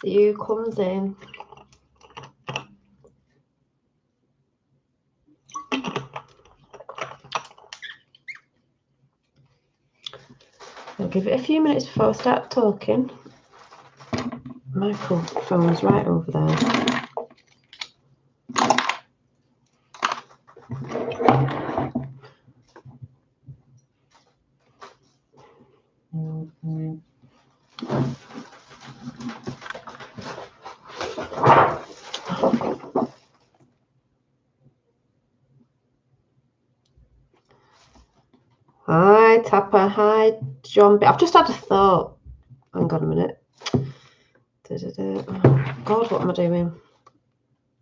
See who comes in. I'll give it a few minutes before I start talking. Microphone's right over there. Hi, Tapper. Hi, John. I've just had a thought. Hang on a minute. Oh, God, what am I doing?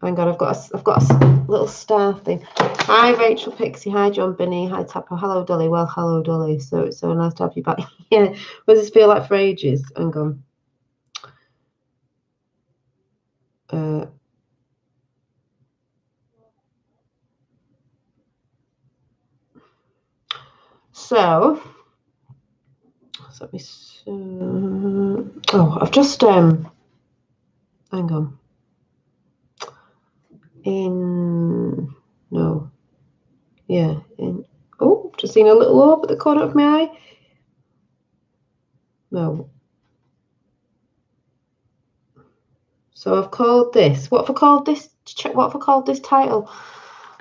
Hang on, I've got a little star thing. Hi, Rachel Pixie. Hi, John Binney. Hi, Tapper. Hello, Dolly. Well, hello, Dolly. So it's so nice to have you back. Yeah. What does this feel like for ages? Hang on. So let me. Oh, I've just hang on. Oh, just seen a little orb at the corner of my eye. No. So I've called this. What have I called this? What have I called this title?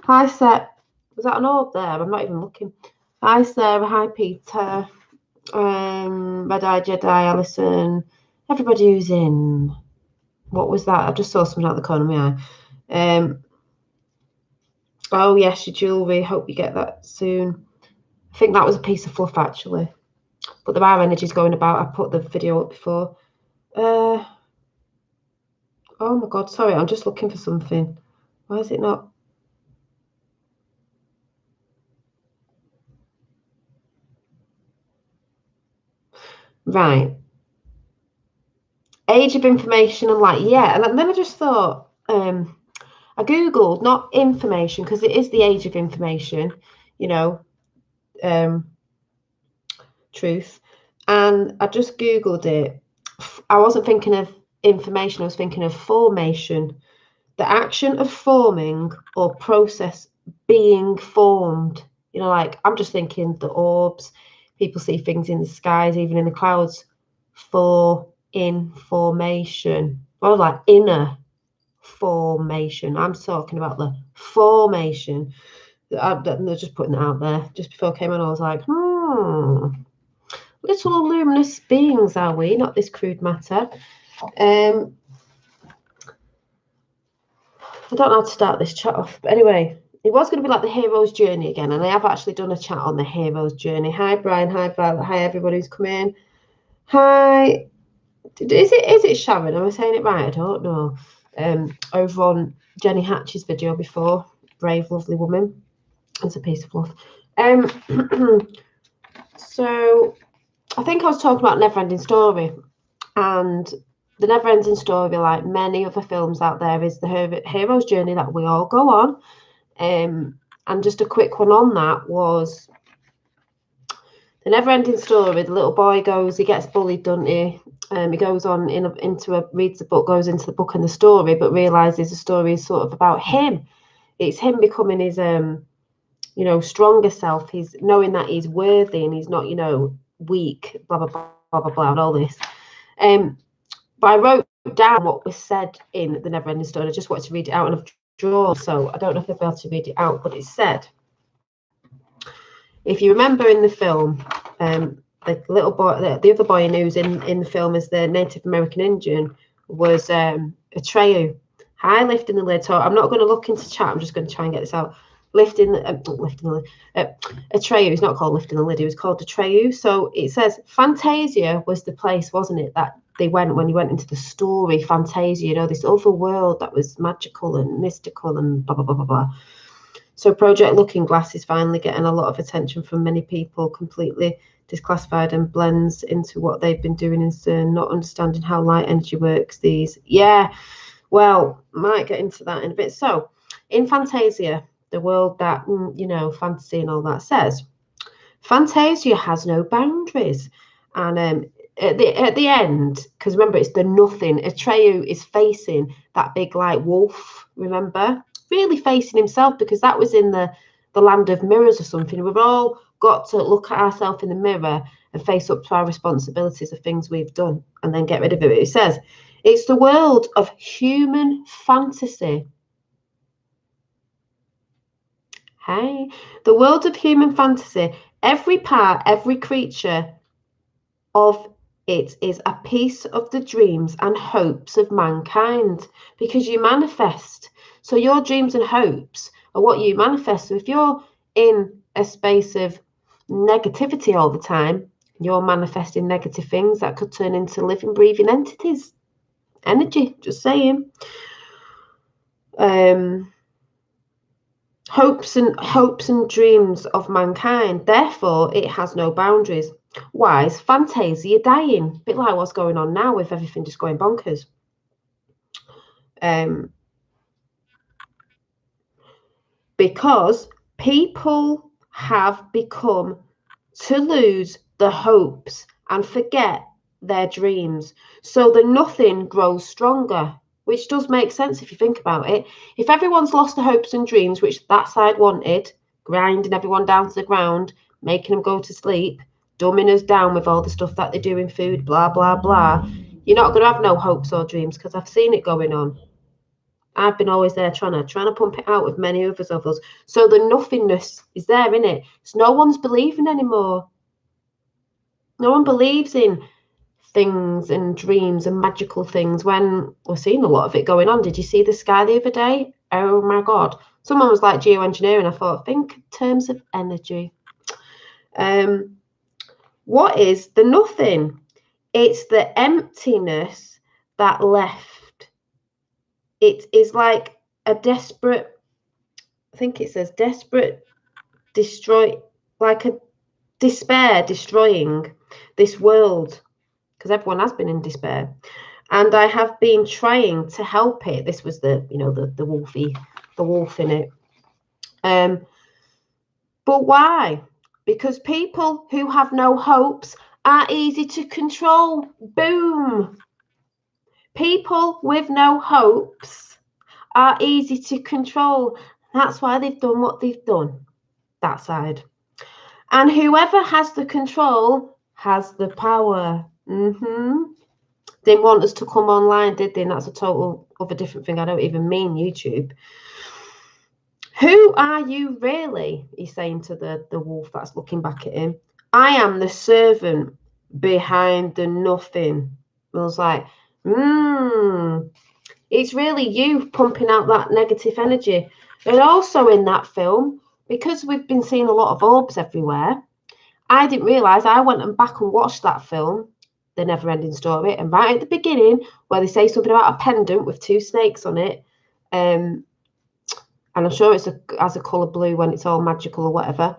Hi, Seth. Was that an orb there? I'm not even looking. Hi, Sarah. Hi, Peter. Red Eye Jedi, Alison. Everybody who's in. What was that? I just saw something out the corner of my eye. Oh, yes, your jewellery. Hope you get that soon. I think that was a piece of fluff, actually. But there are energies going about. I put the video up before. Oh, my God. Sorry, I'm just looking for something. Why is it not? Right. Age of information and light. Yeah. And then I just thought, I Googled, not information, because it is the age of information, truth. And I just Googled it. I wasn't thinking of information, I was thinking of formation. The action of forming or process being formed. Like I'm just thinking the orbs, people see things in the skies, even in the clouds. In formation. Or like inner formation. I'm talking about the formation. They're just putting it out there. Just before I came on, I was like, little luminous beings are we, not this crude matter. I don't know how to start this chat off, but anyway, it was going to be like the hero's journey again, and I have actually done a chat on the hero's journey. Hi, Brian. Hi, Violet. Hi, everybody who's come in. Hi. Is it Sharon? Am I saying it right? I don't know. Over on Jenny Hatch's video before, brave, lovely woman. It's a piece of fluff. So I think I was talking about Neverending Story, and the Neverending Story, like many other films out there, is the hero's journey that we all go on. And just a quick one on that was the Neverending Story. The little boy he gets bullied, doesn't he? He goes on reads the book, goes into the book and the story, but realizes the story is sort of about him. It's him becoming his stronger self. He's knowing that he's worthy and he's not, weak, blah, blah, blah, blah, blah, blah, and all this. But I wrote down what was said in the Neverending Story. I just wanted to read it out, and I've drawn, so I don't know if I'll be able to read it out, but it said, if you remember in the film, the little boy, the other boy who's in the film as the Native American Indian was Atreyu. Hi, lifting the lid. So I'm not going to look into chat. I'm just going to try and get this out. Lifting the lid. Atreyu is not called lifting the lid. It was called Atreyu. So it says Fantasia was the place, wasn't it, that they went when you went into the story. Fantasia, this other world that was magical and mystical and blah blah blah blah blah. So Project Looking Glass is finally getting a lot of attention from many people, completely disclassified and blends into what they've been doing in CERN, not understanding how light energy works. Well, might get into that in a bit. So in Fantasia, the world that, fantasy and all that says, Fantasia has no boundaries. And at the end, because remember, it's the nothing. Atreyu is facing that big like wolf, remember? Really facing himself, because that was in the land of mirrors or something. We've all got to look at ourselves in the mirror and face up to our responsibilities of things we've done and then get rid of it. It says, it's the world of human fantasy. Hey, the world of human fantasy. Every part, every creature of it is a piece of the dreams and hopes of mankind, because you manifest. So your dreams and hopes are what you manifest. So if you're in a space of negativity all the time, you're manifesting negative things that could turn into living, breathing entities. Energy, just saying. Hopes and dreams of mankind. Therefore, it has no boundaries. Why is fantasia dying? A bit like what's going on now with everything just going bonkers. Because people have become to lose the hopes and forget their dreams. So the nothing grows stronger, which does make sense if you think about it. If everyone's lost the hopes and dreams, which that side wanted, grinding everyone down to the ground, making them go to sleep, dumbing us down with all the stuff that they do in food, blah, blah, blah, you're not going to have no hopes or dreams, because I've seen it going on. I've been always there trying to pump it out with many others of us. So the nothingness is there, isn't it? So no one's believing anymore. No one believes in things and dreams and magical things when we're seeing a lot of it going on. Did you see the sky the other day? Oh my God. Someone was like geoengineering. I thought, think in terms of energy. What is the nothing? It's the emptiness that left. It is like a desperate, I think it says desperate, like a despair destroying this world, because everyone has been in despair, and I have been trying to help it. This was the wolf in it. But why? Because people who have no hopes are easy to control. Boom. People with no hopes are easy to control. That's why they've done what they've done, that side. And whoever has the control has the power. Didn't want us to come online, did they? And that's a total of a different thing. I don't even mean YouTube. Who are you really? He's saying to the wolf that's looking back at him. I am the servant behind the nothing. I was like, it's really you pumping out that negative energy. And also in that film, because we've been seeing a lot of orbs everywhere, I didn't realise. I went back and watched that film, The Never-Ending Story, and right at the beginning, where they say something about a pendant with 2 snakes on it, and I'm sure it's has a colour blue when it's all magical or whatever,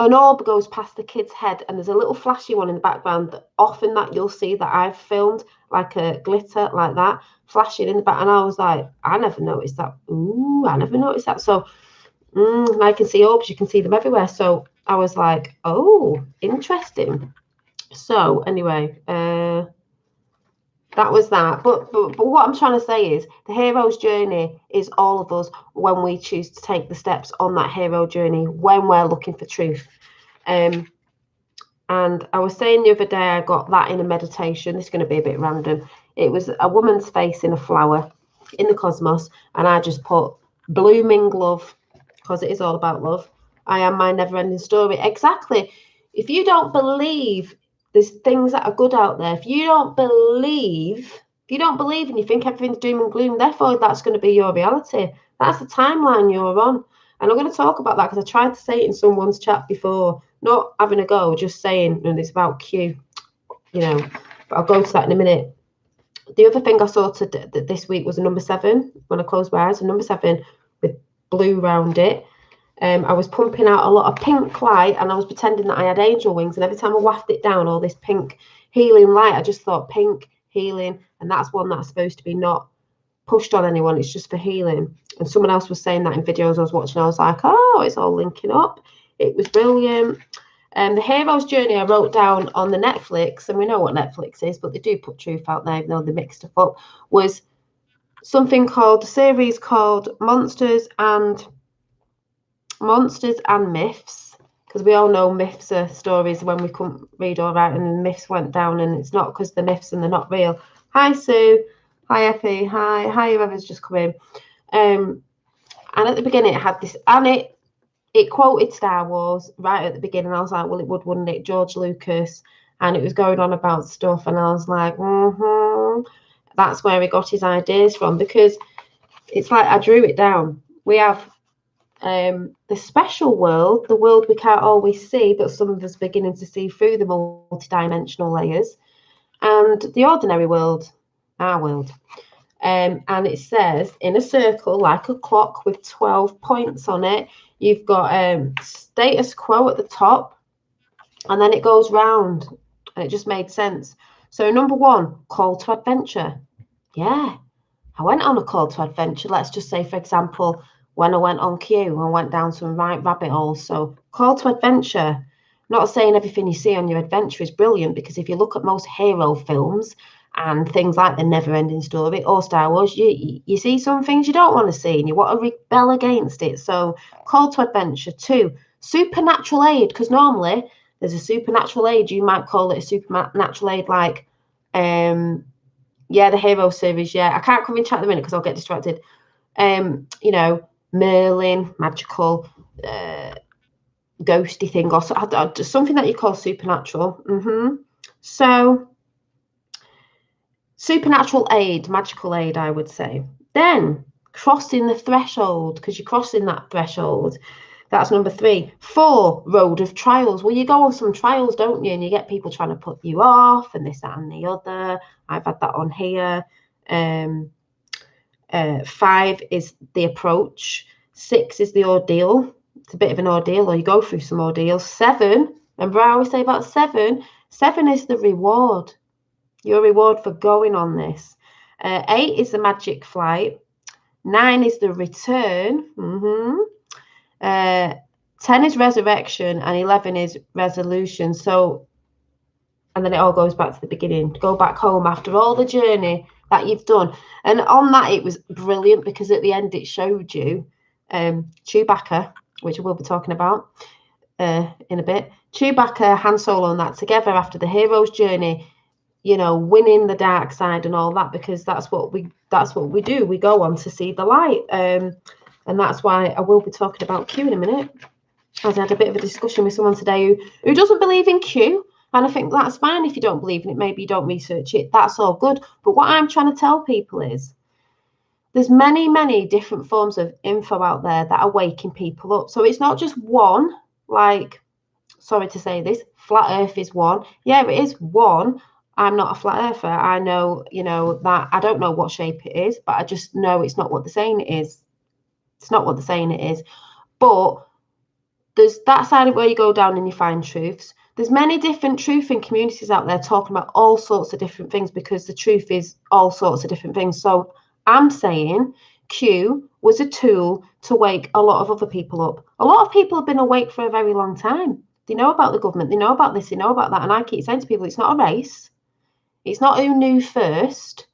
an orb goes past the kid's head, and there's a little flashy one in the background that often that you'll see that I've filmed, like a glitter like that, flashing in the back. And I was like, I never noticed that. Ooh, I never noticed that. So I can see orbs, you can see them everywhere. So I was like, oh, interesting. So anyway, that was that. But what I'm trying to say is the hero's journey is all of us when we choose to take the steps on that hero journey, when we're looking for truth. And I was saying the other day, I got that in a meditation. This is going to be a bit random. It was a woman's face in a flower in the cosmos. And I just put blooming love, because it is all about love. I am my never-ending story. Exactly. If you don't believe there's things that are good out there, if you don't believe and you think everything's doom and gloom, therefore that's going to be your reality. That's the timeline you're on. And I'm going to talk about that because I tried to say it in someone's chat before, not having a go, just saying, and it's about Q, but I'll go to that in a minute. The other thing I saw this week was a number 7. When I closed my eyes, a number 7 with blue round it. I was pumping out a lot of pink light, and I was pretending that I had angel wings, and every time I wafted it down, all this pink healing light, I just thought pink healing, and that's one that's supposed to be not pushed on anyone, it's just for healing. And someone else was saying that in videos I was watching. I was like, oh, it's all linking up. It was brilliant. The hero's journey I wrote down on the Netflix, and we know what Netflix is, but they do put truth out there, even though they mixed stuff up, was something called, a series called Monsters and Myths, because we all know myths are stories when we couldn't read or write and myths went down, and it's not because they're myths and they're not real. Hi Sue, hi Effie, hi whoever's just come in. And at the beginning it had this, and it quoted Star Wars right at the beginning. I was like, well, it would, wouldn't it? George Lucas, and it was going on about stuff, and I was like, that's where he got his ideas from, because it's like I drew it down. We have the special world, the world we can't always see, but some of us beginning to see through the multi-dimensional layers, and the ordinary world, our world. And it says, in a circle, like a clock with 12 points on it, you've got status quo at the top, and then it goes round, and it just made sense. So number 1, call to adventure. Yeah, I went on a call to adventure. Let's just say, for example, when I went on Q, I went down some right rabbit holes. So call to adventure. Not saying everything you see on your adventure is brilliant, because if you look at most hero films and things like the Never-Ending Story or Star Wars, you see some things you don't want to see and you want to rebel against it. So call to adventure. 2, supernatural aid, because normally there's a supernatural aid. You might call it a supernatural aid, like the hero series. I can't come in chat at the minute because I'll get distracted. Merlin, magical, ghosty thing, or something that you call supernatural. So supernatural aid, magical aid, I would say. Then crossing the threshold, because you're crossing that threshold. That's number 3. 4, road of trials. Well, you go on some trials, don't you? And you get people trying to put you off and this, that, and the other. I've had that on here. 5 is the approach. 6 is the ordeal. It's a bit of an ordeal, or you go through some ordeal. 7, remember I always say about 7? 7 is the reward. Your reward for going on this. 8 is the magic flight. 9 is the return. 10 is resurrection, and 11 is resolution. So, and then it all goes back to the beginning. Go back home after all the journey that you've done. And on that, it was brilliant, because at the end it showed you Chewbacca, which we'll be talking about in a bit. Chewbacca, Han Solo, and that together after the hero's journey, winning the dark side and all that, because that's what we do. We go on to see the light, and that's why I will be talking about Q in a minute. As I had a bit of a discussion with someone today who doesn't believe in Q. And I think that's fine if you don't believe in it. Maybe you don't research it. That's all good. But what I'm trying to tell people is there's many, many different forms of info out there that are waking people up. So it's not just one, like, sorry to say this, flat earth is one. Yeah, it is one. I'm not a flat earther. I know, that I don't know what shape it is, but I just know it's not what they're saying it is. It's not what they're saying it is. But there's that side of where you go down and you find truths. There's many different truthing communities out there talking about all sorts of different things, because the truth is all sorts of different things. So I'm saying Q was a tool to wake a lot of other people up. A lot of people have been awake for a very long time. They know about the government. They know about this. They know about that. And I keep saying to people, it's not a race. It's not who knew first.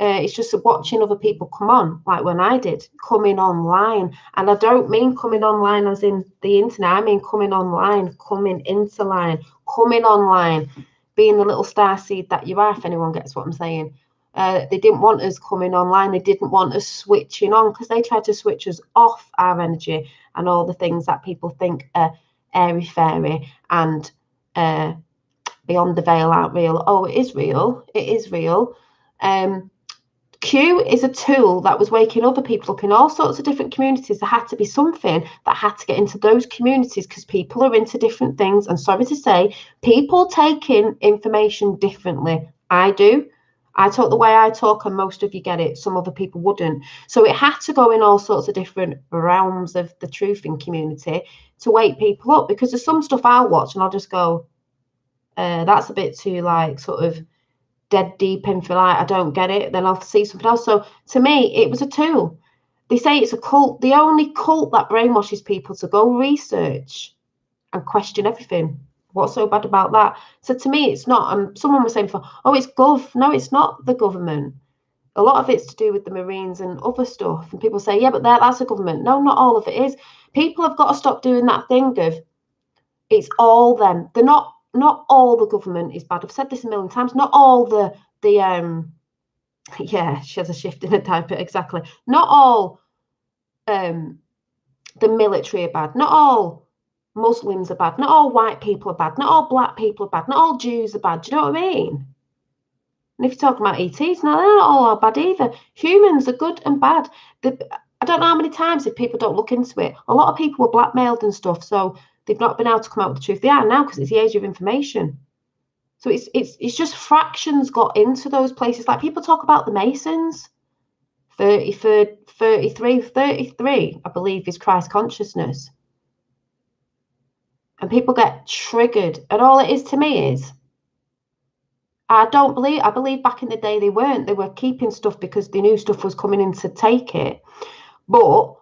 It's just watching other people come on, like when I did, coming online. And I don't mean coming online as in the internet. I mean coming online, coming into line, coming online, being the little star seed that you are, if anyone gets what I'm saying. They didn't want us coming online. They didn't want us switching on, because they tried to switch us off our energy and all the things that people think are airy-fairy and beyond the veil aren't real. Oh, it is real. It is real. Q is a tool that was waking other people up in all sorts of different communities. There had to be something that had to get into those communities, because people are into different things. And sorry to say, people take in information differently. I do. I talk the way I talk, and most of you get it. Some other people wouldn't. So it had to go in all sorts of different realms of the truthing community to wake people up, because there's some stuff I'll watch and I'll just go, that's a bit too, like, sort of dead deep info, like, I don't get it. Then I'll see something else. So to me, it was a tool. They say it's a cult. The only cult that brainwashes people to go research and question everything. What's so bad about that? So to me, it's not. Someone was saying before, oh, it's gov. No, it's not the government. A lot of it's to do with the Marines and other stuff. And people say, yeah, but that's the government. No, not all of it is. People have got to stop doing that thing of it's all them. They're not all the government is bad. I've said this a million times. Not all the yeah, she has a shift in her diaper, exactly. Not all the military are bad. Not all Muslims are bad. Not all white people are bad. Not all black people are bad. Not all Jews are bad. Do you know what I mean? And if you're talking about ETs, no, they're not all bad either. Humans are good and bad. I don't know how many times, if people don't look into it, a lot of people were blackmailed and stuff, so they've not been able to come out with the truth. They are now because it's the age of information. So it's just fractions got into those places. Like people talk about the Masons. 33, I believe, is Christ consciousness. And people get triggered. And all it is to me is, I believe back in the day they were keeping stuff because they knew stuff was coming in to take it. But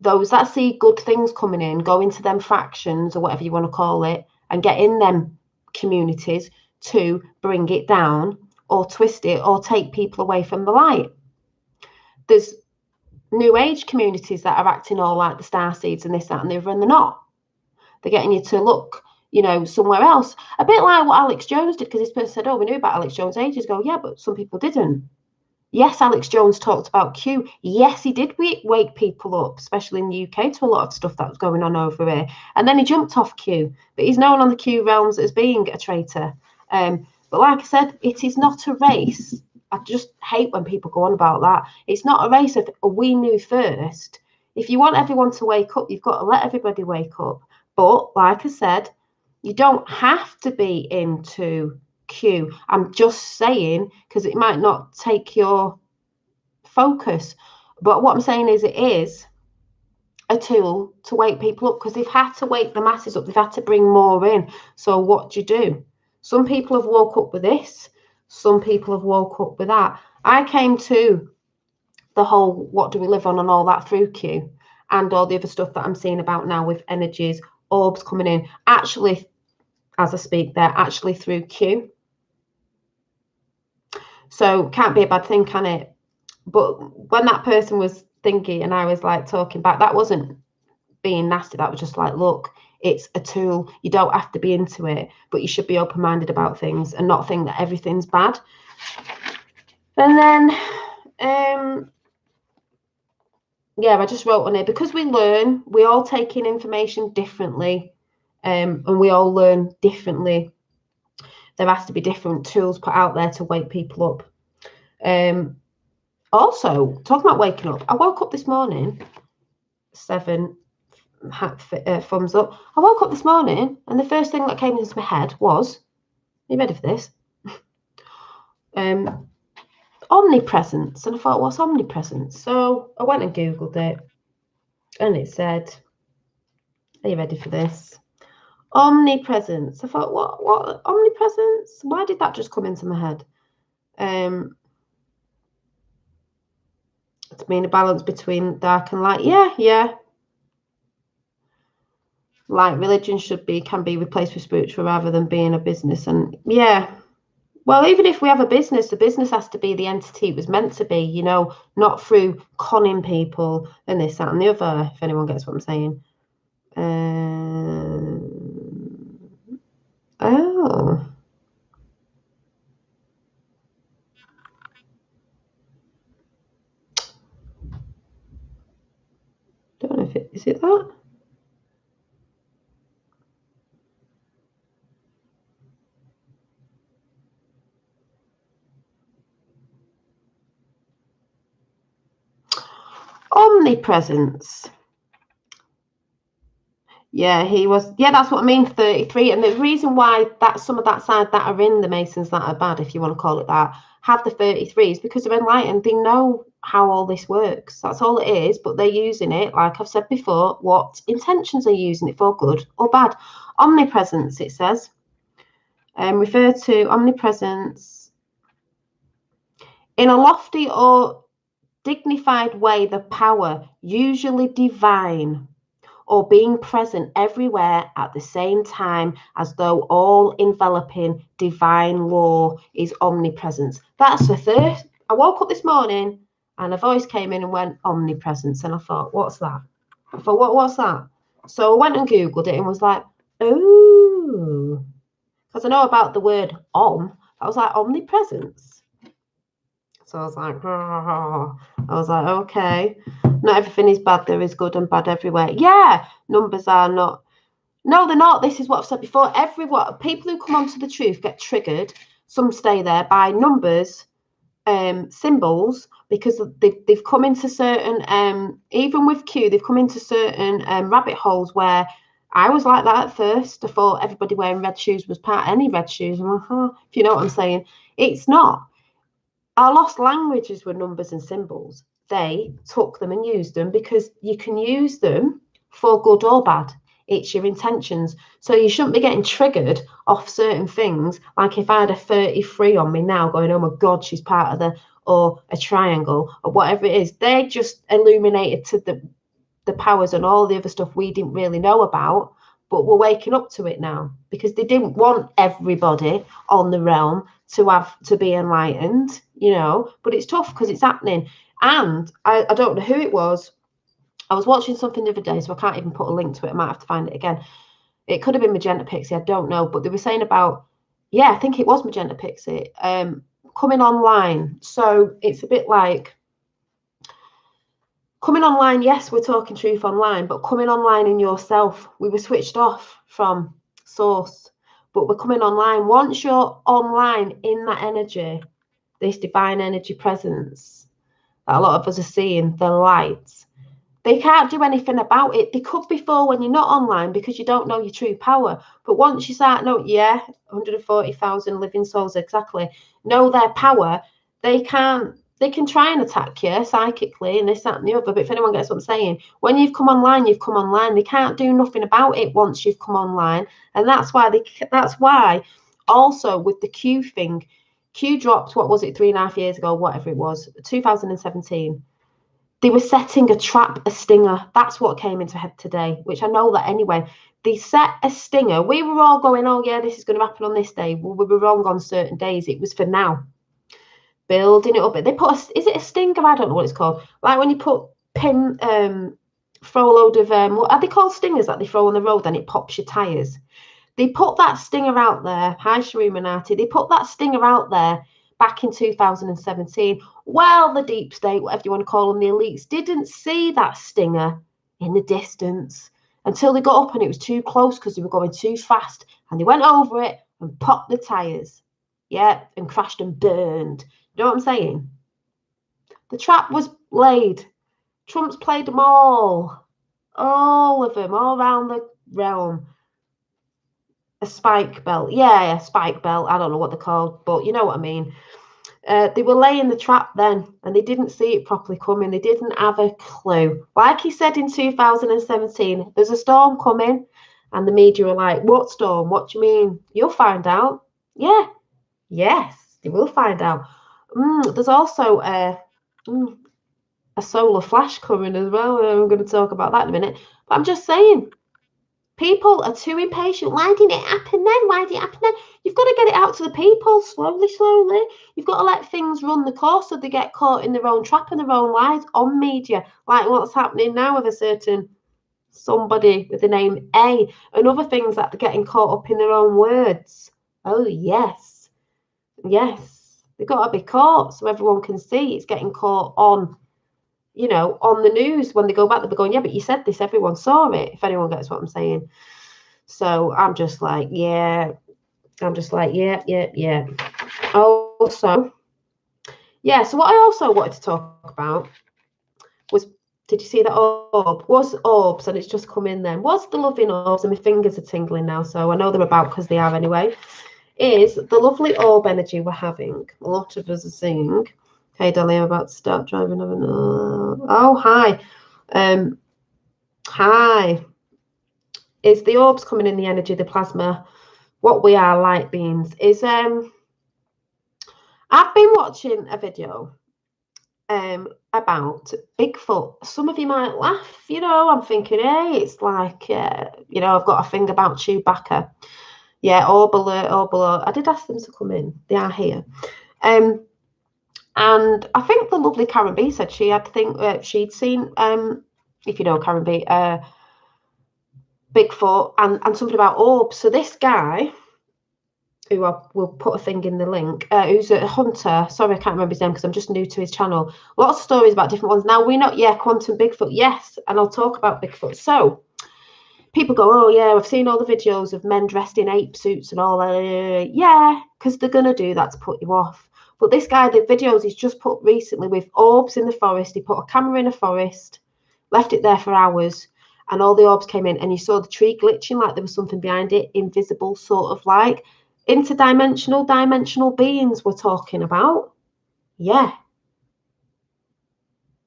those that see good things coming in, go into them fractions or whatever you want to call it, and get in them communities to bring it down or twist it or take people away from the light. There's new age communities that are acting all like the star seeds and this, that, and the other, and they're not. They're getting you to look, somewhere else. A bit like what Alex Jones did, because this person said, oh, we knew about Alex Jones ages ago. Yeah, but some people didn't. Yes, Alex Jones talked about Q. Yes, he did wake people up, especially in the UK, to a lot of stuff that was going on over here. And then he jumped off Q. But he's known on the Q realms as being a traitor. But like I said, it is not a race. I just hate when people go on about that. It's not a race of we knew first. If you want everyone to wake up, you've got to let everybody wake up. But like I said, you don't have to be into Q. I'm just saying, because it might not take your focus. But what I'm saying is it is a tool to wake people up, because they've had to wake the masses up. They've had to bring more in. So what do? Some people have woke up with this. Some people have woke up with that. I came to the whole what do we live on and all that through Q, and all the other stuff that I'm seeing about now with energies, orbs coming in, actually, as I speak, they're actually through Q. So can't be a bad thing, can it? But when that person was thinking and I was like talking back, that wasn't being nasty. That was just like, look, it's a tool. You don't have to be into it, but you should be open-minded about things and not think that everything's bad. And then yeah, I just wrote on it, because we learn, we all take in information differently, and we all learn differently. There has to be different tools put out there to wake people up. Also, talking about waking up, I woke up this morning, 7 thumbs up. I woke up this morning and the first thing that came into my head was, are you ready for this? Omnipresence. And I thought, what's omnipresence? So I went and Googled it and it said, are you ready for this? Omnipresence. I thought, what omnipresence? Why did that just come into my head? To mean a balance between dark and light. Yeah. Like religion can be replaced with spiritual rather than being a business. And yeah, well, even if we have a business, the business has to be the entity it was meant to be, not through conning people and this, that, and the other, if anyone gets what I'm saying. Oh. Don't know if is it that? Omnipresence. Yeah, he was. Yeah, that's what I mean. 33, and the reason why that some of that side that are in the Masons that are bad, if you want to call it that, have the 33 is because they're enlightened. They know how all this works. That's all it is. But they're using it, like I've said before. What intentions are you using it for, good or bad? Omnipresence. It says. Refer to omnipresence in a lofty or dignified way. The power, usually divine, or being present everywhere at the same time, as though all enveloping divine law is omnipresence. That's the third. I woke up this morning and a voice came in and went, omnipresence. And I thought, what's that? I thought, what's that? So I went and Googled it and was like, oh, because I know about the word om. I was like, omnipresence. So I was like, oh. I was like, okay, not everything is bad. There is good and bad everywhere. Yeah, numbers are not. No, they're not. This is what I've said before. Everyone, people who come onto the truth get triggered. Some stay there by numbers, symbols, because they've come into certain, even with Q, they've come into certain rabbit holes where I was like that at first. I thought everybody wearing red shoes was part of any red shoes. I'm like, oh, if you know what I'm saying. It's not. Our lost languages were numbers and symbols. They took them and used them because you can use them for good or bad. It's your intentions. So you shouldn't be getting triggered off certain things. Like if I had a 33 on me now going, oh my God, she's part of the, or a triangle or whatever it is. They just illuminated to the powers and all the other stuff we didn't really know about. But we're waking up to it now because they didn't want everybody on the realm to be enlightened, you know, but it's tough because it's happening. And I don't know who it was. I was watching something the other day, so I can't even put a link to it. I might have to find it again. It could have been Magenta Pixie, I don't know, but they were saying about, yeah, I think it was Magenta Pixie, coming online. So it's a bit like coming online. Yes, we're talking truth online, but coming online in yourself. We were switched off from source, but we're coming online. Once you're online in that energy, this divine energy presence that a lot of us are seeing, the lights, they can't do anything about it. They could before when you're not online because you don't know your true power. But once you start, 140,000 living souls exactly, know their power, they can try and attack you psychically and this, that, and the other. But if anyone gets what I'm saying, when you've come online, you've come online. They can't do nothing about it once you've come online. And that's why also with the Q thing, Q dropped, what was it, 3.5 years ago, whatever it was, 2017. They were setting a trap, a stinger. That's what came into head today, which I know that anyway. They set a stinger. We were all going, oh, yeah, this is going to happen on this day. Well, we were wrong on certain days. It was for now. Building it up. They put is it a stinger? I don't know what it's called. Like when you put throw a load of, what are they called, stingers that they throw on the road and it pops your tyres? They put that stinger out there. Hi, Shreemanati. They put that stinger out there back in 2017. Well, the deep state, whatever you want to call them, the elites, didn't see that stinger in the distance until they got up and it was too close because they were going too fast. And they went over it and popped the tyres. Yeah, and crashed and burned. You know what I'm saying? The trap was laid. Trump's played them all of them, all around the realm. A spike belt. Yeah, a spike belt. I don't know what they're called, but you know what I mean. They were laying the trap then, and they didn't see it properly coming. They didn't have a clue. Like he said in 2017, there's a storm coming, and the media were like, what storm? What do you mean? You'll find out. Yeah. Yes, they will find out. There's also a solar flash coming as well. I'm going to talk about that in a minute. But I'm just saying, people are too impatient. Why didn't it happen then? Why did it happen then? You've got to get it out to the people slowly. You've got to let things run the course so they get caught in their own trap and their own lies on media, like what's happening now with a certain somebody with the name A and other things that they're getting caught up in their own words. Oh, yes. Yes. They've got to be caught so everyone can see it's getting caught on, you know, on the news. When they go back, they'll be going, yeah, but you said this, everyone saw it, if anyone gets what I'm saying. So I'm just like, yeah. Also, yeah, so what I also wanted to talk about was, did you see that orb? Was orbs, and it's just come in then. Was the loving orbs, and my fingers are tingling now, so I know they're about because they are anyway. Is the lovely orb energy we're having. A lot of us are seeing. Hey, Dolly, I'm about to start driving over. Oh, hi. Hi. Is the orbs coming in the energy, the plasma, what we are, light beings? Is I've been watching a video about Bigfoot. Some of you might laugh, you know, I'm thinking, hey, it's like, you know, I've got a thing about Chewbacca. Yeah, orb alert, orb alert. I did ask them to come in. They are here. And I think the lovely Karen B said she had she'd seen, if you know Karen B, Bigfoot and something about orbs. So this guy, who I will put a thing in the link, who's a hunter. Sorry, I can't remember his name because I'm just new to his channel. Lots of stories about different ones. Now, we're not, Quantum Bigfoot, yes, and I'll talk about Bigfoot. So, people go, oh, yeah, I've seen all the videos of men dressed in ape suits and all that. Yeah, because they're going to do that to put you off. But this guy, the videos he's just put recently with orbs in the forest, he put a camera in a forest, left it there for hours, and all the orbs came in, and you saw the tree glitching like there was something behind it, invisible, sort of like interdimensional, dimensional beings we're talking about. Yeah.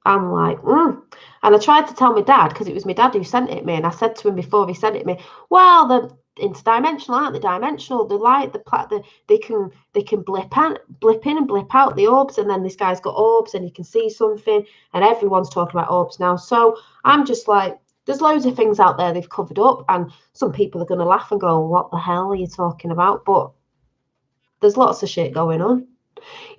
I'm like, And I tried to tell my dad, because it was my dad who sent it me, and I said to him before he sent it me, well, they're interdimensional, aren't they? Dimensional. The light, they can blip in and blip out the orbs, and then this guy's got orbs, and he can see something, and everyone's talking about orbs now. So I'm just like, there's loads of things out there they've covered up, and some people are going to laugh and go, what the hell are you talking about? But there's lots of shit going on.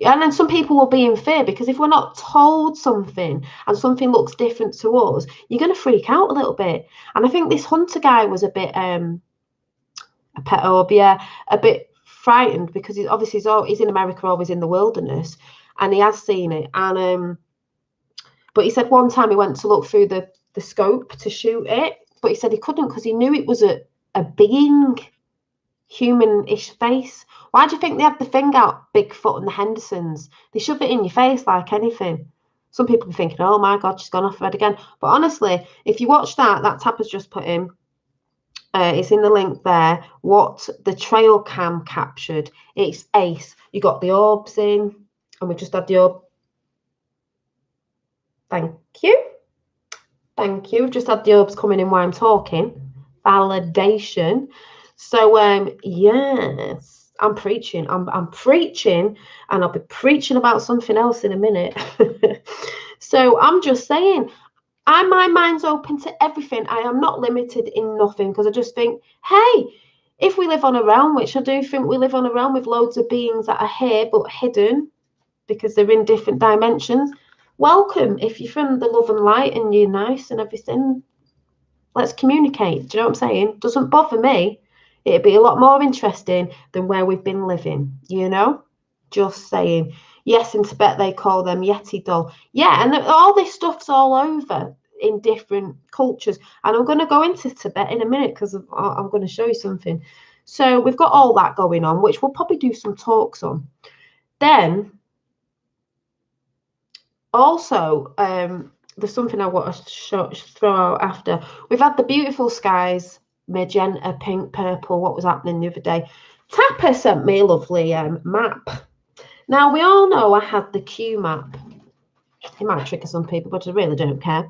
And then some people will be in fear, because if we're not told something and something looks different to us, you're going to freak out a little bit. And I think this hunter guy was a bit a pet orb, a bit frightened, because he's in America, always in the wilderness, and he has seen it. And but he said one time he went to look through the scope to shoot it, but he said he couldn't because he knew it was a being, human-ish face. Why do you think they have the thing out, Bigfoot and the Hendersons? They shove it in your face like anything. Some people are thinking, oh my God, she's gone off red again. But honestly, if you watch that Tapper's just put in, it's in the link there, what the trail cam captured. It's ace. You got the orbs in, and we just had the orb. Thank you. Thank you. We've just had the orbs coming in while I'm talking. Validation. So, yes, I'm preaching. I'm preaching, and I'll be preaching about something else in a minute. So I'm just saying, my mind's open to everything. I am not limited in nothing, because I just think, hey, if we live on a realm, which I do think we live on a realm with loads of beings that are here but hidden because they're in different dimensions, welcome. If you're from the love and light and you're nice and everything, let's communicate. Do you know what I'm saying? Doesn't bother me. It'd be a lot more interesting than where we've been living, you know? Just saying. Yes, in Tibet they call them Yeti doll. Yeah, and all this stuff's all over in different cultures. And I'm going to go into Tibet in a minute, because I'm going to show you something. So we've got all that going on, which we'll probably do some talks on. Then, also, there's something I want to throw out after. We've had the beautiful skies, magenta, pink, purple. What was happening the other day? Tapper sent me a lovely map. Now, we all know I had the Q map. It might trigger some people, but I really don't care.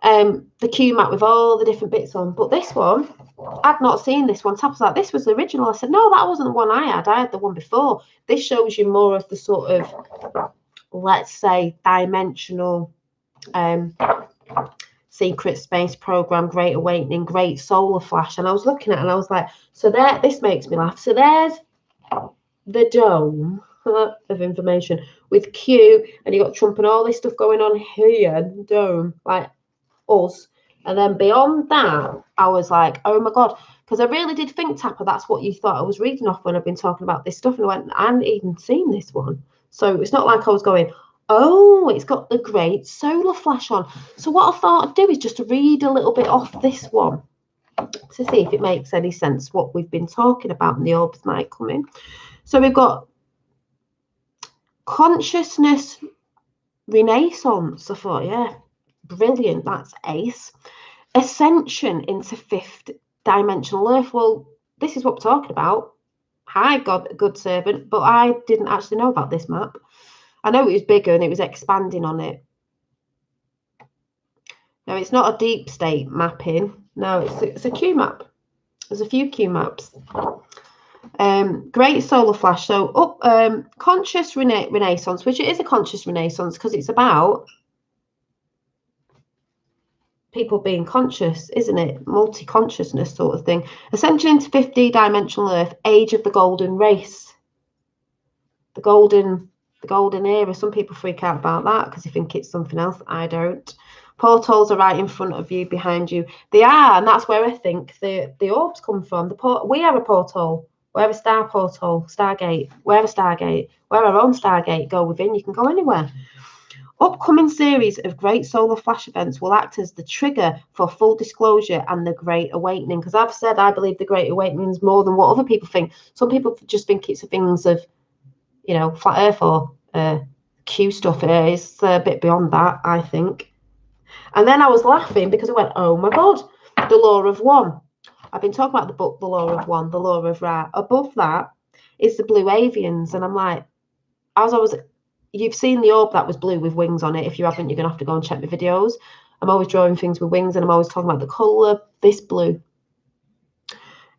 The Q map with all the different bits on. But this one, I'd not seen this one. Tapper's like, this was the original. I said, no, that wasn't the one I had. I had the one before. This shows you more of the sort of, let's say, dimensional secret space program, Great Awakening, Great Solar Flash. And I was looking at it and I was like, so there, this makes me laugh. So there's the dome of information with Q, and you got Trump and all this stuff going on here, dome, like us. And then beyond that, I was like, oh my God, because I really did think, Tapper, that's what you thought I was reading off when I've been talking about this stuff. And I went, I hadn't even seen this one. So it's not like I was going, oh, it's got the Great Solar Flash on. So what I thought I'd do is just read a little bit off this one to see if it makes any sense what we've been talking about, and the orbs might come in. So we've got consciousness renaissance. I thought, yeah, brilliant. That's ace. Ascension into fifth dimensional Earth. Well, this is what we're talking about. Hi, God, good servant. But I didn't actually know about this map. I know it was bigger and it was expanding on it. No, it's not a deep state mapping. No, it's a Q map. There's a few Q maps. Great solar flash. So conscious renaissance, which it is a conscious renaissance because it's about people being conscious, isn't it? Multi-consciousness sort of thing. Ascension into 50-dimensional Earth, age of the golden race. The golden era. Some people freak out about that because they think it's something else. I don't. Portals are right in front of you, behind you. They are, and that's where I think the orbs come from. We are a portal. We're a star portal, Stargate. We're a Stargate. We're our own Stargate. Go within. You can go anywhere. Upcoming series of great solar flash events will act as the trigger for full disclosure and the Great Awakening. Because I've said I believe the Great Awakening is more than what other people think. Some people just think it's things of, flat Earth or Q stuff. It's a bit beyond that, I think. And then I was laughing because I went, oh my God, the Law of One. I've been talking about the book, The Law of One, The Law of Ra. Above that is the blue avians. And I'm like, you've seen the orb that was blue with wings on it. If you haven't, you're going to have to go and check the videos. I'm always drawing things with wings and I'm always talking about the colour, this blue.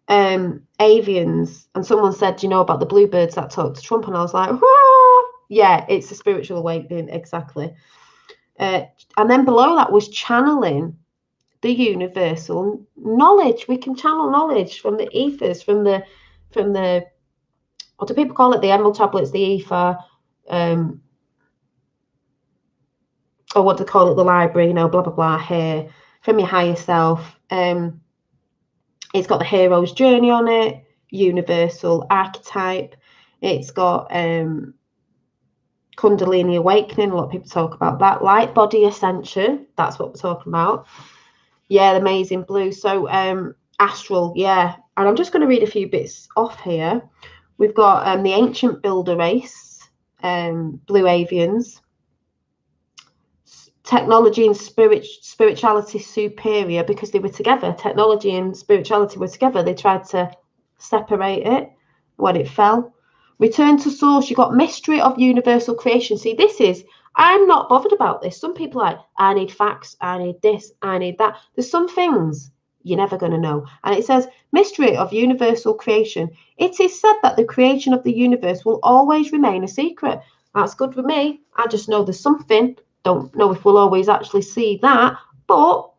Avians. And someone said, do you know about the bluebirds that talked to Trump? And I was like, whoa! Yeah, it's a spiritual awakening, exactly. And then below that was channeling the universal knowledge. We can channel knowledge from the ethers, from the what do people call it? The emerald tablets, the ether, or what do they call it? The library, blah blah blah. Here from your higher self. It's got the hero's journey on it, universal archetype. It's got Kundalini awakening. A lot of people talk about that. Light body ascension. That's what we're talking about. Yeah, the amazing blue. So astral, yeah. And I'm just going to read a few bits off here. We've got the ancient builder race, blue avians. Technology and spirituality superior because they were together. Technology and spirituality were together. They tried to separate it when it fell. Return to source. You got mystery of universal creation. See, I'm not bothered about this. Some people are like, I need facts, I need this, I need that. There's some things you're never going to know. And it says, mystery of universal creation. It is said that the creation of the universe will always remain a secret. That's good with me. I just know there's something. Don't know if we'll always actually see that, but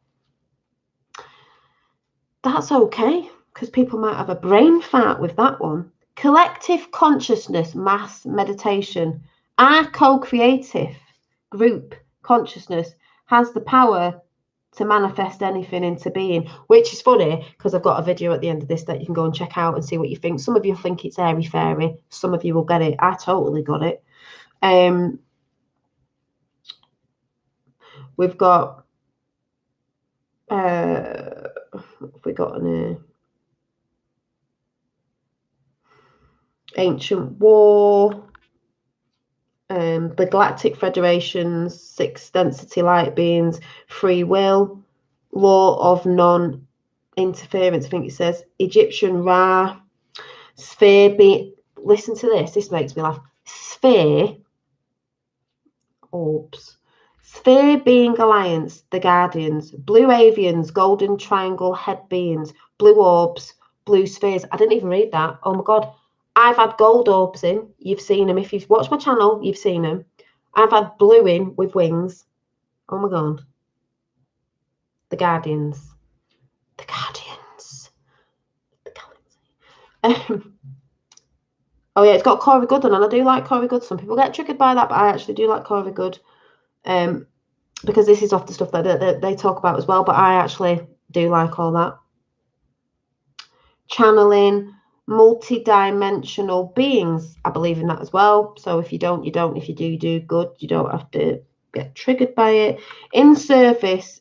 that's okay because people might have a brain fart with that one. Collective consciousness, mass meditation. Our co-creative group consciousness has the power to manifest anything into being, which is funny because I've got a video at the end of this that you can go and check out and see what you think. Some of you think it's airy fairy, some of you will get it. I totally got it. We've got what have we got in here? Ancient War, the Galactic Federation's 6 density light beings, free will, law of non-interference, I think it says, Egyptian Ra, sphere being, listen to this makes me laugh, sphere, orbs, sphere being alliance, the guardians, blue avians, golden triangle head beings, blue orbs, blue spheres. I didn't even read that. Oh my God. I've had gold orbs in. You've seen them. If you've watched my channel, you've seen them. I've had blue in with wings. Oh my God. The guardians. The guardians. The galaxy. Oh yeah, it's got Corey Goodwin, and I do like Corey Goodwin. Some people get triggered by that, but I actually do like Corey Goodwin. Because this is off the stuff that they talk about as well, but I actually do like all that. Channeling, multi-dimensional beings. I believe in that as well. So if you don't, you don't. If you do, you do. Good. You don't have to get triggered by it. In service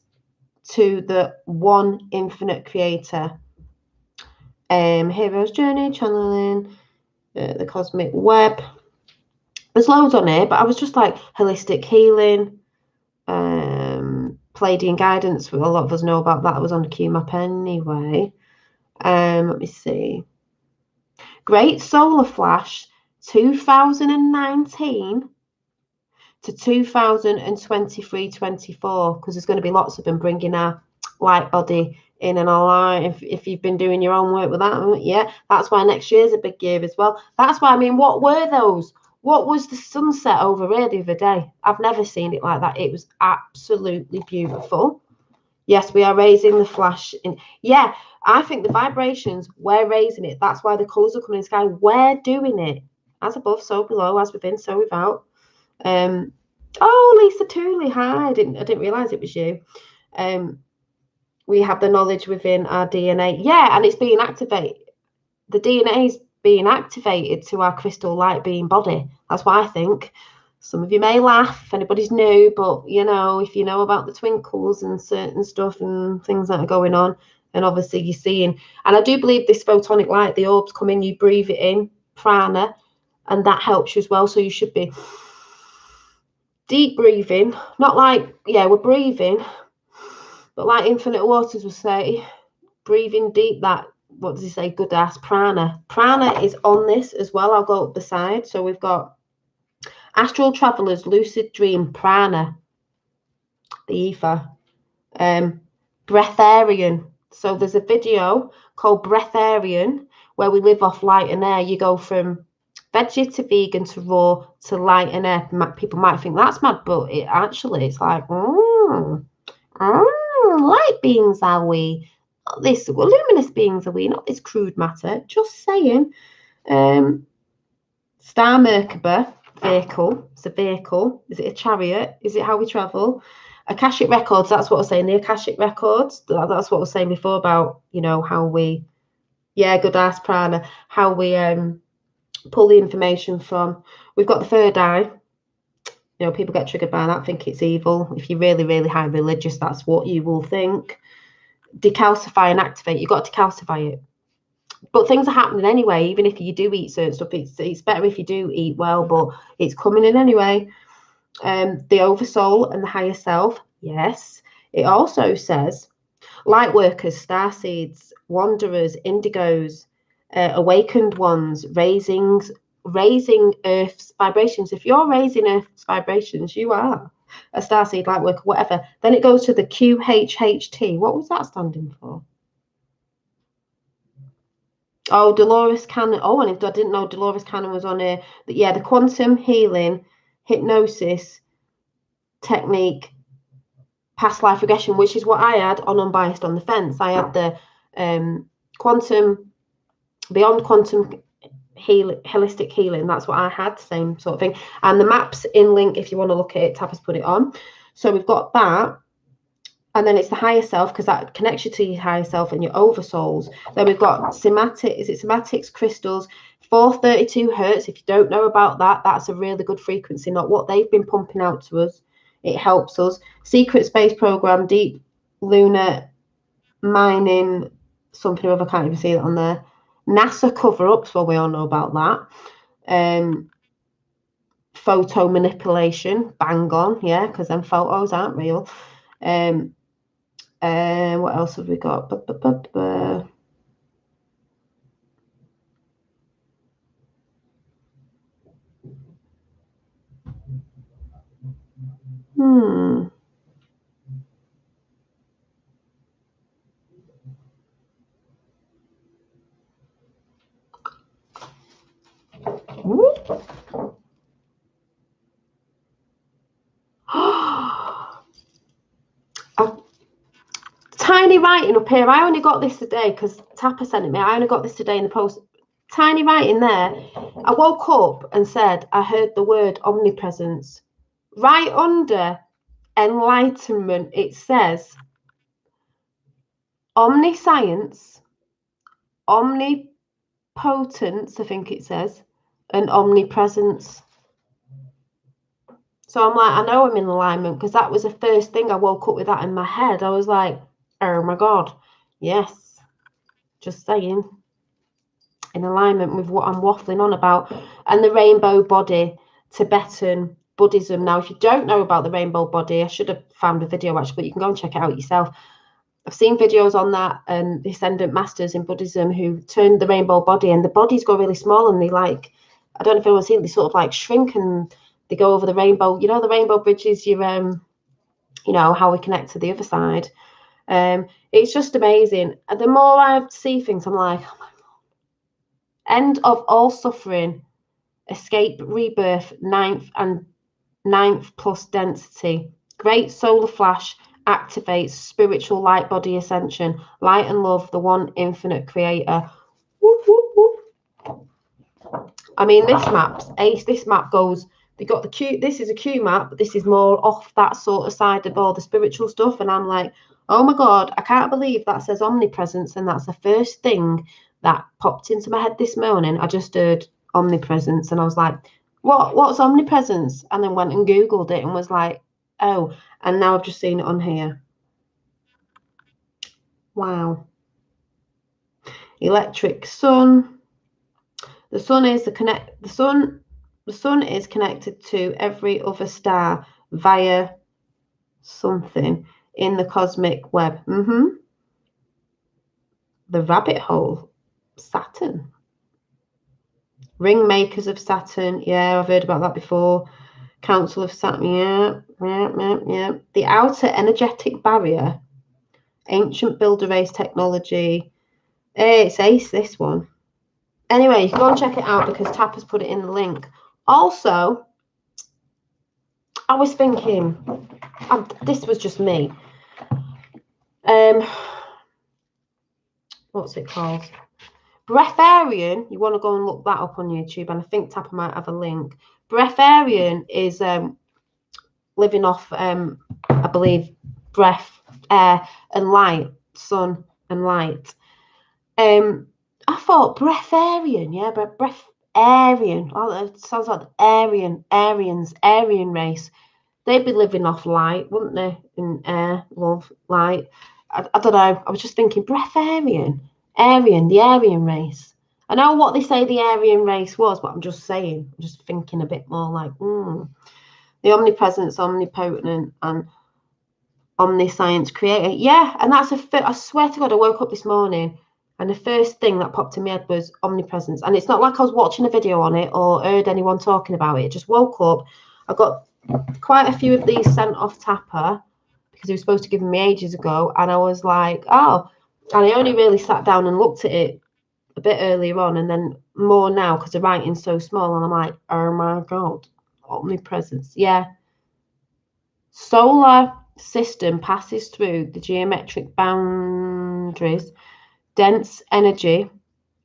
to the one infinite creator. Hero's journey, channeling, the cosmic web. There's loads on here, but I was just like holistic healing, Pleiadian guidance. A lot of us know about that. I was on the QMAP anyway. Let me see. Great Solar Flash 2019 to 2023-24, because there's going to be lots of them bringing our light body in and alive. If you've been doing your own work with that, yeah, that's why next year's a big year as well. That's why, I mean, what were those? What was the sunset over here the other day? I've never seen it like that. It was absolutely beautiful. Yes, we are raising the flash in. Yeah, I think the vibrations, we're raising it. That's why the colours are coming in the sky. We're doing it. As above, so below, as within, so without. Oh, Lisa Tooley, hi. I didn't realise it was you. We have the knowledge within our DNA. Yeah, and it's being activated. The DNA is being activated to our crystal light being body. That's what I think. Some of you may laugh if anybody's new, but you know, if you know about the twinkles and certain stuff and things that are going on, and obviously you're seeing, and I do believe this photonic light, the orbs come in, you breathe it in, prana, and that helps you as well. So you should be deep breathing, not like, yeah, we're breathing, but like Infinite Waters will say, breathing deep, that, what does he say, good ass prana. Prana is on this as well. I'll go up the side. So we've got astral travelers, lucid dream, prana, the ether, breatharian. So there's a video called Breatharian where we live off light and air. You go from veggie to vegan to raw to light and air. People might think that's mad, but it actually, it's like, light beings are we? Not this luminous beings are we? Not this crude matter. Just saying. Star Merkaba vehicle. It's a vehicle. Is it a chariot? Is it how we travel? Akashic records. That's what I was saying. The Akashic records. That's what I was saying before about, you know, how we, yeah, good ass prana, how we pull the information from. We've got the third eye. You know, people get triggered by that, think it's evil. If you're really, really high religious, that's what you will think. Decalcify and activate. You've got to decalcify it. But things are happening anyway, even if you do eat certain stuff. It's better if you do eat well, but it's coming in anyway. The oversoul and the higher self, yes. It also says light workers, star seeds, wanderers, indigos, awakened ones, raising Earth's vibrations. If you're raising Earth's vibrations, you are a starseed, light worker, whatever. Then it goes to the QHHT. What was that standing for? Oh, Dolores Cannon. Oh, and I didn't know Dolores Cannon was on here. But yeah, the quantum healing hypnosis technique, past life regression, which is what I had on Unbiased on the Fence. I had the quantum, beyond quantum holistic healing. That's what I had, same sort of thing. And the maps in link, if you want to look at it, Tap has put it on. So we've got that. And then it's the higher self, because that connects you to your higher self and your oversouls. Then we've got somatics, crystals, 432 hertz. If you don't know about that, that's a really good frequency, not what they've been pumping out to us. It helps us. Secret space program, deep lunar mining, something or other, I can't even see that on there. NASA cover-ups, well, we all know about that. Photo manipulation, bang on, yeah, because them photos aren't real. What else have we got? Tiny writing up here. I only got this today because Tapper sent it me. I only got this today in the post. Tiny writing there. I woke up and said I heard the word omnipresence. Right under enlightenment, it says omniscience, omnipotence, I think it says, and omnipresence. So I'm like, I know I'm in alignment, because that was the first thing I woke up with that in my head. I was like, oh my God, yes, just saying, in alignment with what I'm waffling on about. And the rainbow body, Tibetan Buddhism. Now, if you don't know about the rainbow body, I should have found a video actually, but you can go and check it out yourself. I've seen videos on that, and the ascendant masters in Buddhism who turned the rainbow body, and the bodies go really small, and they like, I don't know if anyone's seen, they sort of like shrink, and they go over the rainbow. You know, the rainbow bridges, you know, how we connect to the other side. It's just amazing. The more I see things, I'm like, oh my God. End of all suffering, escape rebirth, ninth plus density. Great solar flash activates spiritual light body ascension. Light and love, the one infinite creator. Whoop, whoop, whoop. I mean, this map's ace. This map goes, they got the Q, this is a Q map, but this is more off that sort of side of all the spiritual stuff. And I'm like, oh my God, I can't believe that says omnipresence. And that's the first thing that popped into my head this morning. I just heard omnipresence and I was like, what's omnipresence? And then went and Googled it and was like, oh, and now I've just seen it on here. Wow. Electric sun. The sun is the sun is connected to every other star via something in the cosmic web. The rabbit hole. Saturn. Ring makers of Saturn. Yeah, I've heard about that before. Council of Saturn. Yeah. The outer energetic barrier. Ancient builder race technology. It's ace, this one. Anyway, you can go and check it out because Tap has put it in the link. Also, I was thinking, this was just me. What's it called? Breatharian. You want to go and look that up on YouTube, and I think Tap might have a link. Breatharian is living off, I believe, breath, air, and light, sun and light. I thought breatharian, yeah, but breatharian. Oh, it sounds like Aryan race. They'd be living off light, wouldn't they? In air, love, light. I don't know. I was just thinking breatharian, the Aryan race. I know what they say the Aryan race was, but I'm just saying. I'm just thinking a bit more like, the omnipresence, omnipotent, and omniscience creator. Yeah, and that's I swear to God, I woke up this morning and the first thing that popped in my head was omnipresence. And it's not like I was watching a video on it or heard anyone talking about it. Just woke up. I got quite a few of these sent off Tapper because he was supposed to give them me ages ago. And I was like, oh, and I only really sat down and looked at it a bit earlier on and then more now because the writing's so small. And I'm like, oh my God, omnipresence. Yeah. Solar system passes through the geometric boundaries, dense energy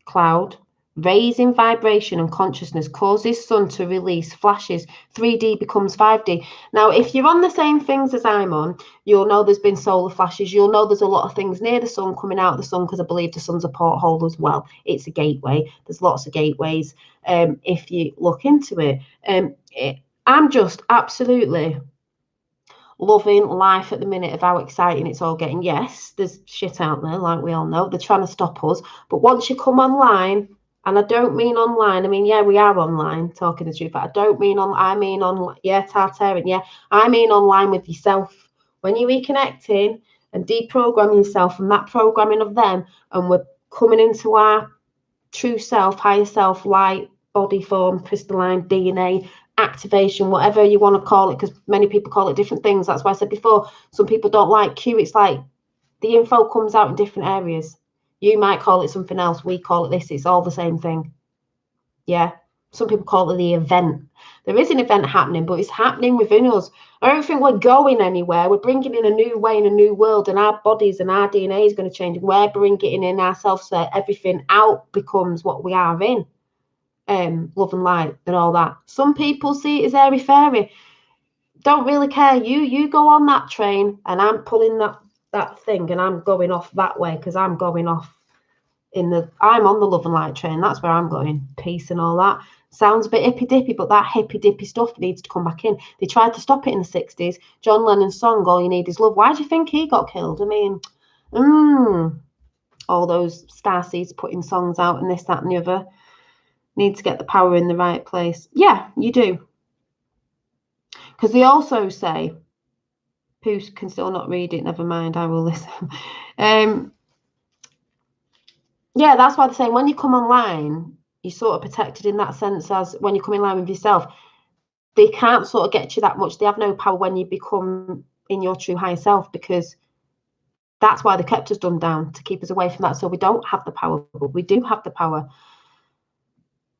cloud, raising vibration and consciousness, causes sun to release flashes, 3D becomes 5D. Now, if you're on the same things as I'm on, you'll know there's been solar flashes. You'll know there's a lot of things near the sun coming out of the sun because I believe the sun's a porthole as well. It's a gateway. There's lots of gateways if you look into it. I'm just absolutely loving life at the minute of how exciting it's all getting. Yes, there's shit out there, like we all know. They're trying to stop us. But once you come online, and I don't mean online, I mean, yeah, we are online, talking the truth, but I don't mean on, I mean on, yeah, Tartarian, yeah, I mean online with yourself. When you're reconnecting and deprogramming yourself from that programming of them, and we're coming into our true self, higher self, light, body form, crystalline, DNA, activation, whatever you want to call it, because many people call it different things. That's why I said before, some people don't like Q. It's like the info comes out in different areas. You might call it something else. We call it this. It's all the same thing. Yeah. Some people call it the event. There is an event happening, but it's happening within us. I don't think we're going anywhere. We're bringing in a new way in a new world, and our bodies and our DNA is going to change. We're bringing in ourselves so everything out becomes what we are in. Love and light and all that. Some people see it as airy fairy. Don't really care. You go on that train, and I'm pulling that thing, and I'm going off that way because I'm going off I'm on the love and light train. That's where I'm going. Peace and all that. Sounds a bit hippy dippy, but that hippy dippy stuff needs to come back in. They tried to stop it in the 60s. John Lennon's song, All You Need Is Love. Why do you think he got killed? I mean, all those starseeds putting songs out and this, that, and the other. Need to get the power in the right place. Yeah, you do. Because they also say, who can still not read it, never mind, I will listen. Yeah, that's why they're saying when you come online, you're sort of protected in that sense as when you come in line with yourself. They can't sort of get you that much. They have no power when you become in your true higher self because That's why they kept us dumbed down, to keep us away from that. So we don't have the power, but we do have the power.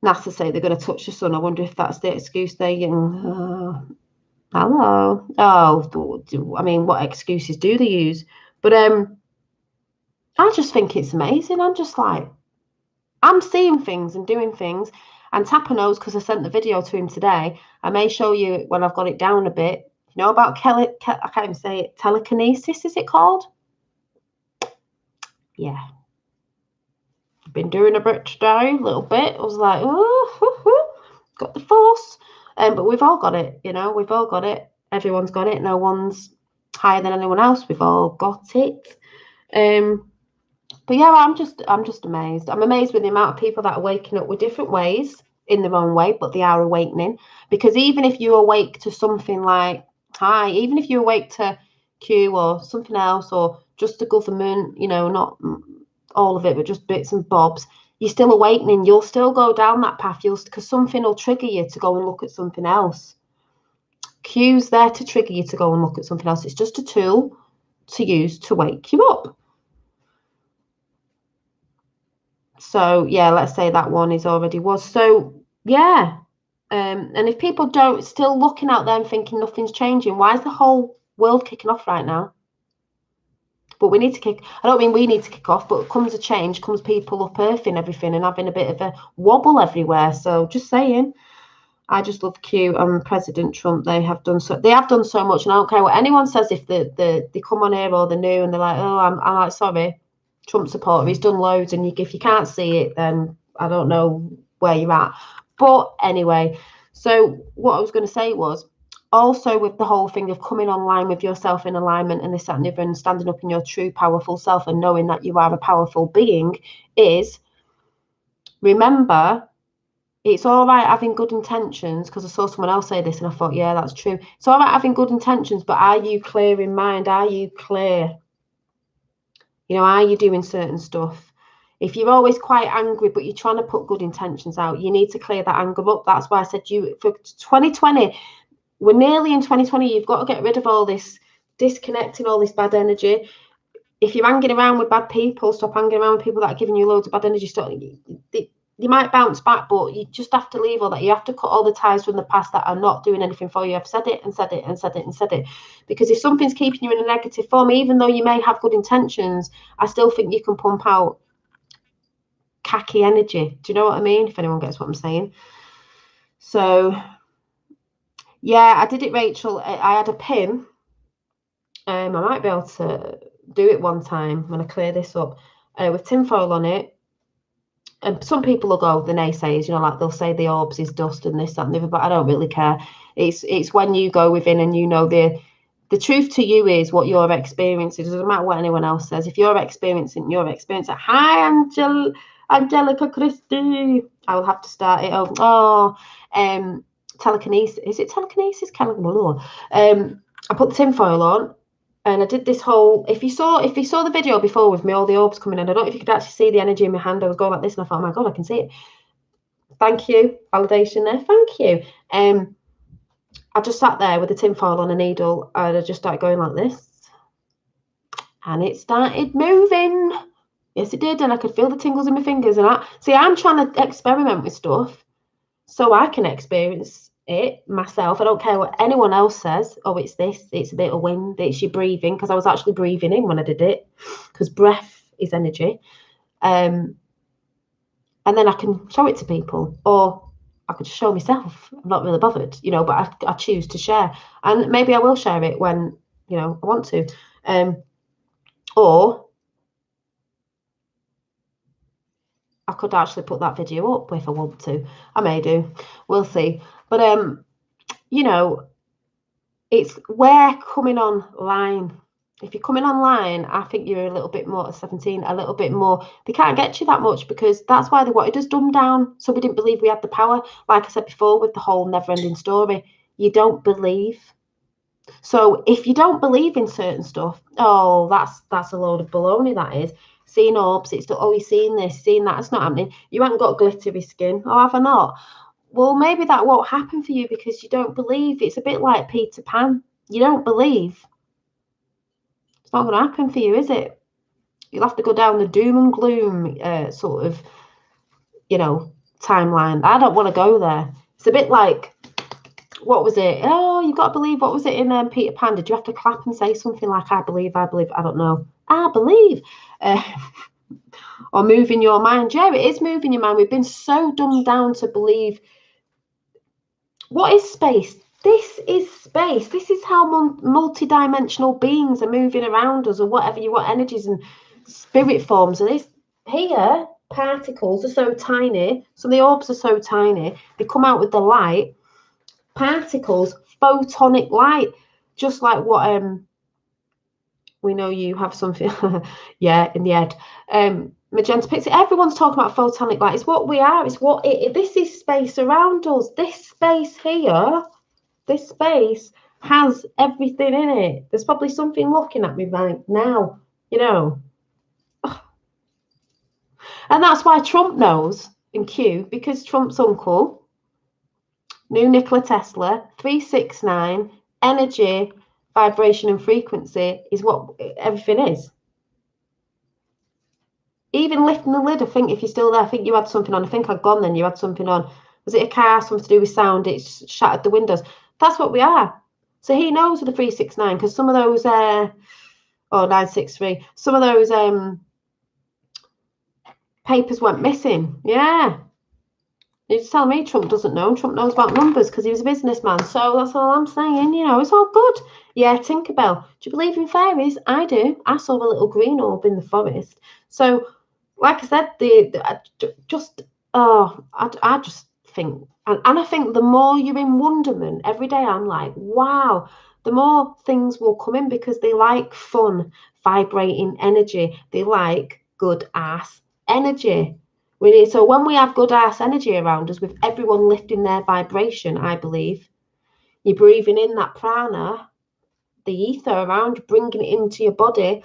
NASA say they're going to touch the sun. I wonder if that's the excuse they hello. Oh, I mean, what excuses do they use? But I just think it's amazing. I'm just like, I'm seeing things and doing things. And Tapper knows, because I sent the video to him today. I may show you when I've got it down a bit. You know about I can't even say it. Telekinesis, is it called? Yeah. Been doing a bit today, a little bit. I was like, oh, got the force. But we've all got it, you know, we've all got it. Everyone's got it. No one's higher than anyone else. We've all got it. But yeah, I'm just amazed. I'm amazed with the amount of people that are waking up with different ways, in their own way, but they are awakening. Because even if you awake to something like even if you awake to Q or something else, or just the government, you know, not all of it, but just bits and bobs, you're still awakening. You'll still go down that path. Because something will trigger you to go and look at something else. Q's there to trigger you to go and look at something else. It's just a tool to use to wake you up. So yeah, let's say that one is already was. So yeah, and if people don't still looking out there and thinking nothing's changing, why is the whole world kicking off right now? But we need to kick. I don't mean we need to kick off, but comes a change, comes people up earthing everything and having a bit of a wobble everywhere. So just saying. I just love Q and President Trump. They have done so much, and I don't care what anyone says. If they come on here or they're new and they're like, oh, I'm like, sorry, Trump supporter, he's done loads, and if you can't see it, then I don't know where you're at. But anyway, so what I was going to say was, also with the whole thing of coming online with yourself in alignment and this, that, and the other, and standing up in your true powerful self and knowing that you are a powerful being, is remember, it's all right having good intentions, because I saw someone else say this and I thought, yeah, that's true. It's all right having good intentions, but are you clear in mind? Are you clear? You know, are you doing certain stuff? If you're always quite angry, but you're trying to put good intentions out, you need to clear that anger up. That's why I said for 2020, we're nearly in 2020. You've got to get rid of all this disconnecting, all this bad energy. If you're hanging around with bad people, stop hanging around with people that are giving you loads of bad energy. You might bounce back, but you just have to leave all that. You have to cut all the ties from the past that are not doing anything for you. I've said it and said it and said it and said it. Because if something's keeping you in a negative form, even though you may have good intentions, I still think you can pump out khaki energy. Do you know what I mean? If anyone gets what I'm saying. So, yeah, I did it, Rachel. I had a pin. I might be able to do it one time when I clear this up with tinfoil on it. And some people will go, the naysayers, you know, like they'll say the orbs is dust and this, that, and the other, but I don't really care. It's when you go within and you know the truth to you is what you're experiencing. It doesn't matter what anyone else says. If you're experiencing, you're experiencing. Hi, Angelica Christie. I will have to start it. Telekinesis. Is it telekinesis? I put the tinfoil on. And I did this whole, if you saw the video before with me, all the orbs coming in, I don't know if you could actually see the energy in my hand. I was going like this and I thought, oh my God, I can see it. Thank you. Validation there. Thank you. I just sat there with the tinfoil on a needle and I just started going like this. And it started moving. Yes, it did. And I could feel the tingles in my fingers. And I'm trying to experiment with stuff so I can experience it myself. I don't care what anyone else says. Oh, it's this, it's a bit of wind, it's your breathing, because I was actually breathing in when I did it, because breath is energy. And then I can show it to people, or I could just show myself. I'm not really bothered, you know, but I choose to share, and maybe I will share it when, you know, I want to, or I could actually put that video up if I want to. I may do, we'll see. But you know, it's where coming online. If you're coming online, I think you're a little bit more at 17, a little bit more. They can't get you that much, because that's why they wanted us dumbed down. So we didn't believe we had the power. Like I said before, with the whole never-ending story, you don't believe. So if you don't believe in certain stuff, oh, that's a load of baloney, that is. Seeing orbs, it's always seeing this, seeing that. It's not happening. You haven't got glittery skin. Oh, have I not? Well, maybe that won't happen for you because you don't believe. It's a bit like Peter Pan. You don't believe. It's not going to happen for you, is it? You'll have to go down the doom and gloom sort of, you know, timeline. I don't want to go there. It's a bit like, what was it? Oh, you've got to believe, what was it in Peter Pan? Did you have to clap and say something like, I believe, I don't know. I believe. Or moving your mind. Yeah, it is moving your mind. We've been so dumbed down to believe. What is space? This is space. This is how multi-dimensional beings are moving around us, or whatever you want, energies and spirit forms. And this here, particles are so tiny. Some of the orbs are so tiny. They come out with the light. Particles, photonic light, just like what we know you have something yeah in the head. Magenta Pixie, everyone's talking about photonic light. It's what we are. It's what this is space around us. This space here, this space has everything in it. There's probably something looking at me right now, you know. And that's why Trump knows in Q, because Trump's uncle knew Nikola Tesla. 369 energy, vibration and frequency is what everything is. Even lifting the lid, I think, if you're still there, I think you had something on. I think I'd gone then, you had something on. Was it a car, something to do with sound? It shattered the windows. That's what we are. So he knows with the 369, because some of those, 963, some of those papers went missing. Yeah. You're telling me Trump doesn't know. Trump knows about numbers because he was a businessman. So that's all I'm saying. You know, it's all good. Yeah, Tinkerbell. Do you believe in fairies? I do. I saw a little green orb in the forest. So, like I said, I just think, and I think the more you're in wonderment every day, I'm like, wow, the more things will come in because they like fun, vibrating energy. They like good ass energy. So when we have good ass energy around us, with everyone lifting their vibration, I believe, you're breathing in that prana, the ether around, bringing it into your body,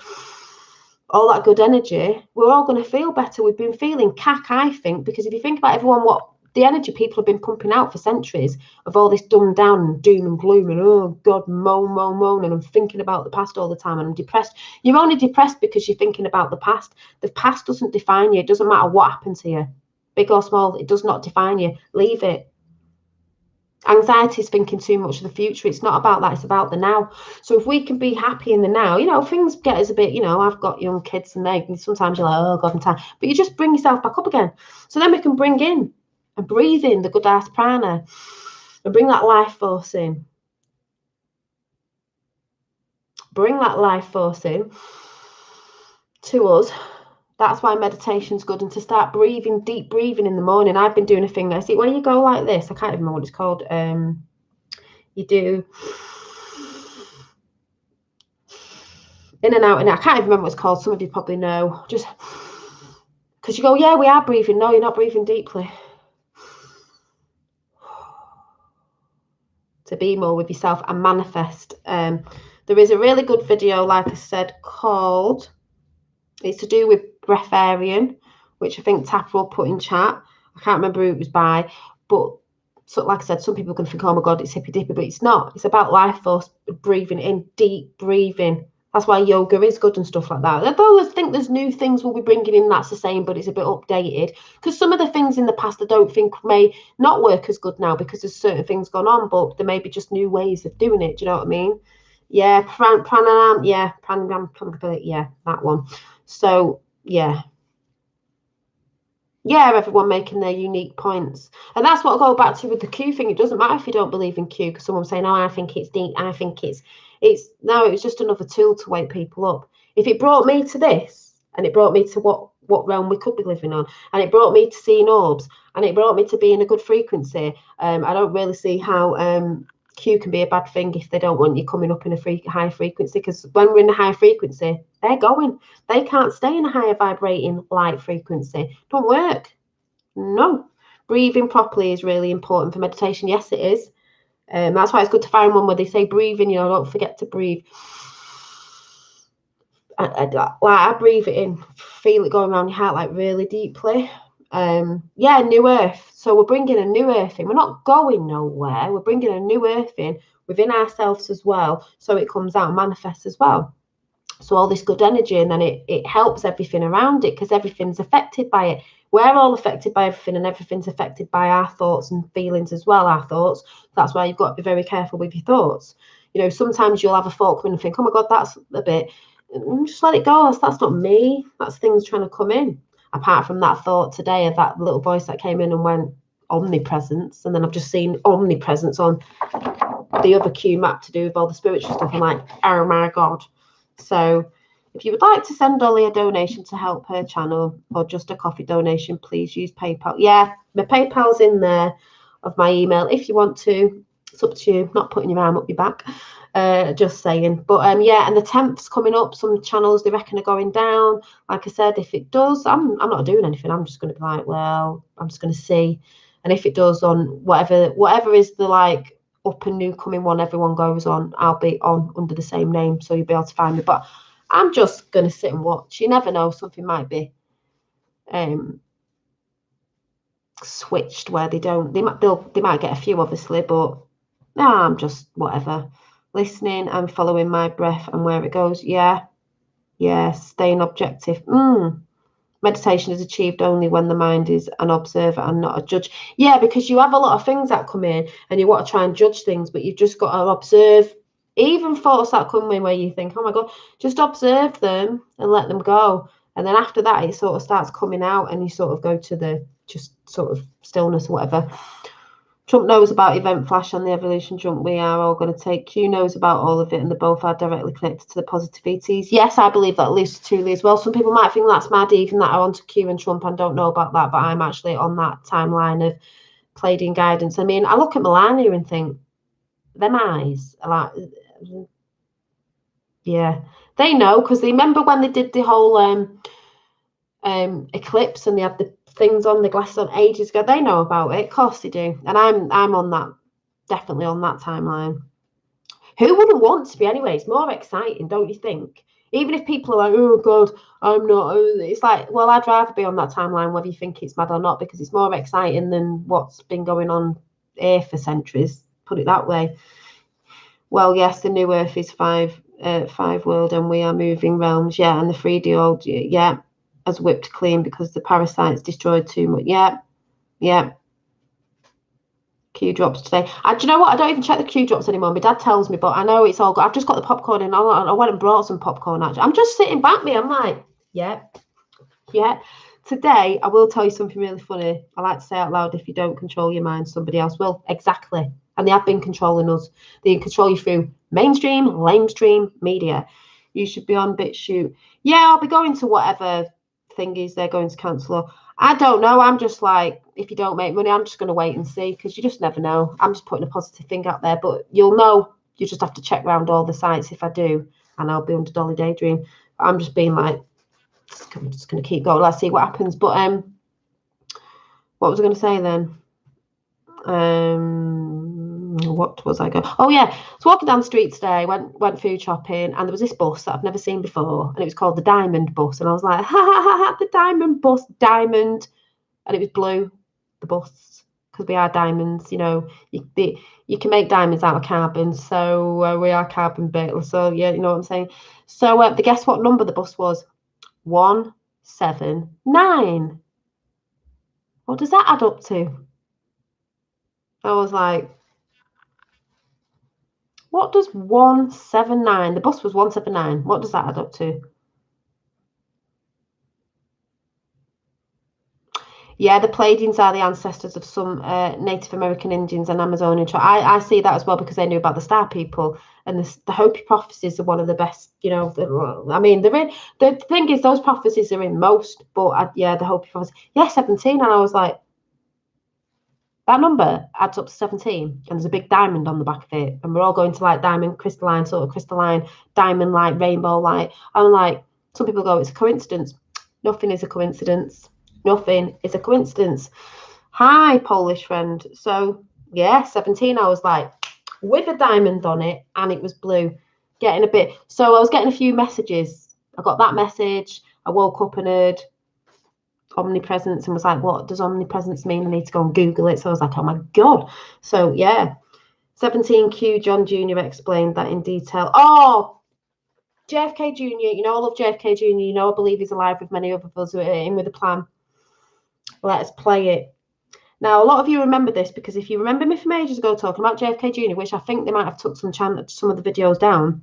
all that good energy, we're all going to feel better. We've been feeling cack, I think, because if you think about everyone, what the energy people have been pumping out for centuries of all this dumbed down and doom and gloom and, oh God, moan, and I'm thinking about the past all the time and I'm depressed. You're only depressed because you're thinking about the past. The past doesn't define you. It doesn't matter what happened to you, big or small. It does not define you. Leave it. Anxiety is thinking too much of the future. It's not about that. It's about the now. So if we can be happy in the now, you know, things get us a bit, you know, I've got young kids and sometimes you're like, oh God, I'm tired. But you just bring yourself back up again. So then we can bring in and breathe in the good ass prana and bring that life force in. Bring that life force in to us. That's why meditation's good, and to start breathing, deep breathing in the morning. I've been doing a thing. I see where you go like this. I can't even remember what it's called. You do in and out, and I can't even remember what it's called. Some of you probably know. Just because you go, yeah, we are breathing. No, you're not breathing deeply. To be more with yourself and manifest. There is a really good video, like I said, called. It's to do with breatharian, which I think Tapper will put in chat. I can't remember who it was by, but so like I said, some people can think, oh my God, it's hippy dippy, but it's not. It's about life force, breathing in, deep breathing. That's why yoga is good and stuff like that. Although I think there's new things we'll be bringing in that's the same, but it's a bit updated. Because some of the things in the past I don't think may not work as good now because there's certain things gone on, but there may be just new ways of doing it. Do you know what I mean? Yeah, pranayam, yeah, pranayam, yeah, that one. So, yeah, everyone making their unique points. And that's what I'll go back to with the Q thing. It doesn't matter if you don't believe in Q, because someone's saying, oh, I think it's deep, I think it's no, it was just another tool to wake people up. If it brought me to this, and it brought me to what realm we could be living on, and it brought me to seeing orbs, and it brought me to being a good frequency, I don't really see how Q can be a bad thing if they don't want you coming up in a high frequency, because when we're in a high frequency, they're going. They can't stay in a higher vibrating light frequency. Don't work. No. Breathing properly is really important for meditation. Yes, it is. That's why it's good to find one where they say breathing, you know, don't forget to breathe. I breathe it in, feel it going around your heart like really deeply. Yeah, new earth. So we're bringing a new earth in. We're not going nowhere. We're bringing a new earth in within ourselves as well, so it comes out and manifests as well. So all this good energy, and then it helps everything around it, because everything's affected by it. We're all affected by everything, and everything's affected by our thoughts and feelings as well, our thoughts. That's why you've got to be very careful with your thoughts. You know, sometimes you'll have a thought come in and think, oh my God, that's a bit, just let it go. That's not me. That's things trying to come in. Apart from that thought today of that little voice that came in and went, omnipresence. And then I've just seen omnipresence on the other Q map to do with all the spiritual stuff. I'm like, oh my God. So if you would like to send Dolly a donation to help her channel, or just a coffee donation, please use PayPal. Yeah, my PayPal's in there of my email if you want to. It's up to you, not putting your arm up your back, just saying. But yeah, and the 10th's coming up. Some channels they reckon are going down. Like I said, if it does, I'm not doing anything. I'm just going to be like, well, I'm just going to see. And if it does, on whatever is the like up and new coming one everyone goes on, I'll be on under the same name, so you'll be able to find me. But I'm just going to sit and watch. You never know, something might be switched where they don't, they might get a few obviously, but no, I'm just whatever, listening and following my breath and where it goes. Yeah, staying objective. Meditation is achieved only when the mind is an observer and not a judge. Yeah, because you have a lot of things that come in and you want to try and judge things, but you've just got to observe. Even thoughts that come in where you think, oh my God, just observe them and let them go. And then after that, it sort of starts coming out and you sort of go to the just sort of stillness or whatever. Trump knows about Event Flash and the evolution jump we are all going to take. Q knows about all of it, and they both are directly connected to the positive ETs. Yes, I believe that Lisa Tooley as well. Some people might think that's mad, even that are onto Q and Trump, and don't know about that, but I'm actually on that timeline of Pleiadian guidance. I mean, I look at Melania and think, them eyes are like, yeah, they know, because they remember when they did the whole eclipse and they had the things on, the glasses on ages ago. They know about it, of course they do. And I'm on that, definitely on that timeline. Who wouldn't want to be anyway? It's more exciting, don't you think? Even if people are like, oh God, I'm not, it's like, well, I'd rather be on that timeline whether you think it's mad or not, because it's more exciting than what's been going on here for centuries, put it that way. Well, yes, the new Earth is five world and we are moving realms. Yeah, and the 3D old, yeah, has whipped clean because the parasites destroyed too much. Yeah. Q drops today. Do you know what? I don't even check the Q drops anymore. My dad tells me, but I know it's all good. I've just got the popcorn in. I went and brought some popcorn, actually. I'm just sitting back me. I'm like, yeah. Today, I will tell you something really funny. I like to say out loud, if you don't control your mind, somebody else will. Exactly. And they have been controlling us. They can control you through mainstream, lamestream media. You should be on BitChute. Yeah, I'll be going to whatever thingies they're going to cancel. I don't know. I'm just like, if you don't make money, I'm just going to wait and see, because you just never know. I'm just putting a positive thing out there, but you'll know. You just have to check around all the sites if I do, and I'll be under Dolly Daydream. But I'm just being like, I'm just going to keep going. Let's see what happens. But what was I going to say then? What was I going? Oh yeah, I was walking down the street today, went food shopping, and there was this bus that I've never seen before, and it was called the Diamond Bus, and I was like, ha ha ha ha, the Diamond Bus, diamond, and it was blue, the bus, because we are diamonds, you know. You can make diamonds out of carbon, so we are carbon based. So yeah, you know what I'm saying. So guess what number the bus was? 179. What does that add up to? I was like, what does 179? The bus was 179. What does that add up to? Yeah, the Pleiadians are the ancestors of some Native American Indians and Amazonian tribes. I see that as well, because they knew about the Star People, and the Hopi prophecies are one of the best. You know, I mean, they're in. The thing is, those prophecies are in most, but yeah, the Hopi prophecies. Yeah, 17, and I was like, that number adds up to 17, and there's a big diamond on the back of it, and we're all going to like diamond, crystalline, sort of crystalline, diamond light, rainbow light. I'm like, some people go, it's a coincidence. Nothing is a coincidence. Nothing is a coincidence. Hi, Polish friend. So yeah, 17, I was like, with a diamond on it, and it was blue, getting a bit. So I was getting a few messages. I got that message. I woke up and heard omnipresence and was like, what does omnipresence mean? I need to go and Google it. So I was like, oh my God. So yeah, 17Q John Jr. explained that in detail. Oh, JFK Jr., you know, I love JFK Jr., you know, I believe he's alive with many other of us who are in with a plan. Let's play it. Now, a lot of you remember this because if you remember me from ages ago talking about JFK Jr., which I think they might have took some of the videos down,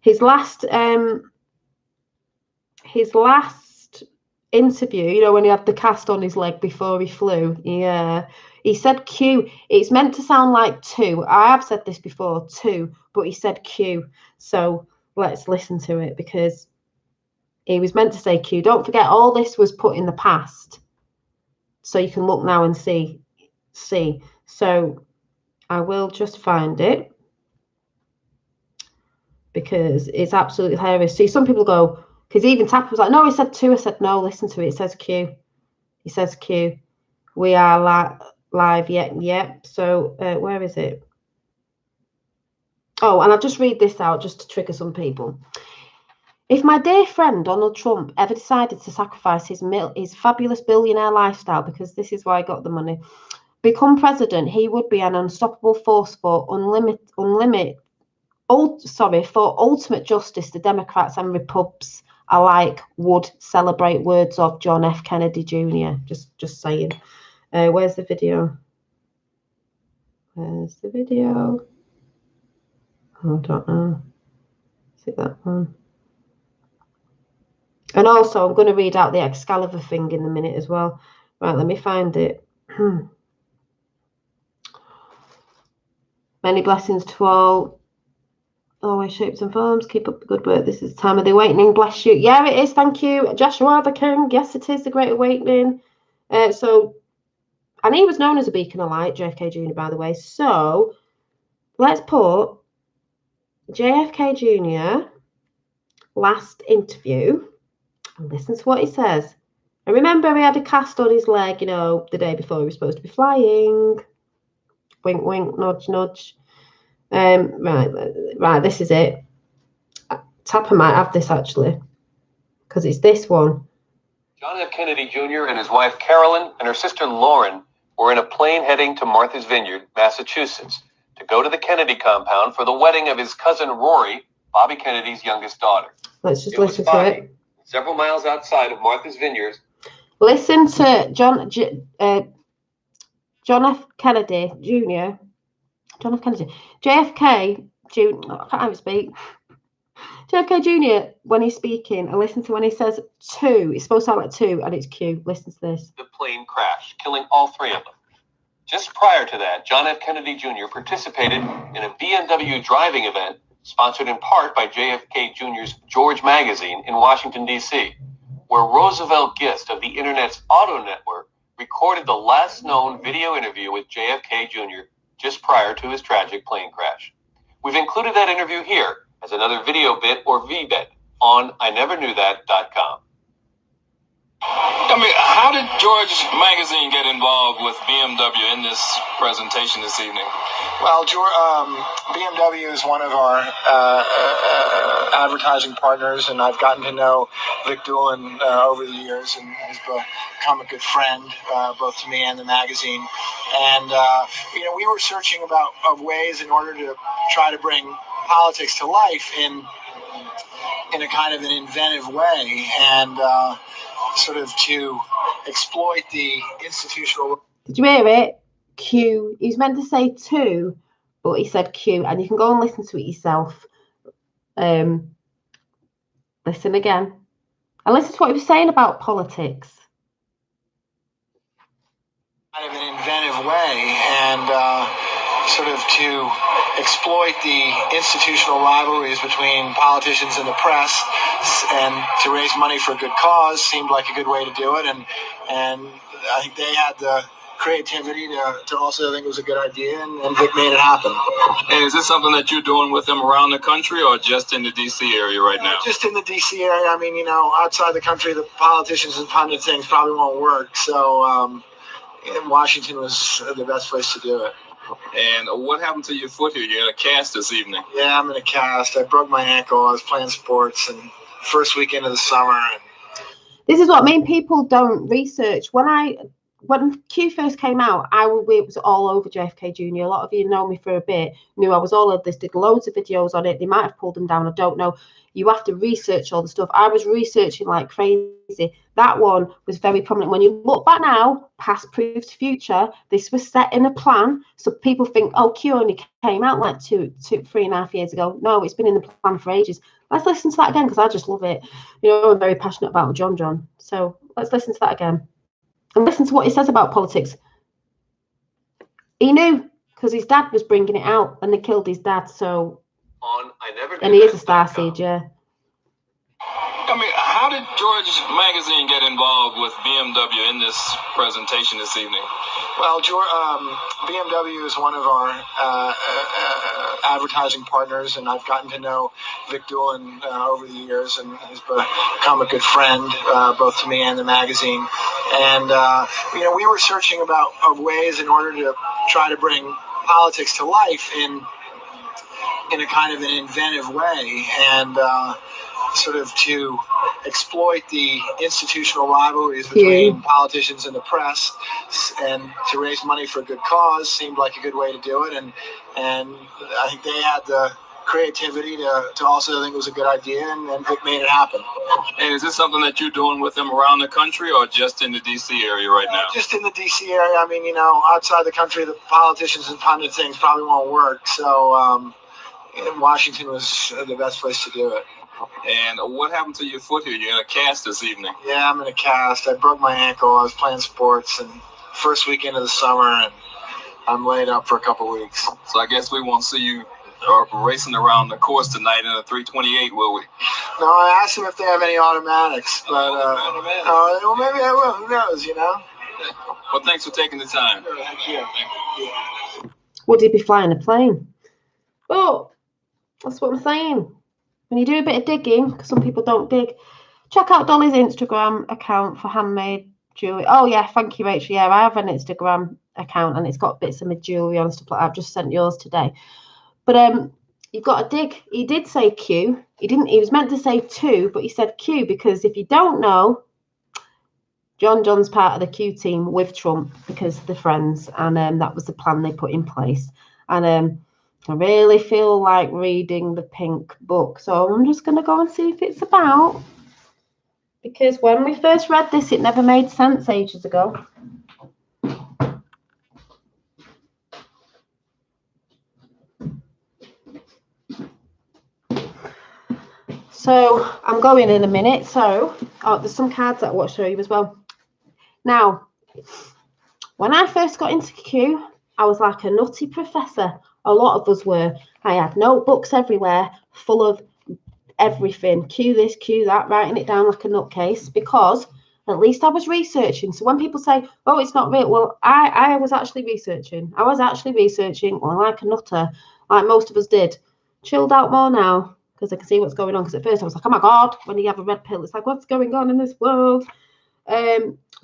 his last interview, you know, when he had the cast on his leg before he flew, he said Q. It's meant to sound like 2. I have said this before, 2, but he said Q. So let's listen to it because he was meant to say Q. Don't forget, all this was put in the past. So you can look now and see. So I will just find it because it's absolutely hilarious. See, some people go, because even Tapper was like, no, he said 2. I said, no, listen to it. It says Q. He says Q. We are live yet. Yep. So where is it? Oh, and I'll just read this out just to trigger some people. If my dear friend Donald Trump ever decided to sacrifice his fabulous billionaire lifestyle, because this is why I got the money, become president, he would be an unstoppable force for ultimate justice. The Democrats and Repubs alike would celebrate words of John F. Kennedy Jr. Just saying. Where's the video? Where's the video? Oh, I don't know. Is it that one? And also, I'm going to read out the Excalibur thing in a minute as well. Right, let me find it. Many blessings to all. Always shapes and forms. Keep up the good work. This is the time of the awakening. Bless you. Yeah, it is. Thank you. Joshua the King. Yes, it is the Great Awakening. And he was known as a beacon of light, JFK Jr., by the way. So let's put JFK Jr. last interview and listen to what he says. And remember, he had a cast on his leg, you know, the day before he was supposed to be flying. Wink, wink, nudge, nudge. Right, this is it. Tapper might have this, actually, because it's this one. John F. Kennedy Jr. and his wife Carolyn and her sister Lauren were in a plane heading to Martha's Vineyard, Massachusetts, to go to the Kennedy compound for the wedding of his cousin Rory, Bobby Kennedy's youngest daughter. Let's just listen to it. Several miles outside of Martha's Vineyard. Listen to John F. Kennedy Jr. John F. Kennedy. JFK Jr. I can't even speak. JFK Jr. when he's speaking, and listen to when he says 2. It's supposed to sound like 2, and it's Q. Listen to this. The plane crashed, killing all 3 of them. Just prior to that, John F. Kennedy Jr. participated in a BMW driving event sponsored in part by JFK Jr.'s George magazine in Washington, D.C., where Roosevelt Gist of the Internet's Auto Network recorded the last known video interview with JFK Jr. just prior to his tragic plane crash. We've included that interview here as another video bit or VBit on INeverKnewThat.com. I mean, how did George Magazine get involved with BMW in this presentation this evening? Well, BMW is one of our advertising partners, and I've gotten to know Vic Doolin over the years, and he's become a good friend, both to me and the magazine. And, we were searching of ways in order to try to bring politics to life in a kind of an inventive way, and sort of to exploit the institutional. Did you hear it? Q. He was meant to say 2, but he said Q, and you can go and listen to it yourself. Listen again, and listen to what he was saying about politics. Kind of an inventive way, and sort of to exploit the institutional rivalries between politicians and the press, and to raise money for a good cause seemed like a good way to do it, and I think they had the creativity to also think it was a good idea, and Vic made it happen. And is this something that you're doing with them around the country, or just in the D.C. area right now? Just in the D.C. area. I mean, outside the country, the politicians and pundit things probably won't work, so Washington was the best place to do it. And what happened to your foot here? You're in a cast this evening. Yeah, I'm in a cast. I broke my ankle. I was playing sports, and first weekend of the summer. This is what I mean. People don't research. When I when Q first came out, it was all over JFK Jr. A lot of you know me for a bit, knew I was all over this, did loads of videos on it. They might have pulled them down, I don't know. You have to research all the stuff. I was researching like crazy. That one was very prominent. When you look back now, past proves future, this was set in a plan. So people think, oh, Q only came out like 3.5 years ago. No, it's been in the plan for ages. Let's listen to that again, because I just love it. You know, I'm very passionate about John. So let's listen to that again. And listen to what he says about politics. He knew, because his dad was bringing it out, and they killed his dad. So, and he is a starseed, yeah. I mean, how did George Magazine get involved with BMW in this presentation this evening? Well, BMW is one of our advertising partners, and I've gotten to know Vic Doolin over the years, and he's become a good friend, both to me and the magazine. And you know, we were searching about ways in order to try to bring politics to life in a kind of an inventive way, and sort of to exploit the institutional rivalries between politicians and the press, and to raise money for a good cause seemed like a good way to do it. And I think they had the creativity to also think it was a good idea, and Vic made it happen. And is this something that you're doing with them around the country, or just in the D.C. area right now? Just in the D.C. area. I mean, you know, outside the country, the politicians and pundit things probably won't work. So Washington was the best place to do it. And what happened to your foot here? You're in a cast this evening. Yeah, I'm in a cast. I broke my ankle. I was playing sports, and first weekend of the summer, and I'm laid up for a couple weeks. So I guess we won't see you racing around the course tonight in a 328, will we? No, I asked them if they have any automatics, but well, maybe I will. Who knows, you know? Well, thanks for taking the time. Thank you. Would he be flying a plane? Well, that's what I'm saying. When you do a bit of digging, because some people don't dig, check out Dolly's Instagram account for handmade jewelry. Oh yeah, thank you, Rachel. Yeah, I have an Instagram account, and it's got bits of my jewelry on, stuff like that. I've just sent yours today. But you've got to dig. He did say Q. He didn't. He was meant to say 2, but he said Q, because if you don't know, John's part of the Q team with Trump because they're friends, and that was the plan they put in place. And I really feel like reading the Pink Book, so I'm just going to go and see if it's about, because when we first read this, it never made sense ages ago. So I'm going in a minute. So there's some cards that I want to show you as well. Now, when I first got into Q, I was like a nutty professor. A lot of us were. I had notebooks everywhere full of everything. Q this, Q that, writing it down like a nutcase, because at least I was researching. So when people say, oh, it's not real, well, I was actually researching. I was actually researching, well, like a nutter, like most of us did. Chilled out more now, because I can see what's going on. Because at first I was like, oh my God, when you have a red pill, it's like, what's going on in this world?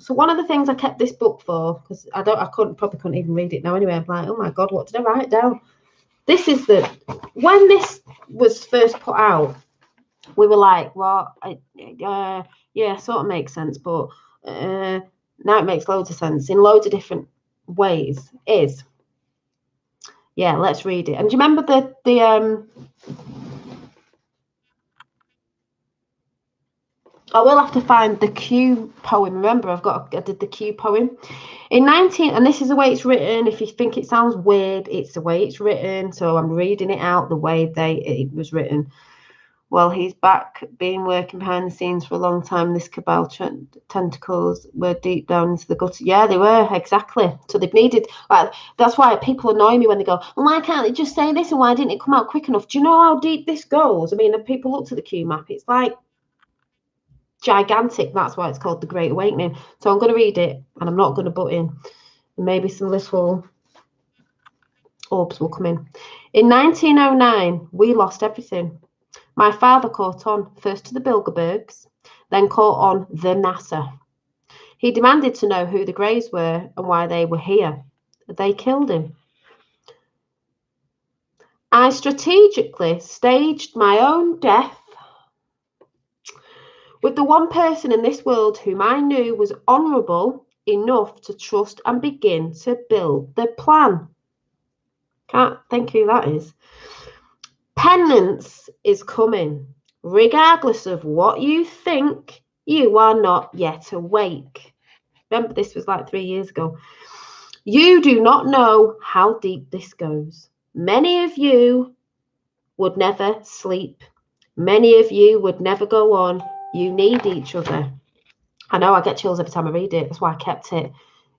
So one of the things I kept this book for, because probably couldn't even read it now anyway. I'm like, oh my God, what did I write down? This is when this was first put out, we were like, well, yeah, sort of makes sense, but now it makes loads of sense in loads of different ways. Yeah, let's read it. And do you remember I will have to find the Q poem. Remember, I did the Q poem in 19, and this is the way it's written. If you think it sounds weird, it's the way it's written. So I'm reading it out the way it was written. Well, he's back, been working behind the scenes for a long time. This cabal tentacles were deep down into the gutter. Yeah, they were, exactly. So they've needed, like, that's why people annoy me when they go, well, why can't they just say this, and why didn't it come out quick enough? Do you know how deep this goes? I mean, if people looked at the Q map, it's like gigantic. That's why it's called the Great Awakening. So I'm going to read it, and I'm not going to butt in. Maybe some little orbs will come in. In 1909, we lost everything. My father caught on, first to the Bilderbergs, then caught on the NASA. He demanded to know who the Greys were and why they were here. They killed him. I strategically staged my own death with the one person in this world whom I knew was honourable, enough to trust and begin to build the plan. Can't think who that is. Penance is coming. Regardless of what you think, you are not yet awake. Remember, this was like 3 years ago. You do not know how deep this goes. Many of you would never sleep. Many of you would never go on. You need each other. I know I get chills every time I read it. That's why I kept it.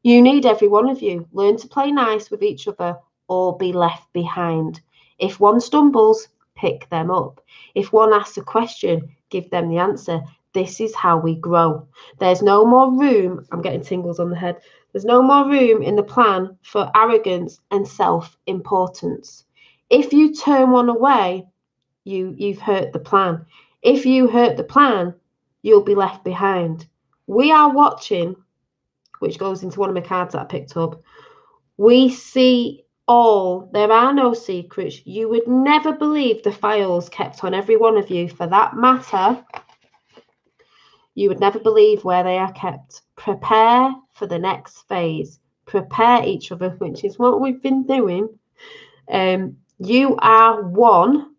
You need every one of you. Learn to play nice with each other or be left behind. If one stumbles, pick them up. If one asks a question, give them the answer. This is how we grow. There's no more room. I'm getting tingles on the head. There's no more room in the plan for arrogance and self-importance. If you turn one away, you've hurt the plan. If you hurt the plan, you'll be left behind. We are watching, which goes into one of my cards that I picked up. We see all. There are no secrets. You would never believe the files kept on every one of you. For that matter, you would never believe where they are kept. Prepare for the next phase. Prepare each other, which is what we've been doing. You are one,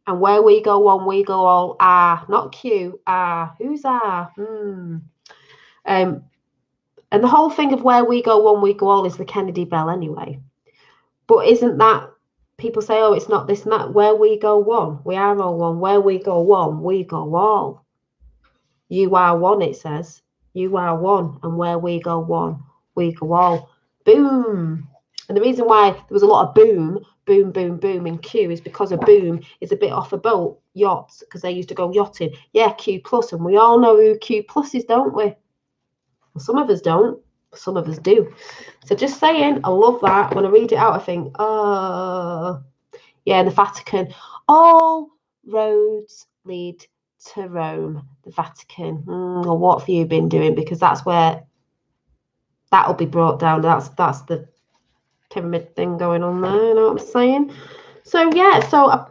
and where we go one, we go all. R, not Q. R. Who's R? And the whole thing of where we go one, we go all is the Kennedy Bell anyway. But isn't that, people say, oh, it's not this and that. Where we go one, we are all one. Where we go one, we go all. You are one, it says. You are one. And where we go one, we go all. Boom. And the reason why there was a lot of boom, boom, boom, boom in Q is because a boom is a bit off a boat, yachts, because they used to go yachting. Yeah, Q plus. And we all know who Q plus is, don't we? Well, some of us don't. Some of us do. So just saying, I love that. When I read it out, I think, oh, yeah, in the Vatican, all roads lead to Rome. The Vatican. Well, what have you been doing? Because that's where that'll be brought down. That's the pyramid thing going on there. You know what I'm saying? So yeah. So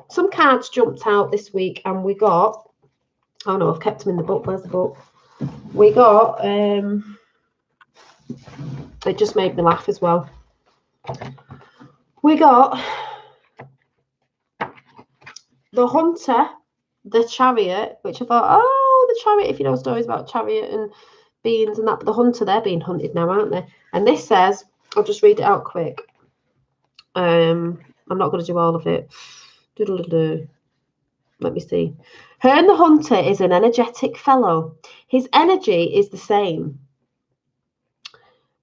some cards jumped out this week, and we got. Oh no, I've kept them in the book. Where's the book? We got. It just made me laugh as well. We got the Hunter, the Chariot, which I thought, oh, the Chariot, if you know stories about Chariot and beings and that, but the Hunter, they're being hunted now, aren't they? And this says, I'll just read it out quick. I'm not going to do all of it. Let me see. Herne the Hunter is an energetic fellow. His energy is the same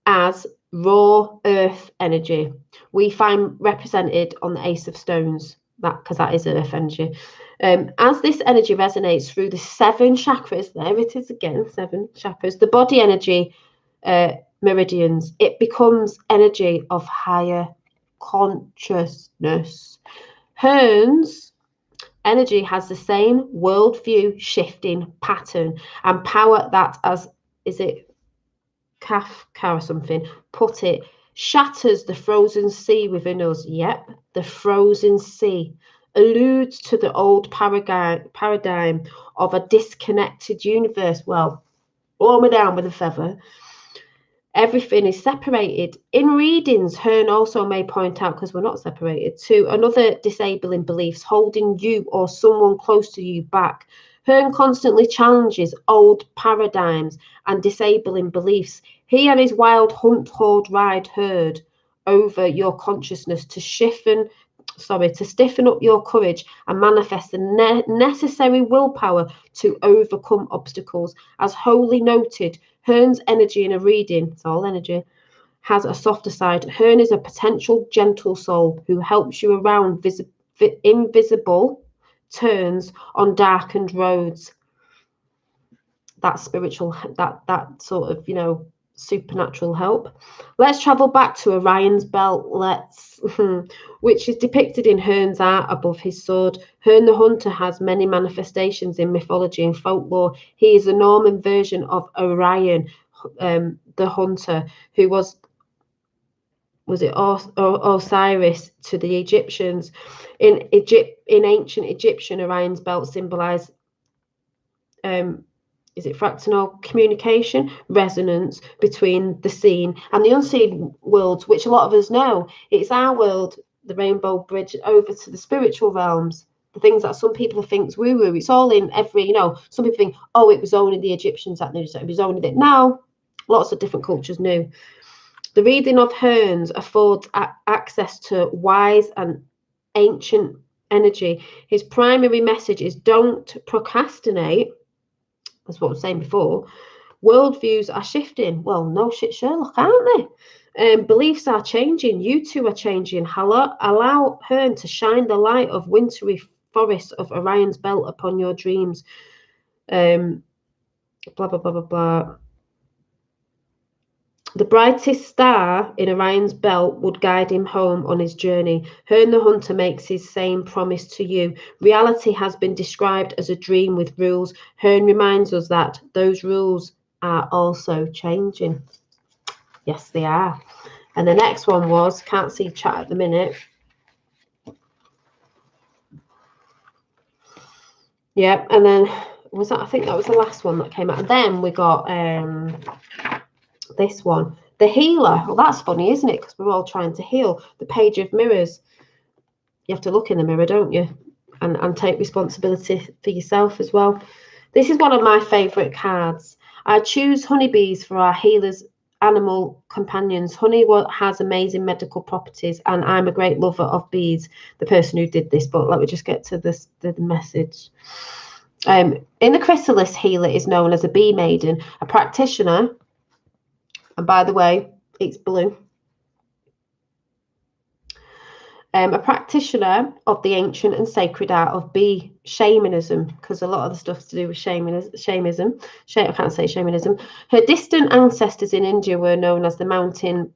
as raw earth energy we find represented on the Ace of Stones, that because that is earth energy. As this energy resonates through the 7 chakras, there it is again, 7 chakras, the body energy meridians, it becomes energy of higher consciousness. Herne's energy has the same worldview shifting pattern and power that, as is it Kafka or something put it, shatters the frozen sea within us. Yep, the frozen sea alludes to the old paradigm of a disconnected universe. Well, blow me down with a feather. Everything is separated. In readings, Herne also may point out, because we're not separated, to another disabling beliefs holding you or someone close to you back. Herne constantly challenges old paradigms and disabling beliefs. He and his wild hunt, horde, ride herd over your consciousness to stiffen up your courage and manifest the necessary willpower to overcome obstacles. As Holy noted, Herne's energy in a reading, it's all energy, has a softer side. Herne is a potential gentle soul who helps you around invisible turns on darkened roads. That spiritual, that sort of, you know, supernatural help. Let's travel back to Orion's belt, which is depicted in Herne's art above his sword. Herne the Hunter has many manifestations in mythology and folklore. He is a Norman version of Orion, the Hunter, who was it Osiris to the Egyptians. In ancient Egyptian, Orion's belt symbolized is it fractal communication, resonance between the seen and the unseen worlds, which a lot of us know. It's our world, the rainbow bridge over to the spiritual realms, the things that some people think is woo-woo. It's all in every, you know, some people think, oh, it was only the Egyptians that knew, so it was only that. No, lots of different cultures knew. The reading of Hearns affords access to wise and ancient energy. His primary message is don't procrastinate. That's what I was saying before. Worldviews are shifting. Well, no shit, Sherlock, aren't they? Beliefs are changing. You two are changing. Allow Hearn to shine the light of wintry forests of Orion's belt upon your dreams. Blah, blah, blah, blah, blah. The brightest star in Orion's belt would guide him home on his journey. Hearn the Hunter makes his same promise to you. Reality has been described as a dream with rules. Hearn reminds us that those rules are also changing. Yes, they are. And the next one was, can't see chat at the minute. Yeah, and then was that, I think that was the last one that came out. And then we got this one, the healer. Well, that's funny, isn't it? Because we're all trying to heal. The Page of Mirrors. You have to look in the mirror, don't you? And take responsibility for yourself as well. This is one of my favourite cards. I choose honeybees for our healers, animal companions. Honey has amazing medical properties, and I'm a great lover of bees. The person who did this, but let me just get to this, the message. In the chrysalis, healer is known as a bee maiden, a practitioner. And by the way, it's blue. A practitioner of the ancient and sacred art of bee shamanism, because a lot of the stuff's to do with shamanism. I can't say shamanism. Her distant ancestors in India were known as the mountain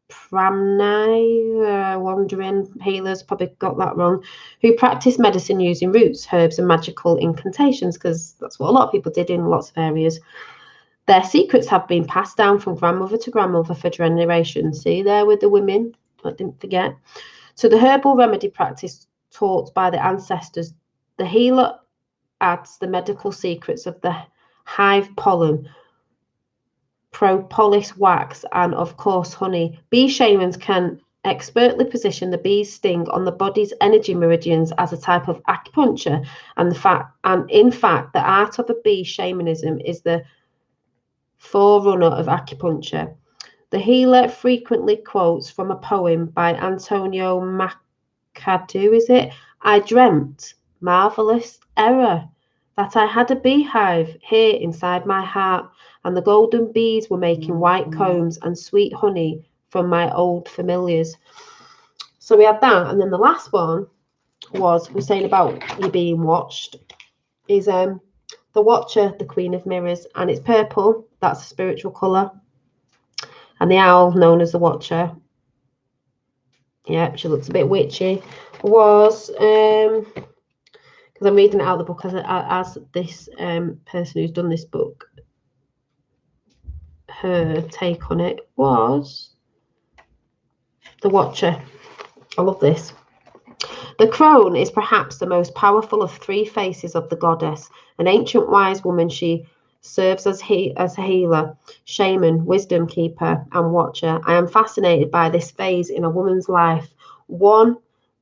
Pramnai, wandering healers, probably got that wrong, who practiced medicine using roots, herbs, and magical incantations, because that's what a lot of people did in lots of areas. Their secrets have been passed down from grandmother to grandmother for generations. See there with the women, I didn't forget. So the herbal remedy practice taught by the ancestors, the healer adds the medical secrets of the hive pollen, propolis wax, and of course honey. Bee shamans can expertly position the bee's sting on the body's energy meridians as a type of acupuncture. And in fact, the art of a bee shamanism is the forerunner of acupuncture. The healer frequently quotes from a poem by Antonio Machado, is it? I dreamt, marvellous error, that I had a beehive here inside my heart, and the golden bees were making white combs and sweet honey from my old familiars. So we had that, and then the last one was, we're saying about you being watched, is the Watcher, the Queen of Mirrors, and it's purple. That's a spiritual colour. And the owl, known as the Watcher, yeah, she looks a bit witchy, was, because I'm reading it out of the book as this person who's done this book, her take on it was the Watcher. I love this. The crone is perhaps the most powerful of three faces of the goddess. An ancient wise woman, she serves as a healer, shaman, wisdom keeper, and watcher. I am fascinated by this phase in a woman's life, one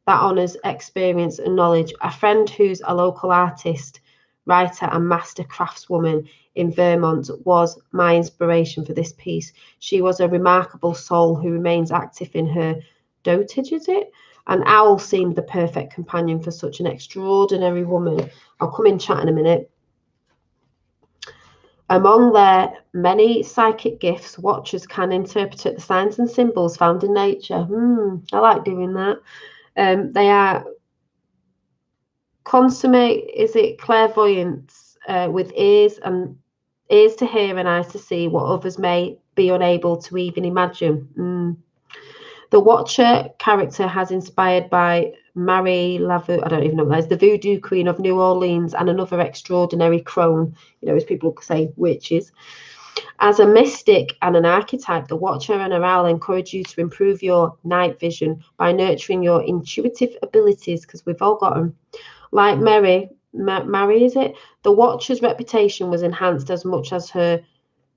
that honours experience and knowledge. A friend who's a local artist, writer, and master craftswoman in Vermont was my inspiration for this piece. She was a remarkable soul who remains active in her dotage, is it? An owl seemed the perfect companion for such an extraordinary woman. I'll come in chat in a minute. Among their many psychic gifts, watchers can interpret the signs and symbols found in nature. I like doing that. They are consummate, is it clairvoyance, with ears to hear and eyes to see what others may be unable to even imagine. The Watcher character has inspired by Marie Laveau, I don't even know what that is, the Voodoo Queen of New Orleans, and another extraordinary crone, you know, as people say, witches. As a mystic and an archetype, the Watcher and her owl encourage you to improve your night vision by nurturing your intuitive abilities, because we've all got them. Like Mary, Mary, is it? The Watcher's reputation was enhanced as much as her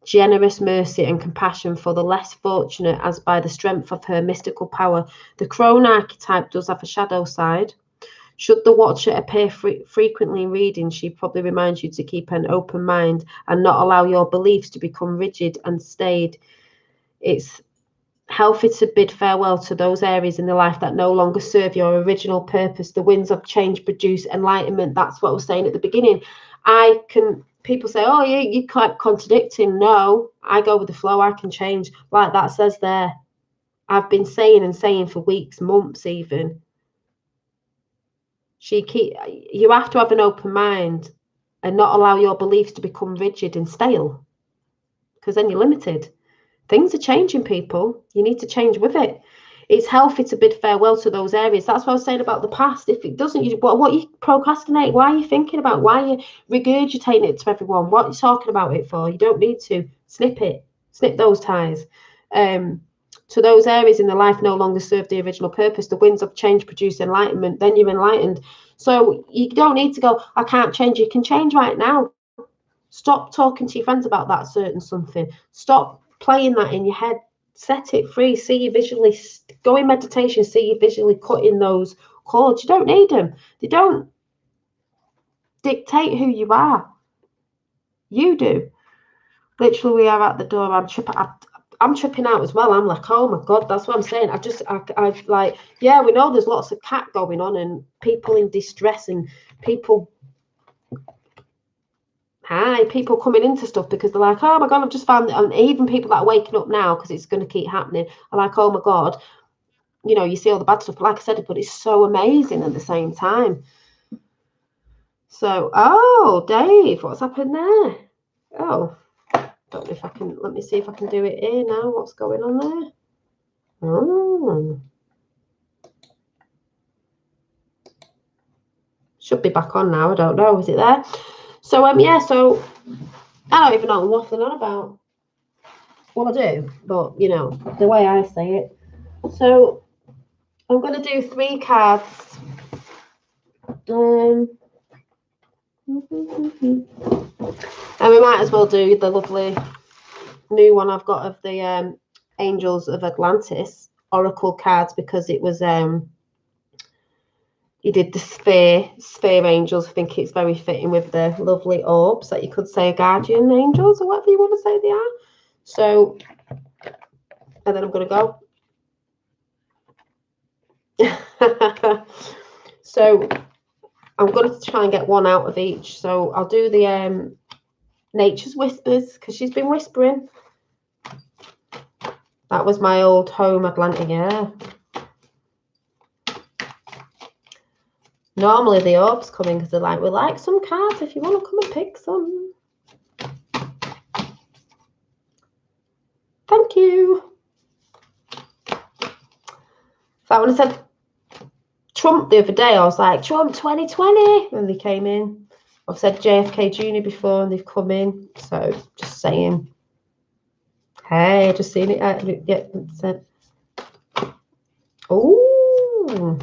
generous mercy and compassion for the less fortunate as by the strength of her mystical power. The crone archetype does have a shadow side. Should the Watcher appear frequently in readings, she probably reminds you to keep an open mind and not allow your beliefs to become rigid and staid. It's healthy to bid farewell to those areas in the life that no longer serve your original purpose. The winds of change produce enlightenment. That's what I was saying at the beginning. People say, oh, you can't contradict him. No, I go with the flow. I can change. Like that says there. I've been saying and saying for weeks, months even. You have to have an open mind and not allow your beliefs to become rigid and stale, because then you're limited. Things are changing, people. You need to change with it. It's healthy to bid farewell to those areas. That's what I was saying about the past. If it doesn't, what you procrastinate? Why are you thinking about? Why are you regurgitating it to everyone? What are you talking about it for? You don't need to. Snip it. Snip those ties. To those areas in the life no longer serve the original purpose. The winds of change produce enlightenment. Then you're enlightened. So you don't need to go, I can't change. You can change right now. Stop talking to your friends about that certain something. Stop playing that in your head. Set it free. See you visually. Go in meditation. See you visually cutting those cords. You don't need them. They don't dictate who you are. You do. Literally, we are at the door. I'm tripping out as well. I'm like, oh my God, that's what I'm saying. I've like, yeah, we know there's lots of cat going on and people in distress and people coming into stuff because they're like, oh my God, I've just found it. And even people that are waking up now because it's going to keep happening are like, oh my God, you see all the bad stuff. Like I said, but it's so amazing at the same time. So, oh, Dave, what's happened there? Oh, don't know if I can, let me see if I can do it here now. What's going on there? Oh. Should be back on now. I don't know. Is it there? So, yeah, so I don't even know what I'm waffling on about. Well, I do, but, the way I say it. So, I'm going to do 3 cards. And we might as well do the lovely new one I've got of the Angels of Atlantis Oracle cards, because it was you did the sphere angels. I think it's very fitting with the lovely orbs that you could say are guardian angels or whatever you want to say they are. So, and then I'm going to go. So I'm going to try and get one out of each. So I'll do the Nature's Whispers, because she's been whispering. That was my old home, Atlantic, yeah. Normally the orbs come in because they're like, we like some cards if you want to come and pick some. Thank you. So when I said Trump the other day, I was like, Trump 2020, and they came in. I've said JFK Jr. before and they've come in. So just saying. Hey, just seen it. Yeah, said. Oh.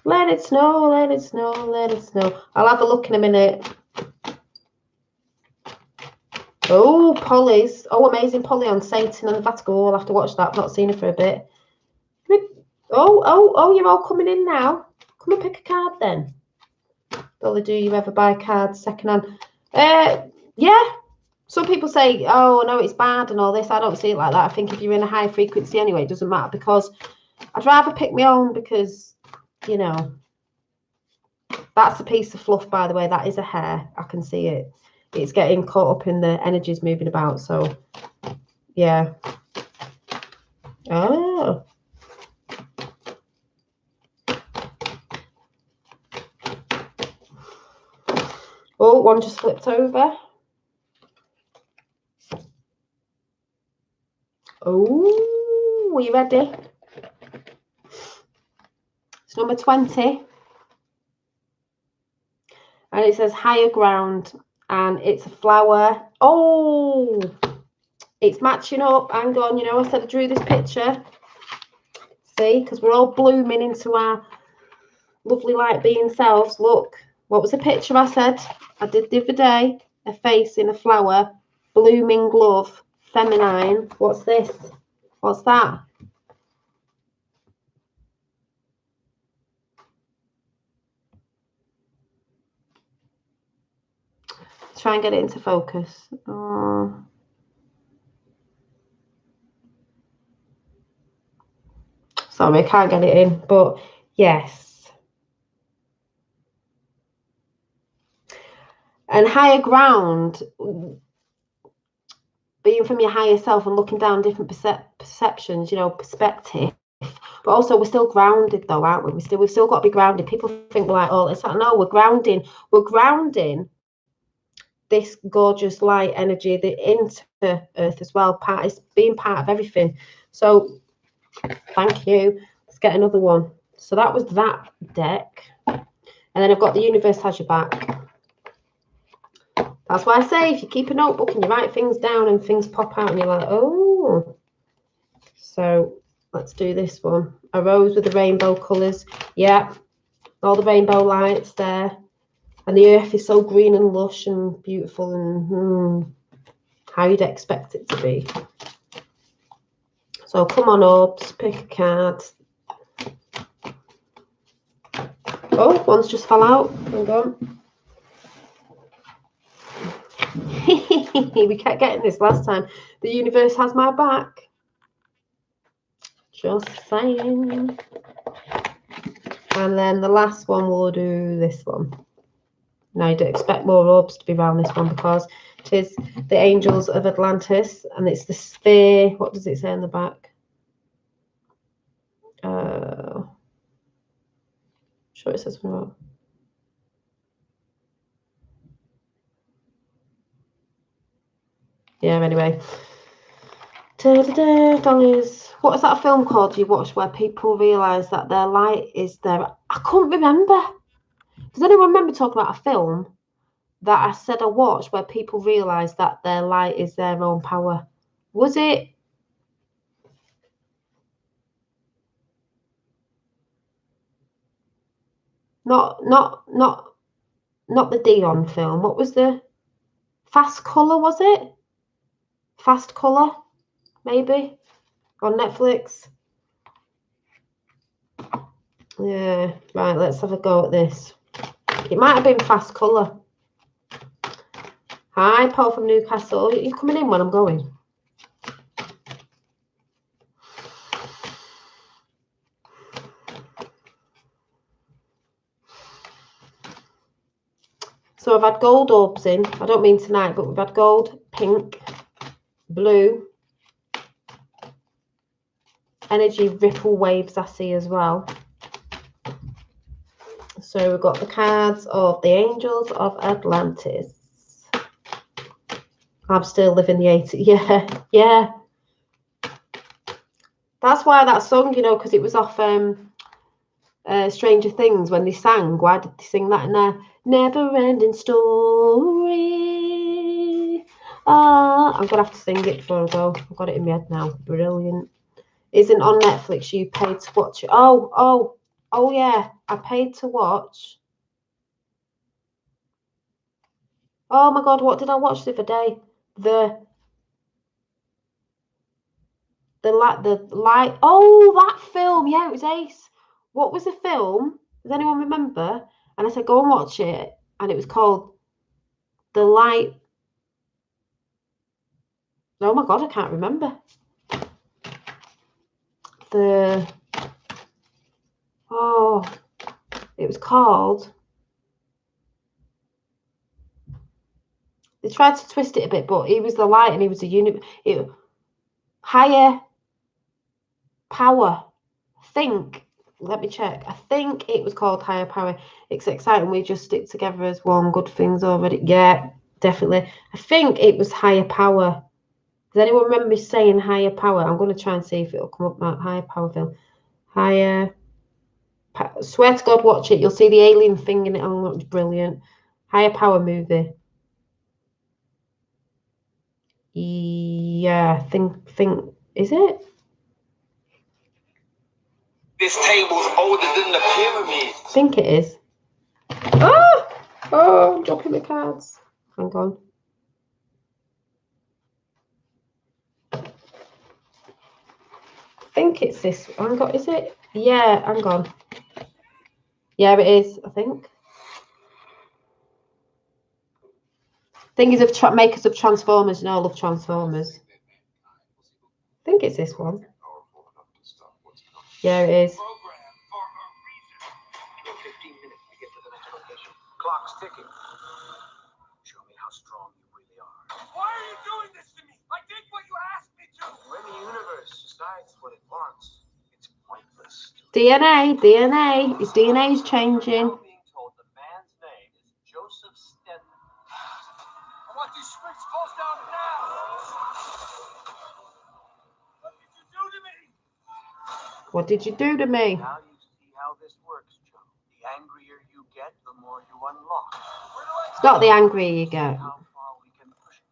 Let it snow, let it snow, let it snow. I'll have a look in a minute. Oh, Polly's. Oh, Amazing Polly on Satan and the Vatican. I'll have to watch that. I've not seen her for a bit. Oh, you're all coming in now. Come and pick a card then. Dolly, do you ever buy cards secondhand? Yeah. Some people say, oh, no, it's bad and all this. I don't see it like that. I think if you're in a high frequency anyway, it doesn't matter, because I'd rather pick my own, because, that's a piece of fluff, by the way. That is a hair. I can see it. It's getting caught up in the energies moving about. So, yeah. Oh. Oh, one just flipped over. Oh, are you ready? It's number 20. And it says higher ground. And it's a flower. Oh, it's matching up. Hang on, I said I drew this picture. See, because we're all blooming into our lovely light being selves. Look, what was the picture I said? I did the other day. A face in a flower, blooming glove, feminine. What's this? What's that? Try and get it into focus. Oh. Sorry, I can't get it in, but yes. And higher ground, being from your higher self and looking down different perceptions, you know, perspective. But also we're still grounded though, aren't we? We've still got to be grounded. People think we're like, oh, it's like, no, we're grounding this gorgeous light energy into earth as well. It's being part of everything. So thank you. Let's get another one. So that was that deck. And then I've got the universe has your back. That's why I say if you keep a notebook and you write things down and things pop out and you're like, oh. So let's do this one. A rose with the rainbow colours. Yeah, all the rainbow lights there. And the earth is so green and lush and beautiful and how you'd expect it to be. So come on, Orbs, pick a card. Oh, one's just fell out. Hang on. We kept getting this last time. The universe has my back. Just saying. And then the last one, we'll do this one. Now, you don't expect more orbs to be around this one because it is the Angels of Atlantis and it's the sphere. What does it say on the back? Sure, it says something wrong. Yeah, anyway. Dollars. What is that film called you watched where people realise that their light is there? I couldn't remember. Does anyone remember talking about a film that I said I watched where people realise that their light is their own power? Was it? Not the Dion film. What was the Fast Colour, was it? Fast Colour, maybe, on Netflix. Yeah, right, let's have a go at this. It might have been Fast Colour. Hi, Paul from Newcastle. You're coming in when I'm going. So I've had gold orbs in. I don't mean tonight, but we've had gold, pink, blue, energy ripple waves I see as well. So we've got the cards of the Angels of Atlantis. I'm still living the 80s. Yeah, yeah. That's why that song, you know, because it was off Stranger Things when they sang. Why did they sing that in there? Never ending story. I'm gonna have to sing it before I go. I've got it in my head now. Brilliant. Isn't on Netflix. You paid to watch it. Oh yeah. I paid to watch. Oh my God, what did I watch the other day? The light. Oh, that film. Yeah, it was ace. What was the film? Does anyone remember? And I said, go and watch it. And it was called The Light. Oh my God, I can't remember. It was called. They tried to twist it a bit, but he was the light and he was a unit. Higher power. Let me check. I think it was called Higher Power. It's exciting. We just stick together as one. Good things already. Yeah, definitely. I think it was Higher Power. Does anyone remember me saying Higher Power? I'm going to try and see if it'll come up. That Higher Power film. Swear to God, watch it. You'll see the alien thing in it. Oh, it was brilliant. Higher Power movie. Yeah, think. Is it? This table's older than the pyramids. I think it is. Oh! Oh, I'm dropping the cards. Hang on. I think it's this. Hang on, is it? Yeah, hang on. Yeah, it is, I think. Thing is, of makers of Transformers, you know, I love Transformers. I think it's this one. Yeah, it is. 15 minutes to get to the next location. Clock's ticking. Show me how strong you really are. Why are you doing this to me? I did what you asked me to. When the universe decides what it wants, it's pointless. DNA. His DNA is changing. Now being told the man's name is Joseph Stedman. I want these scripts closed down now. What did you do to me? What did you do to me? Now you see how this works, Joe. The angrier you get, the more you unlock. It's not the angrier you get. How far we can push it.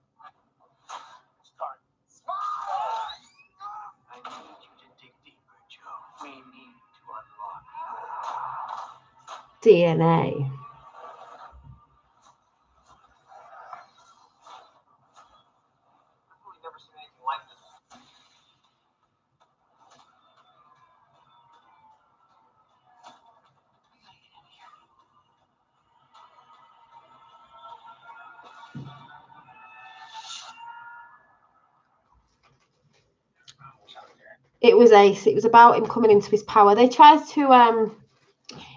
Start. I need you to dig deeper, Joe. We need to unlock DNA. I've really never seen anything like this. It was Ace. It was about him coming into his power. They tried to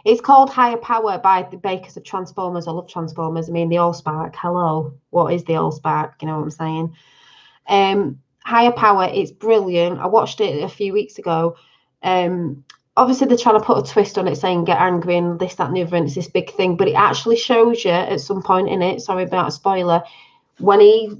it's called Higher Power by the makers of Transformers. I love Transformers. I mean, the Allspark. Hello, what is the Allspark? You know what I'm saying? Higher Power. It's brilliant. I watched it a few weeks ago. Obviously they're trying to put a twist on it, saying get angry and this, that, and the other, and it's this big thing. But it actually shows you at some point in it. Sorry about a spoiler. When he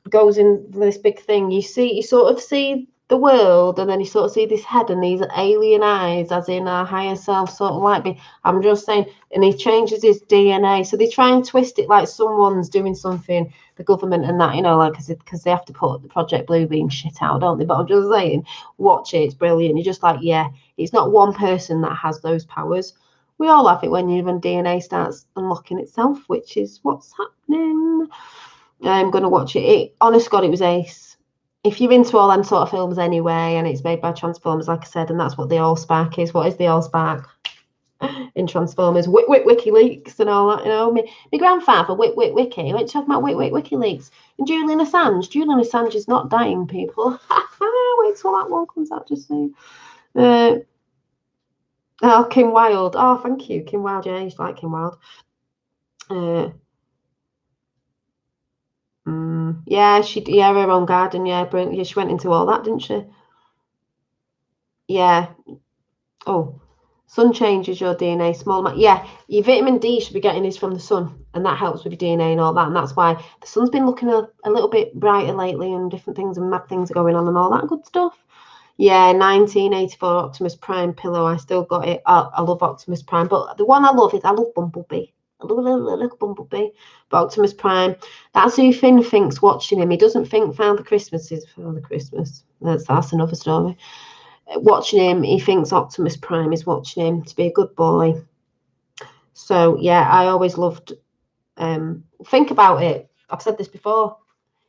goes in this big thing, you sort of see the world, and then you sort of see this head and these alien eyes, as in our higher self, sort of like me. I'm just saying, and he changes his DNA. So they try and twist it like someone's doing something, the government and that, you know, like because they have to put the Project Bluebeam shit out, don't they? But I'm just saying, watch it, it's brilliant. You're just like, yeah, it's not one person that has those powers. We all have it when DNA starts unlocking itself, which is what's happening. I'm going to watch it. Honest God, it was Ace. If you're into all them sort of films anyway, and it's made by Transformers, like I said, and that's what the Allspark is. What is the Allspark in Transformers? WikiLeaks and all that, you know. My grandfather, Wiki, went talking about WikiLeaks. And Julian Assange. Julian Assange is not dying, people. Wait till that one comes out, just so. Oh, Kim Wilde. Oh, thank you, Kim Wilde. Yeah, I used to like Kim Wilde. Yeah, her own garden. Yeah, brilliant. Yeah, she went into all that, didn't she? Yeah. Oh, sun changes your DNA. Small amount. Yeah, your vitamin D should be getting is from the sun, and that helps with your DNA and all that. And that's why the sun's been looking a little bit brighter lately, and different things and mad things are going on and all that good stuff. Yeah, 1984 Optimus Prime pillow. I still got it. I love Optimus Prime, but the one I love is I love Bumblebee. A little Bumblebee, but Optimus Prime. That's who Finn thinks watching him. He doesn't think Father Christmas is Father Christmas. That's another story. Watching him, he thinks Optimus Prime is watching him to be a good boy. So yeah, I always loved. Think about it. I've said this before.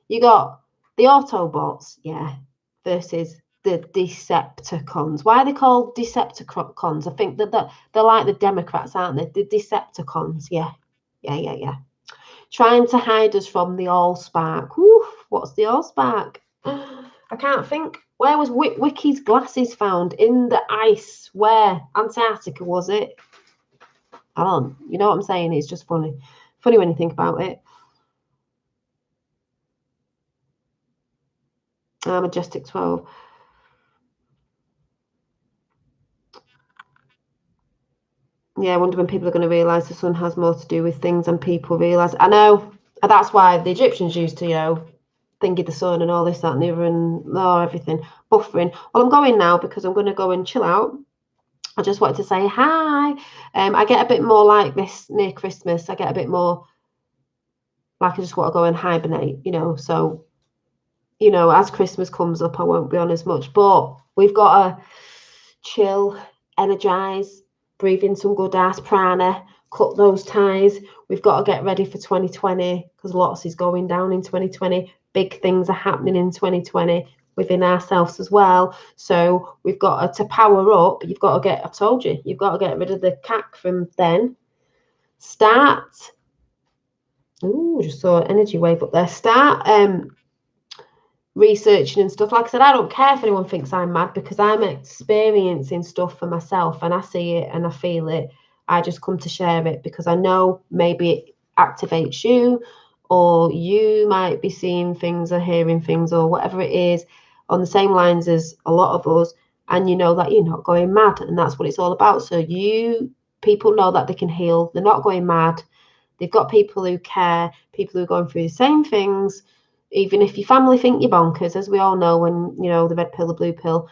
You got the Autobots, yeah, versus the Decepticons. Why are they called Decepticons? I think that they're like the Democrats, aren't they? The Decepticons, yeah. Trying to hide us from the Allspark. Oof, what's the Allspark? I can't think. Where was Wiki's glasses found? In the ice. Where? Antarctica, was it? I don't. You know what I'm saying? It's just funny. Funny when you think about it. Majestic 12. Yeah, I wonder when people are going to realise the sun has more to do with things than people realise. I know. And that's why the Egyptians used to, you know, think of the sun and all this, that, and the other, and everything. Buffering. Well, I'm going now because I'm going to go and chill out. I just wanted to say hi. I get a bit more like this near Christmas. I get a bit more like I just want to go and hibernate, you know. So, you know, as Christmas comes up, I won't be on as much. But we've got to chill, energize, breathe in some good ass prana, cut those ties. We've got to get ready for 2020 because lots is going down in 2020. Big things are happening in 2020 within ourselves as well. So we've got to power up. You've got to get, I told you, you've got to get rid of the cack from then. Start. Ooh, just saw an energy wave up there. Start researching and stuff. Like I said, I don't care if anyone thinks I'm mad because I'm experiencing stuff for myself and I see it and I feel it. I just come to share it because I know maybe it activates you, or you might be seeing things or hearing things or whatever it is on the same lines as a lot of us, and you know that you're not going mad, and that's what it's all about. So people know that they can heal. They're not going mad. They've got people who care, people who are going through the same things. Even if your family think you're bonkers, as we all know, when you know the red pill, the blue pill,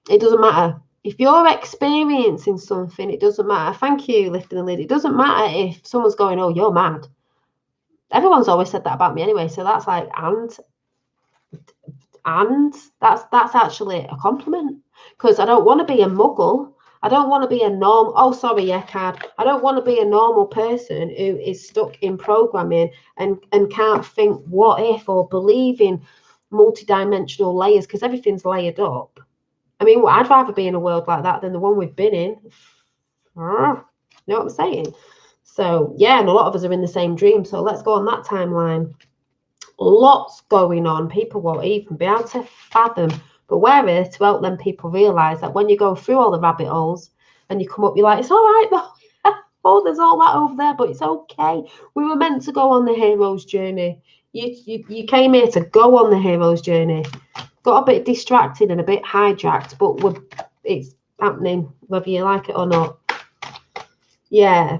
it doesn't matter. If you're experiencing something, it doesn't matter. Thank you, lifting the lid. It doesn't matter if someone's going, oh, you're mad. Everyone's always said that about me anyway. So that's like, and that's actually a compliment, because I don't want to be a muggle. I don't want to be a normal, oh, sorry, yeah, card. I don't want to be a normal person who is stuck in programming and can't think what if or believe in multidimensional layers, because everything's layered up. I mean, I'd rather be in a world like that than the one we've been in. You know what I'm saying? So, yeah, and a lot of us are in the same dream. So let's go on that timeline. Lots going on. People won't even be able to fathom. But we're here to help them people realise that when you go through all the rabbit holes and you come up, you're like, it's all right though. Oh, there's all that over there, but it's okay. We were meant to go on the hero's journey. You came here to go on the hero's journey. Got a bit distracted and a bit hijacked, but it's happening whether you like it or not. Yeah.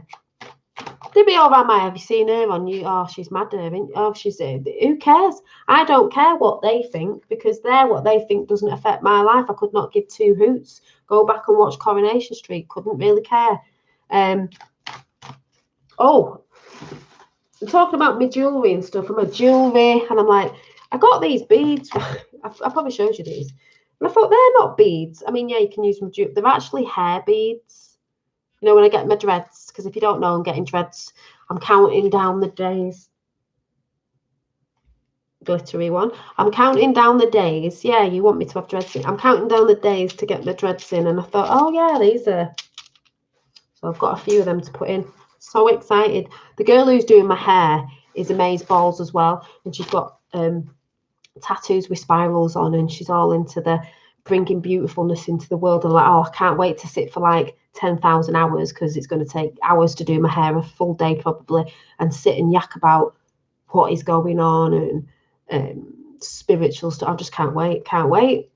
They'd be all right, Maya. Have you seen her on you? Oh, she's mad, isn't? Oh, she's who cares? I don't care what they think, because what they think doesn't affect my life. I could not give two hoots. Go back and watch Coronation Street. Couldn't really care. Oh, I'm talking about my jewellery and stuff. I'm a jewellery, and I'm like, I got these beads. I probably showed you these. And I thought, they're not beads. I mean, yeah, you can use them. They're actually hair beads. You know, when I get my dreads, because if you don't know, I'm getting dreads. I'm counting down the days. Glittery one. I'm counting down the days. Yeah, you want me to have dreads in. I'm counting down the days to get the dreads in. And I thought, oh, yeah, these are. So I've got a few of them to put in. So excited. The girl who's doing my hair is Amaze Balls as well. And she's got tattoos with spirals on. And she's all into the bringing beautifulness into the world. And like, oh, I can't wait to sit for like 10,000 hours, because it's going to take hours to do my hair, a full day probably, and sit and yak about what is going on and spiritual stuff. I just can't wait.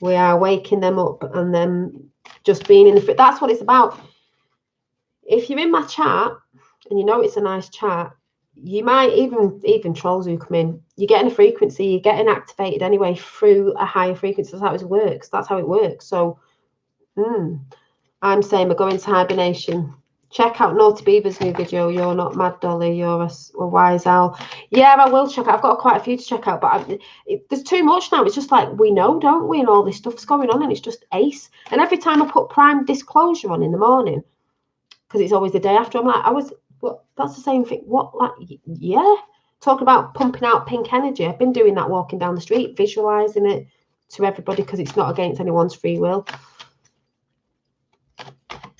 We are waking them up and then just being in the that's what it's about. If you're in my chat and you know it's a nice chat, you might even trolls who come in, you're getting a frequency, you're getting activated anyway through a higher frequency. That's how it works. So I'm saying we're going into hibernation. Check out Naughty Beaver's new video. You're not mad, Dolly. You're a wise owl. Yeah, I will check out. I've got quite a few to check out, but there's too much now. It's just like, we know, don't we? And all this stuff's going on, and it's just ace. And every time I put Prime Disclosure on in the morning, because it's always the day after, I'm like, that's the same thing. What, like, yeah. Talk about pumping out pink energy. I've been doing that walking down the street, visualizing it to everybody, because it's not against anyone's free will.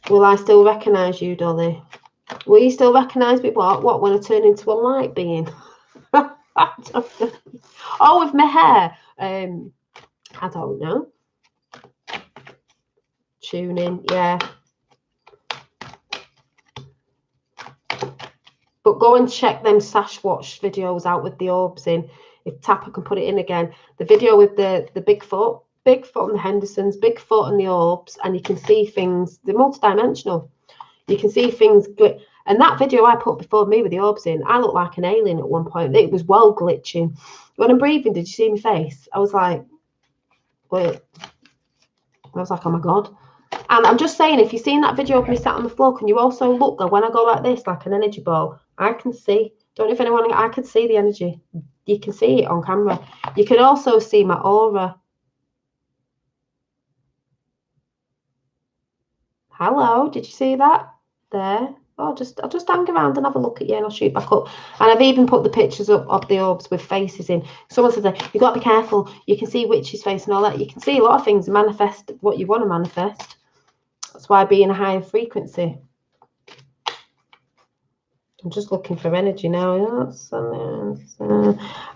Will I still recognise you, Dolly? Will you still recognise me? What, when I turn into a light being? Oh, with my hair. I don't know. Tune in, yeah. But go and check them Sasquatch videos out with the orbs in. If Tapper can put it in again. The video with the Bigfoot and the Hendersons, Bigfoot and the orbs, and you can see things. They're multidimensional. You can see things. And that video I put before me with the orbs in, I looked like an alien at one point. It was well glitching. When I'm breathing, did you see my face? I was like, wait. I was like, oh my God. And I'm just saying, if you've seen that video of me sat on the floor, can you also look that when I go like this, like an energy ball, I can see. Don't know if anyone, I can see the energy. You can see it on camera. You can also see my aura. Hello, did you see that? There. Oh, I'll just hang around and have a look at you and I'll shoot back up. And I've even put the pictures up of the orbs with faces in. Someone said that you've got to be careful. You can see witch's face and all that. You can see a lot of things, manifest what you want to manifest. That's why being a higher frequency. I'm just looking for energy now.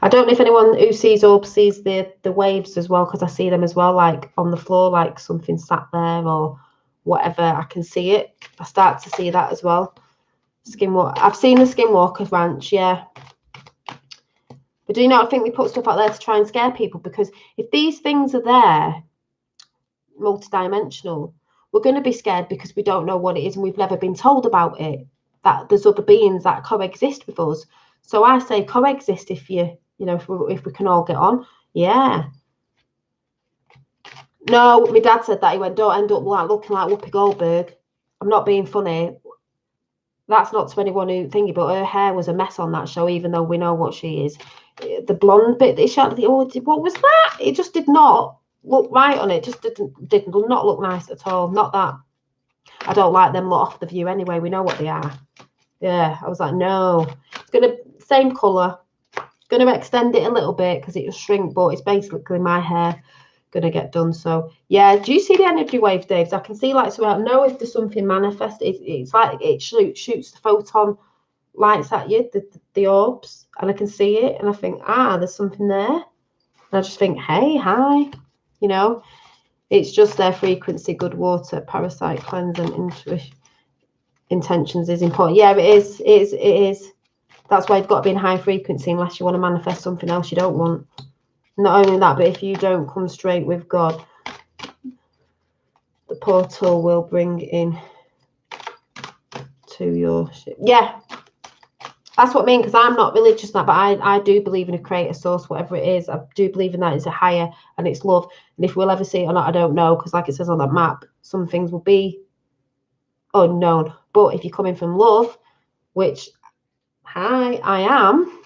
I don't know if anyone who sees orbs sees the waves as well, because I see them as well, like on the floor, like something sat there or whatever. I can see it. I start to see that as well. Skinwalker. I've seen the Skinwalker Ranch, yeah. But do you not think they put stuff out there to try and scare people? Because if these things are there, multidimensional, we're going to be scared because we don't know what it is and we've never been told about it. That there's other beings that coexist with us. So I say coexist if if we can all get on. Yeah. No, my dad said that. He went, don't end up looking like Whoopi Goldberg. I'm not being funny. That's not to anyone who thingy, but her hair was a mess on that show, even though we know what she is. The blonde bit that she had, what was that? It just did not look right on it. It just did not look nice at all. Not that. I don't like them lot off the view anyway. We know what they are. Yeah, I was like, no. It's going to, same colour. Going to extend it a little bit because it will shrink, but it's basically my hair going to get done. So, yeah, do you see the energy wave, Dave? I can see, like, so I know if there's something manifest, it's like it shoots the photon lights at you, the orbs, and I can see it, and I think, there's something there. And I just think, hey, hi, it's just their frequency, good water, parasite cleanse, and intuition. Intentions is important. Yeah, it is. That's why you've got to be in high frequency unless you want to manifest something else you don't want. Not only that, but if you don't come straight with God, the portal will bring in to your ship. Yeah, that's what I mean, because I'm not religious now, but I do believe in a creator source, whatever it is. I do believe in that it's a higher and it's love. And if we'll ever see it or not, I don't know, because like it says on that map, some things will be unknown. But if you're coming from love, which I am.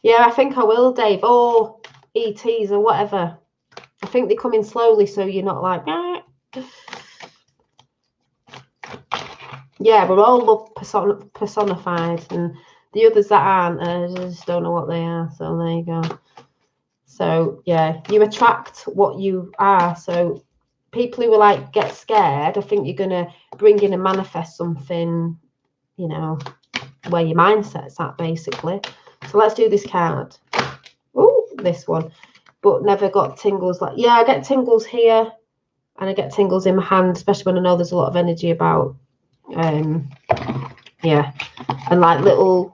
Yeah, I think I will, Dave. Or ETs or whatever. I think they come in slowly, so you're not like, yeah, we're all love personified, and the others that aren't, I just don't know what they are. So there you go. So yeah, you attract what you are. So people who are like get scared, I think you're gonna bring in and manifest something, where your mindset's at, basically. So let's do this card. Oh, this one. But never got tingles like, yeah, I get tingles here and I get tingles in my hand, especially when I know there's a lot of energy about. Yeah, and like little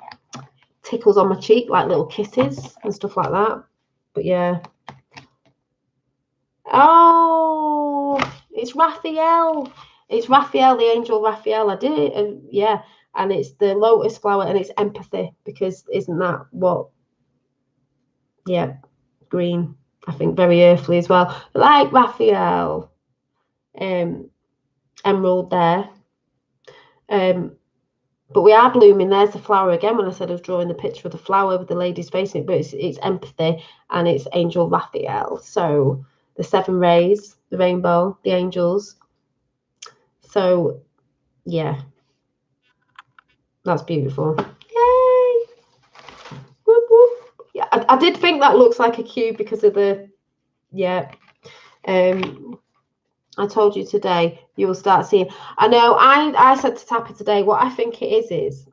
tickles on my cheek, like little kisses and stuff like that. But yeah. Oh, it's Raphael. It's Raphael, the angel Raphael. I did it, and yeah. And it's the lotus flower, and it's empathy, because isn't that what? Yeah, green. I think very earthly as well, like Raphael. Emerald there. But we are blooming. There's the flower again. When I said I was drawing the picture of the flower with the ladies facing it, but it's empathy, and it's angel Raphael. So the 7 rays, the rainbow, the angels. So yeah. That's beautiful. Yay! Whoop, whoop. Yeah, I did think that looks like a cube because of the, yeah. I told you today you will start seeing. I know I said to Tapper today, what I think it is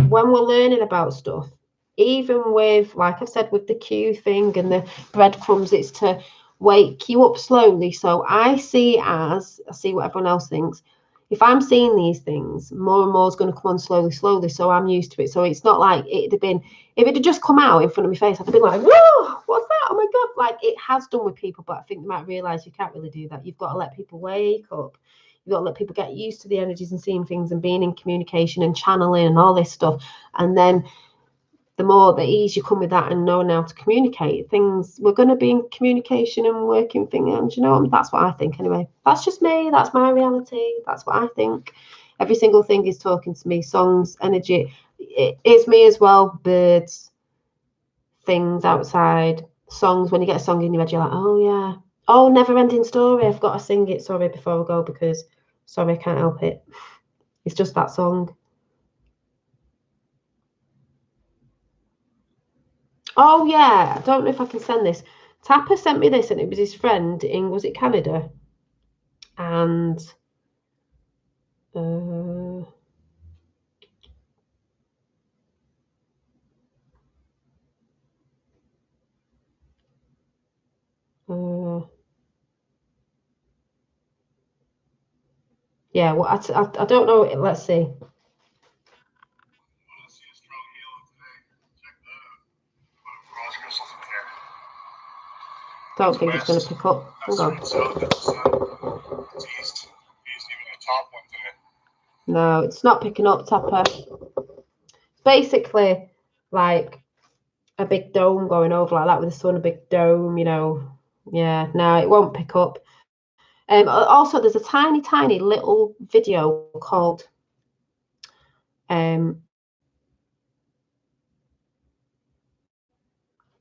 when we're learning about stuff, even with, like I've said, with the Q thing and the breadcrumbs, it's to wake you up slowly. So I see what everyone else thinks. If I'm seeing these things, more and more is going to come on slowly. So I'm used to it. So it's not like it'd have been, if it had just come out in front of my face, I'd have been like, whoa, what's that? Oh my God. Like it has done with people, but I think they might realize you can't really do that. You've got to let people wake up. You've got to let people get used to the energies and seeing things and being in communication and channeling and all this stuff. And then the more the ease you come with that and knowing how to communicate things, we're going to be in communication and working things. And that's what I think anyway. That's just me. That's my reality. That's what I think. Every single thing is talking to me. Songs, energy. It is me as well. Birds, things outside, songs. When you get a song in your head, you're like, oh yeah. Oh, Never Ending Story. I've got to sing it, sorry, before I go, because, sorry, I can't help it. It's just that song. Oh, yeah. I don't know if I can send this. Tapper sent me this, and it was his friend in, was it Canada? And yeah, well, I don't know. Let's see. Don't think it's going to pick up. Hang on. No, it's not picking up, Tapper. Basically, like a big dome going over like that with the sun, a big dome, you know. Yeah, no, it won't pick up. Also, there's a tiny little video called A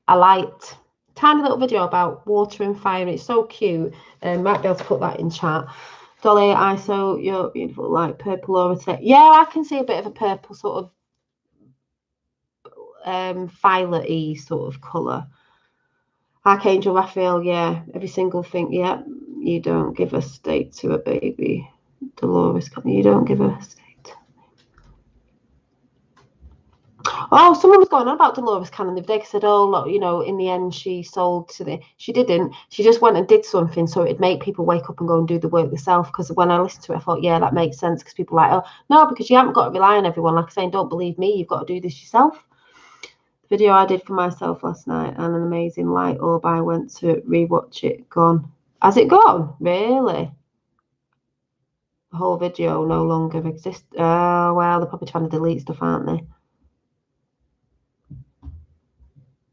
Light. Tiny little video about water and fire. It's so cute. Might be able to put that in chat. Dolly, ISO, you're beautiful, like purple or a yeah, I can see a bit of a purple sort of violet-y sort of colour. Archangel Raphael, yeah, every single thing, yeah. You don't give a state to a baby. Dolores, you don't give a state. Oh, someone was going on about Dolores Cannon the other day, because said, oh, look, you know, in the end she sold to the, she didn't, she just went and did something so it'd make people wake up and go and do the work themselves. Because when I listened to it, I thought, yeah, that makes sense, because people are like, oh, no, because you haven't got to rely on everyone, like saying, don't believe me, you've got to do this yourself. The video I did for myself last night, and an amazing light orb, I went to rewatch it, gone. Has it gone? Really? The whole video no longer exists. Oh, well, they're probably trying to delete stuff, aren't they?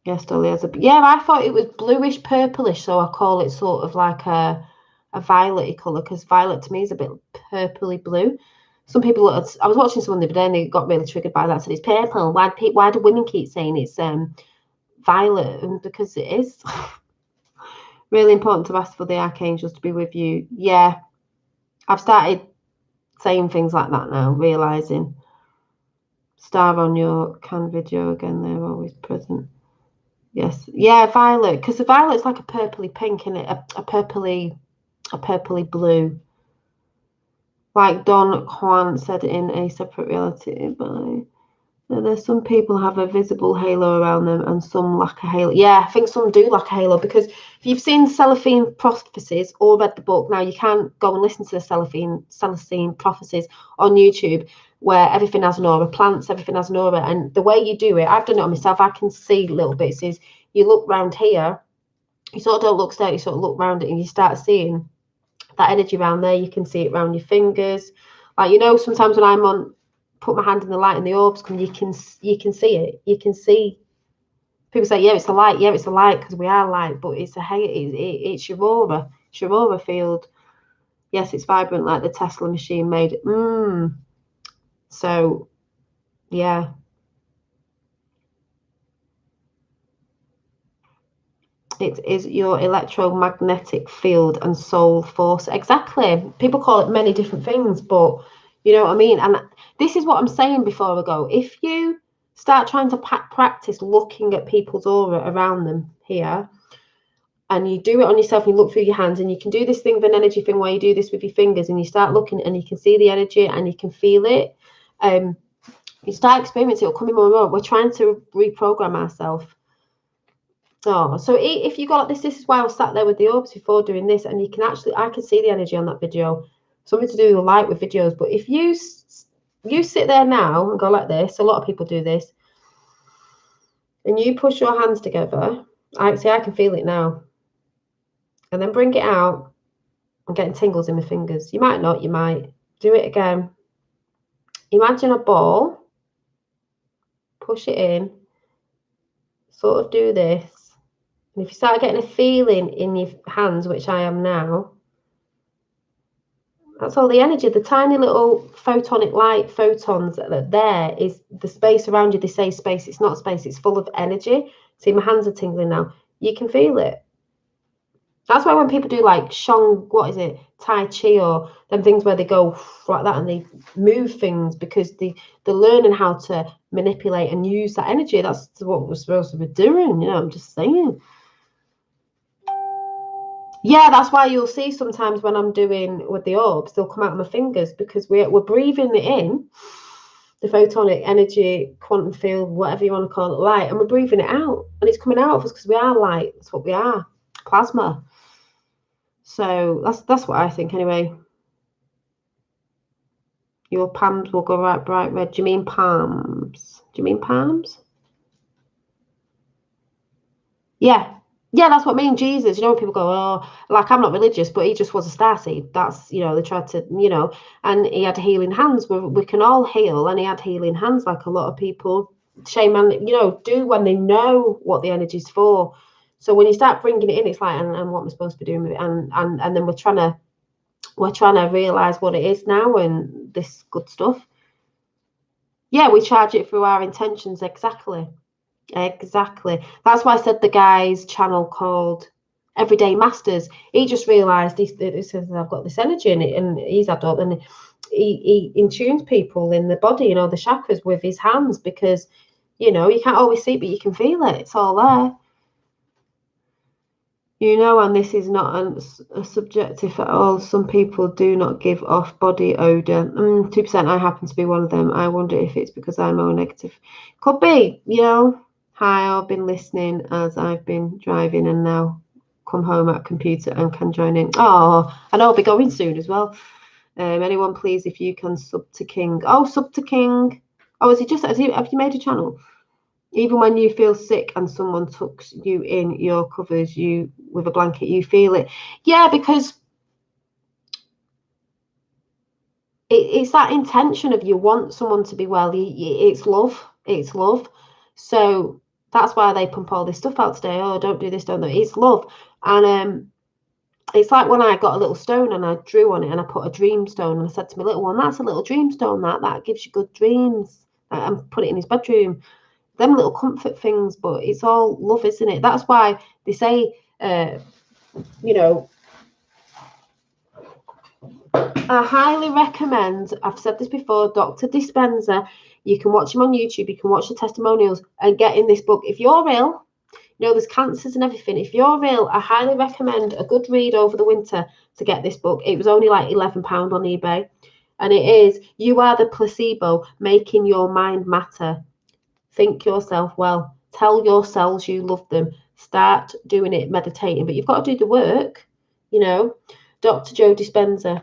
Yes, Dolly has a, yeah, I thought it was bluish purplish, so I call it sort of like a violet-y colour, because violet to me is a bit purpley blue. Some people, I was watching someone the other day and they got really triggered by that, said it's purple. Why do women keep saying it's violet? And because it is. Really important to ask for the archangels to be with you. Yeah, I've started saying things like that now, realising. Star on your can video again, they're always present. Yes, yeah, violet, because the violet's like a purpley pink, isn't it? A purpley blue. Like Don Juan said in A Separate Reality, there's some people have a visible halo around them and some lack a halo. Yeah, I think some do lack a halo, because if you've seen Celestine Prophecies or read the book, now you can go and listen to the Celestine Prophecies on YouTube, where everything has an aura, plants, everything has an aura. And the way you do it, I've done it on myself, I can see little bits, is you look round here, you sort of don't look straight, you sort of look round it and you start seeing that energy around there. You can see it around your fingers. Like, you know, sometimes when I'm put my hand in the light and the orbs come, you can see it. You can see. People say, yeah, it's a light. Yeah, it's a light, because we are light, but it's it's your aura. It's your aura field. Yes, it's vibrant like the Tesla machine made it. So, yeah. It is your electromagnetic field and soul force. Exactly. People call it many different things, but you know what I mean? And this is what I'm saying before I go. If you start trying to practice looking at people's aura around them here, and you do it on yourself, and you look through your hands, and you can do this thing of an energy thing where you do this with your fingers, and you start looking and you can see the energy and you can feel it. You start experiencing it, it'll come in more and more. We're trying to reprogram ourselves. Oh, so if you got this is why I was sat there with the orbs before doing this, and you can actually, I can see the energy on that video. Something to do with the light with videos, but if you sit there now and go like this, a lot of people do this, and you push your hands together, I can feel it now, and then bring it out. I'm getting tingles in my fingers. You might not, you might. Do it again. Imagine a ball, push it in, sort of do this. And if you start getting a feeling in your hands, which I am now, that's all the energy. The tiny little photonic light photons that are there is the space around you. They say space. It's not space. It's full of energy. See, my hands are tingling now. You can feel it. That's why when people do like what is it, Tai Chi or them things where they go like that and they move things because they're learning how to manipulate and use that energy. That's what we're supposed to be doing. You know, I'm just saying. Yeah, that's why you'll see sometimes when I'm doing with the orbs, they'll come out of my fingers because we're breathing it in, the photonic energy, quantum field, whatever you want to call it, light, and we're breathing it out, and it's coming out of us because we are light. That's what we are, plasma. So that's what I think anyway. Your palms will go right bright red. Do you mean palms? Do you mean palms? Yeah. Yeah, that's what I mean. Jesus, you know, when people go, oh, like I'm not religious, but he just was a starseed. That's, you know, they tried to, you know, and he had healing hands. We can all heal, and he had healing hands like a lot of people, shaman, you know, do when they know what the energy's for. So when you start bringing it in, it's like, and what am I supposed to be doing with it? And then we're trying to realize what it is now and this good stuff. Yeah, we charge it through our intentions. Exactly. That's why I said the guy's channel called Everyday Masters. He just realized he says, I've got this energy in it, and he's adult, and he intunes people in the body, you know, the chakras with his hands, because, you know, you can't always see, but you can feel it. It's all there. You know, and this is not a subjective at all. Some people do not give off body odor. 2%. I happen to be one of them. I wonder if it's because I'm O negative. Could be, you know. Hi, I've been listening as I've been driving and now come home at a computer and can join in. Oh, I know I'll be going soon as well. Anyone, please, if you can sub to King. Oh, sub to King. Oh, have you made a channel? Even when you feel sick and someone tucks you in your covers you with a blanket, you feel it. Yeah, because it's that intention of you want someone to be well. It's love. It's love. So that's why they pump all this stuff out today. Oh, don't do this, don't do it. It's love. And it's like when I got a little stone and I drew on it and I put a dream stone and I said to my little one, that's a little dream stone, that gives you good dreams. And put it in his bedroom. Them little comfort things, but it's all love, isn't it? That's why they say, you know, I highly recommend, I've said this before, Dr. Dispenza. You can watch him on YouTube, you can watch the testimonials and get in this book. If you're ill, you know, there's cancers and everything. If you're ill, I highly recommend a good read over the winter to get this book. It was only like £11 on eBay. And it is, You Are the Placebo, Making Your Mind Matter. Think yourself well. Tell your cells you love them. Start doing it, meditating. But you've got to do the work, you know. Dr. Joe Dispenza.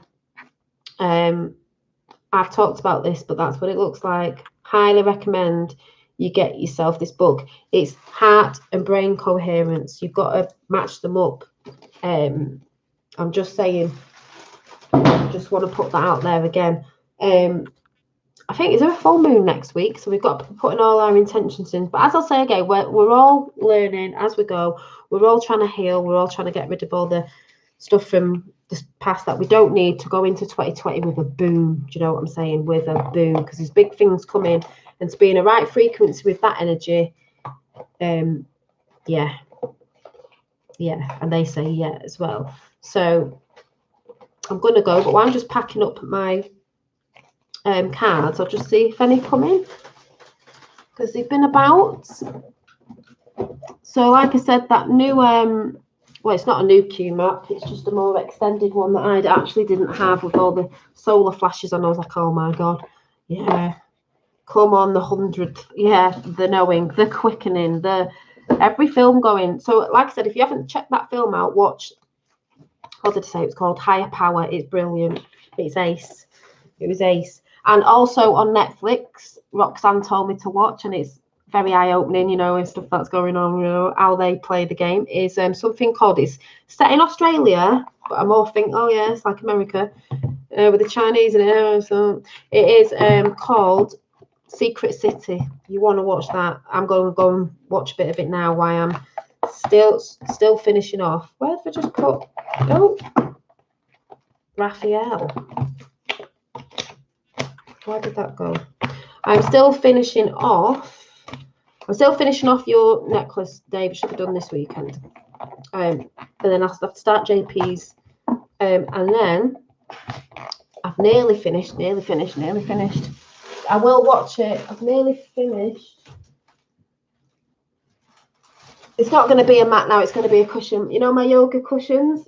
I've talked about this, but that's what it looks like. Highly recommend you get yourself this book. It's heart and brain coherence. You've got to match them up. I'm just saying. Just want to put that out there again. I think, is there a full moon next week? So we've got to put in all our intentions in. But as I'll say again, we're all learning as we go. We're all trying to heal. We're all trying to get rid of all the stuff from the past that we don't need to go into 2020 with a boom. Do you know what I'm saying? With a boom, because there's big things coming, and to be in a right frequency with that energy. Yeah, and they say yeah as well. So I'm gonna go, but while I'm just packing up my cards, I'll just see if any come in, because they've been about. So like I said, that new well, it's not a new Q map, it's just a more extended one that I actually didn't have with all the solar flashes on. I was like, oh my god, yeah, come on, the 100th, yeah, the knowing, the quickening, the every film going. So like I said, if you haven't checked that film out, watch, what did I say it's called? Higher Power. It's brilliant. It's ace. It was ace. And also on Netflix, Roxanne told me to watch, and it's very eye-opening, you know, and stuff that's going on, you know, how they play the game, is something called, it's set in Australia, but I more think, oh yeah, it's like America, with the Chinese in it. So it is called Secret City. You want to watch that? I'm going to go and watch a bit of it now while I'm still finishing off. Where have I just put? Oh, Raphael. Where did that go? I'm still finishing off your necklace, Dave. Should have done this weekend. And then I'll have to start JP's. And then I've nearly finished. I will watch it. I've nearly finished. It's not going to be a mat now. It's going to be a cushion. You know my yoga cushions?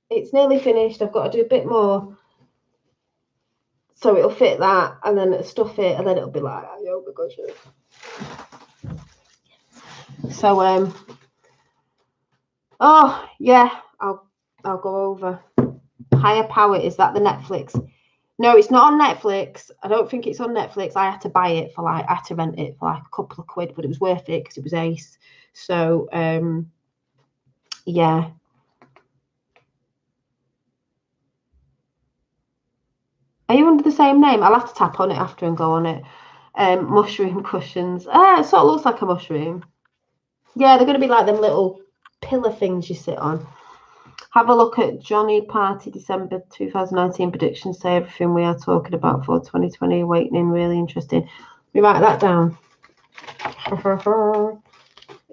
It's nearly finished. I've got to do a bit more. So it'll fit that, and then it'll stuff it, and then it'll be like a yoga cushion. So, oh, yeah, I'll go over. Higher Power, is that the Netflix? No, it's not on Netflix. I don't think it's on Netflix. I had to buy it for I had to rent it for like a couple of quid, but it was worth it because it was ace. So, yeah. Are you under the same name? I'll have to tap on it after and go on it. Mushroom cushions. It sort of looks like a mushroom. Yeah, they're going to be like them little pillar things you sit on. Have a look at Johnny Party December 2019 predictions. Say everything we are talking about for 2020 awakening. Really interesting. We write that down.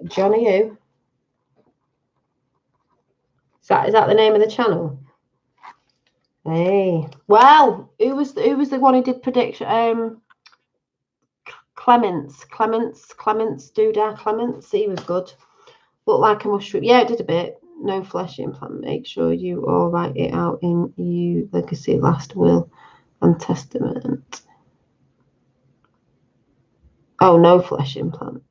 Johnny who? Is that the name of the channel? Hey, well, who was the one who did prediction? Clements, Doodah Clements. He was good. Looked like a mushroom. Yeah, it did a bit. No flesh implant. Make sure you all write it out in you legacy, last will and testament. Oh, no flesh implant.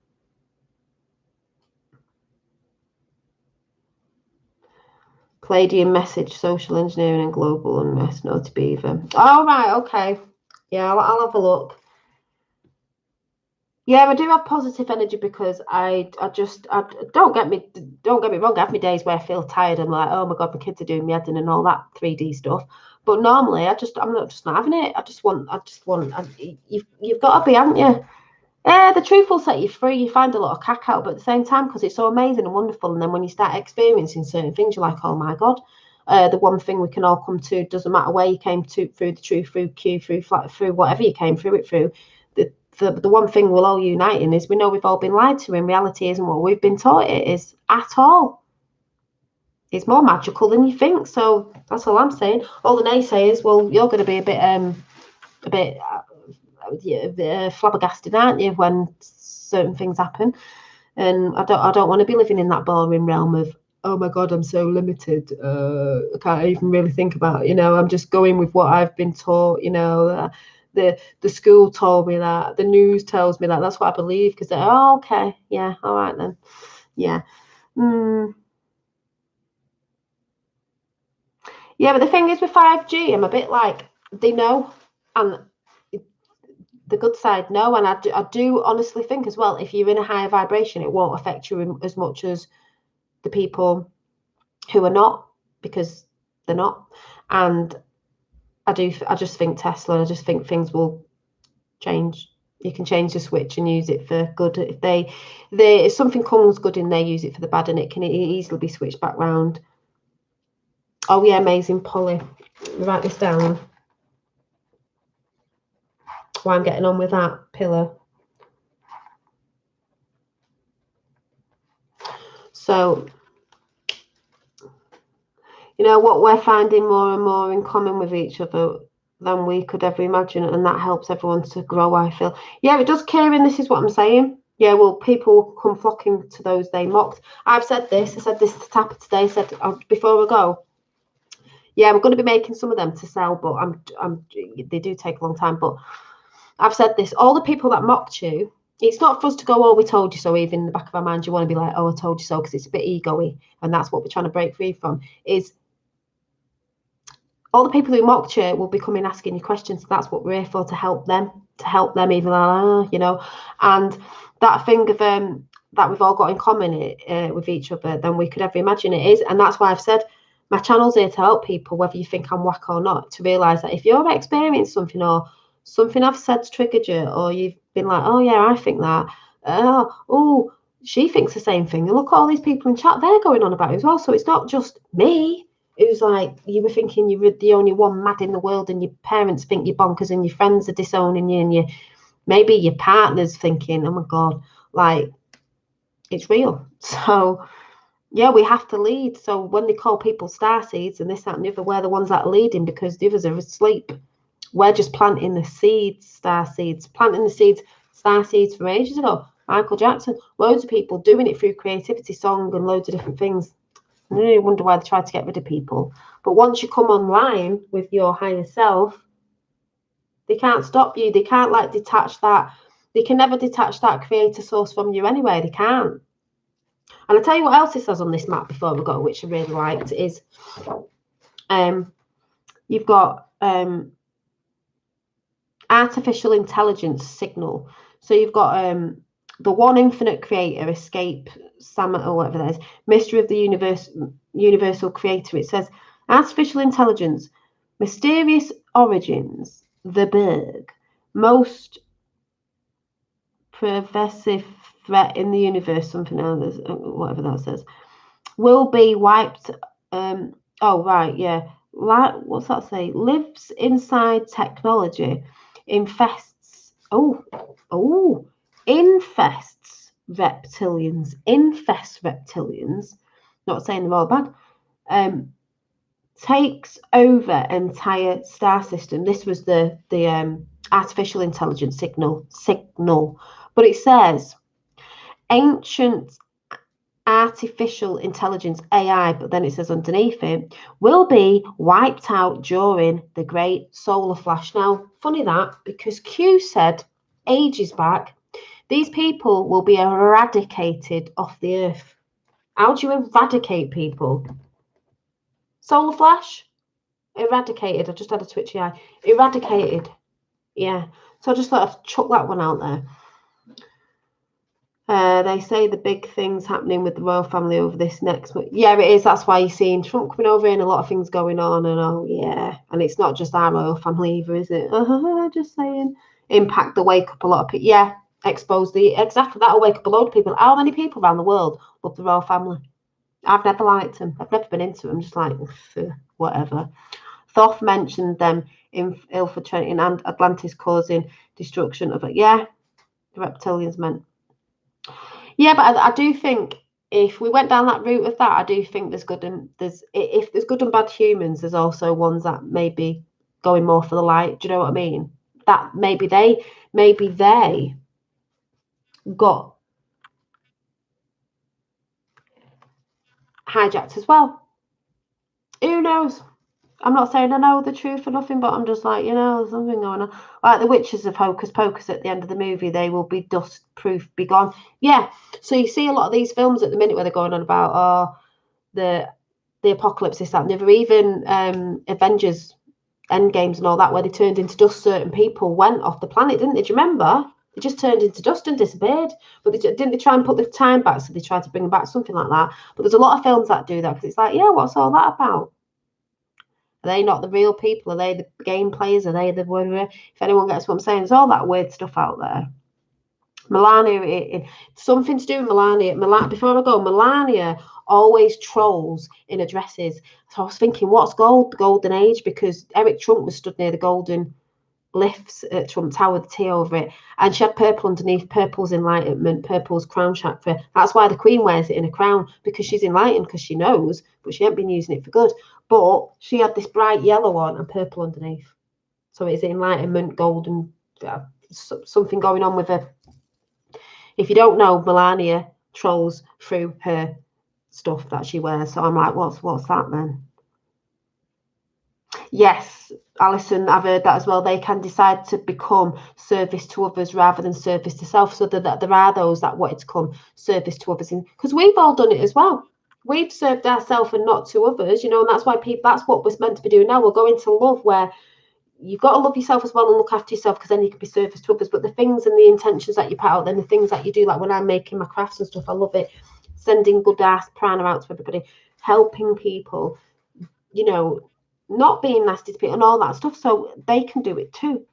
Palladium message, social engineering and global unrest. Naughty Beaver. Oh, right, okay. Yeah, I'll have a look. Yeah, I do have positive energy because I don't get me wrong. I have my days where I feel tired and like, oh my god, my kids are doing me head in and all that 3D stuff. But normally, I'm not having it. You've got to be, haven't you? Yeah, the truth will set you free. You find a lot of cack out, but at the same time, because it's so amazing and wonderful, and then when you start experiencing certain things, you're like, oh my god. The one thing we can all come to, doesn't matter where you came to, through the truth, through Q, through whatever you came through it through. The one thing we'll all unite in is we know we've all been lied to, and reality isn't what we've been taught it is at all. It's more magical than you think. So that's all I'm saying. All the naysayers, well, you're going to be a bit flabbergasted, aren't you, when certain things happen? And I don't want to be living in that boring realm of, oh my god, I'm so limited. I can't even really think about it. I'm just going with what I've been taught. The school told me that, the news tells me that. That's what I believe because oh, okay, yeah, all right then, yeah. Yeah, but the thing is with 5G, I'm a bit like, they know, and the good side, no. And I do honestly think as well, if you're in a higher vibration, it won't affect you as much as the people who are not, because they're not. And I just think Tesla, I just think things will change. You can change the switch and use it for good. If something comes good in, they use it for the bad, and it can easily be switched back round. Oh yeah, amazing, Polly. Write this down. Why I'm getting on with that pillar. So, what we're finding more and more in common with each other than we could ever imagine, and that helps everyone to grow, I feel. Yeah, it does, Kieran. This is what I'm saying. Yeah, well, people will come flocking to those they mocked. I said this to Tapper today. Said before we go, yeah, we're going to be making some of them to sell, but they do take a long time. But I've said this: all the people that mocked you, it's not for us to go, oh, we told you so. Even in the back of our mind, you want to be like, oh, I told you so, because it's a bit ego-y, and that's what we're trying to break free from. Is all the people who mocked you will be coming asking you questions. That's what we're here for, to help them, even though, and that thing of that we've all got in common with each other than we could ever imagine it is. And that's why I've said my channel's here to help people, whether you think I'm whack or not, to realise that if you're experiencing something, or something I've said's triggered you, or you've been like, oh yeah, I think that, oh, she thinks the same thing, and look at all these people in chat, they're going on about it as well. So it's not just me who's like, you were thinking you were the only one mad in the world, and your parents think you're bonkers, and your friends are disowning you, and maybe your partner's thinking, oh my god, like, it's real. So Yeah, we have to lead. So when they call people starseeds and this, that, and the other, we're the ones that are leading because the others are asleep. We're just planting the seeds, star seeds, planting the seeds, star seeds from ages ago. Michael Jackson, loads of people doing it through creativity, song, and loads of different things. I really wonder why they tried to get rid of people. But once you come online with your higher self, they can't stop you. They can't like detach that. They can never detach that creator source from you anyway. They can't. And I'll tell you what else it says on this map before we go, which I really liked, is you've got artificial intelligence signal. So you've got the one infinite creator, escape, Samet, or whatever that is, mystery of the universe, universal creator. It says artificial intelligence, mysterious origins, the Berg, most pervasive threat in the universe, something else, whatever that says, will be wiped. Oh, right, yeah. What's that say? Lives inside technology, infests. Infests reptilians. Infests reptilians. Not saying they're all bad. Takes over entire star system. This was the artificial intelligence signal. But it says ancient artificial intelligence, AI, but then it says underneath it, will be wiped out during the great solar flash. Now, funny that, because Q said ages back, these people will be eradicated off the earth. How do you eradicate people? Solar flash? Eradicated. I just had a twitchy eye. Eradicated. Yeah. So I just thought I'd chuck that one out there. They say the big things happening with the royal family over this next month. Yeah, it is. That's why you're seeing Trump coming over and a lot of things going on. And oh, yeah. And it's not just our royal family either, is it? Just saying. Impact the wake up a lot of people. Yeah, expose the. Exactly. That'll wake up a load of people. How many people around the world love the royal family? I've never liked them. I've never been into them. Just like, whatever. Thoth mentioned them infiltrating and Atlantis causing destruction of it. Yeah, the reptilians meant. Yeah, but I do think if we went down that route of that, I do think there's good and if there's good and bad humans, there's also ones that may be going more for the light. Do you know what I mean? That maybe they got hijacked as well. Who knows? I'm not saying I know the truth or nothing, but I'm just like, there's something going on. Like the witches of Hocus Pocus at the end of the movie, they will be dust proof, be gone. Yeah. So you see a lot of these films at the minute where they're going on about the apocalypse, this, that, and the other. Even Avengers Endgames and all that, where they turned into dust, certain people went off the planet, didn't they? Do you remember? They just turned into dust and disappeared. But didn't they try and put the time back? So they tried to bring them back, something like that. But there's a lot of films that do that because it's like, yeah, what's all that about? Are they not the real people? Are they the game players? Are they the whatever? If anyone gets what I'm saying, there's all that weird stuff out there. Melania, something to do with Melania. Before I go, Melania always trolls in her dresses. So I was thinking, what's gold? The golden age? Because Eric Trump was stood near the golden lifts at Trump Tower, the T over it, and she had purple underneath. Purple's enlightenment, purple's crown chakra. That's why the Queen wears it in a crown, because she's enlightened, because she knows, but she ain't been using it for good. But she had this bright yellow on and purple underneath. So it's enlightenment, golden, something going on with her. If you don't know, Melania trolls through her stuff that she wears. So I'm like, what's that then? Yes, Alison, I've heard that as well. They can decide to become service to others rather than service to self. So that there are those that wanted to come service to others, because we've all done it as well. We've served ourselves and not to others, and that's why that's what we're meant to be doing now. We're going to love, where you've got to love yourself as well and look after yourself, because then you can be service to others. But the things and the intentions that you put out, then the things that you do, like when I'm making my crafts and stuff, I love it. Sending good ass prana out to everybody, helping people, not being nasty to people and all that stuff, so they can do it too.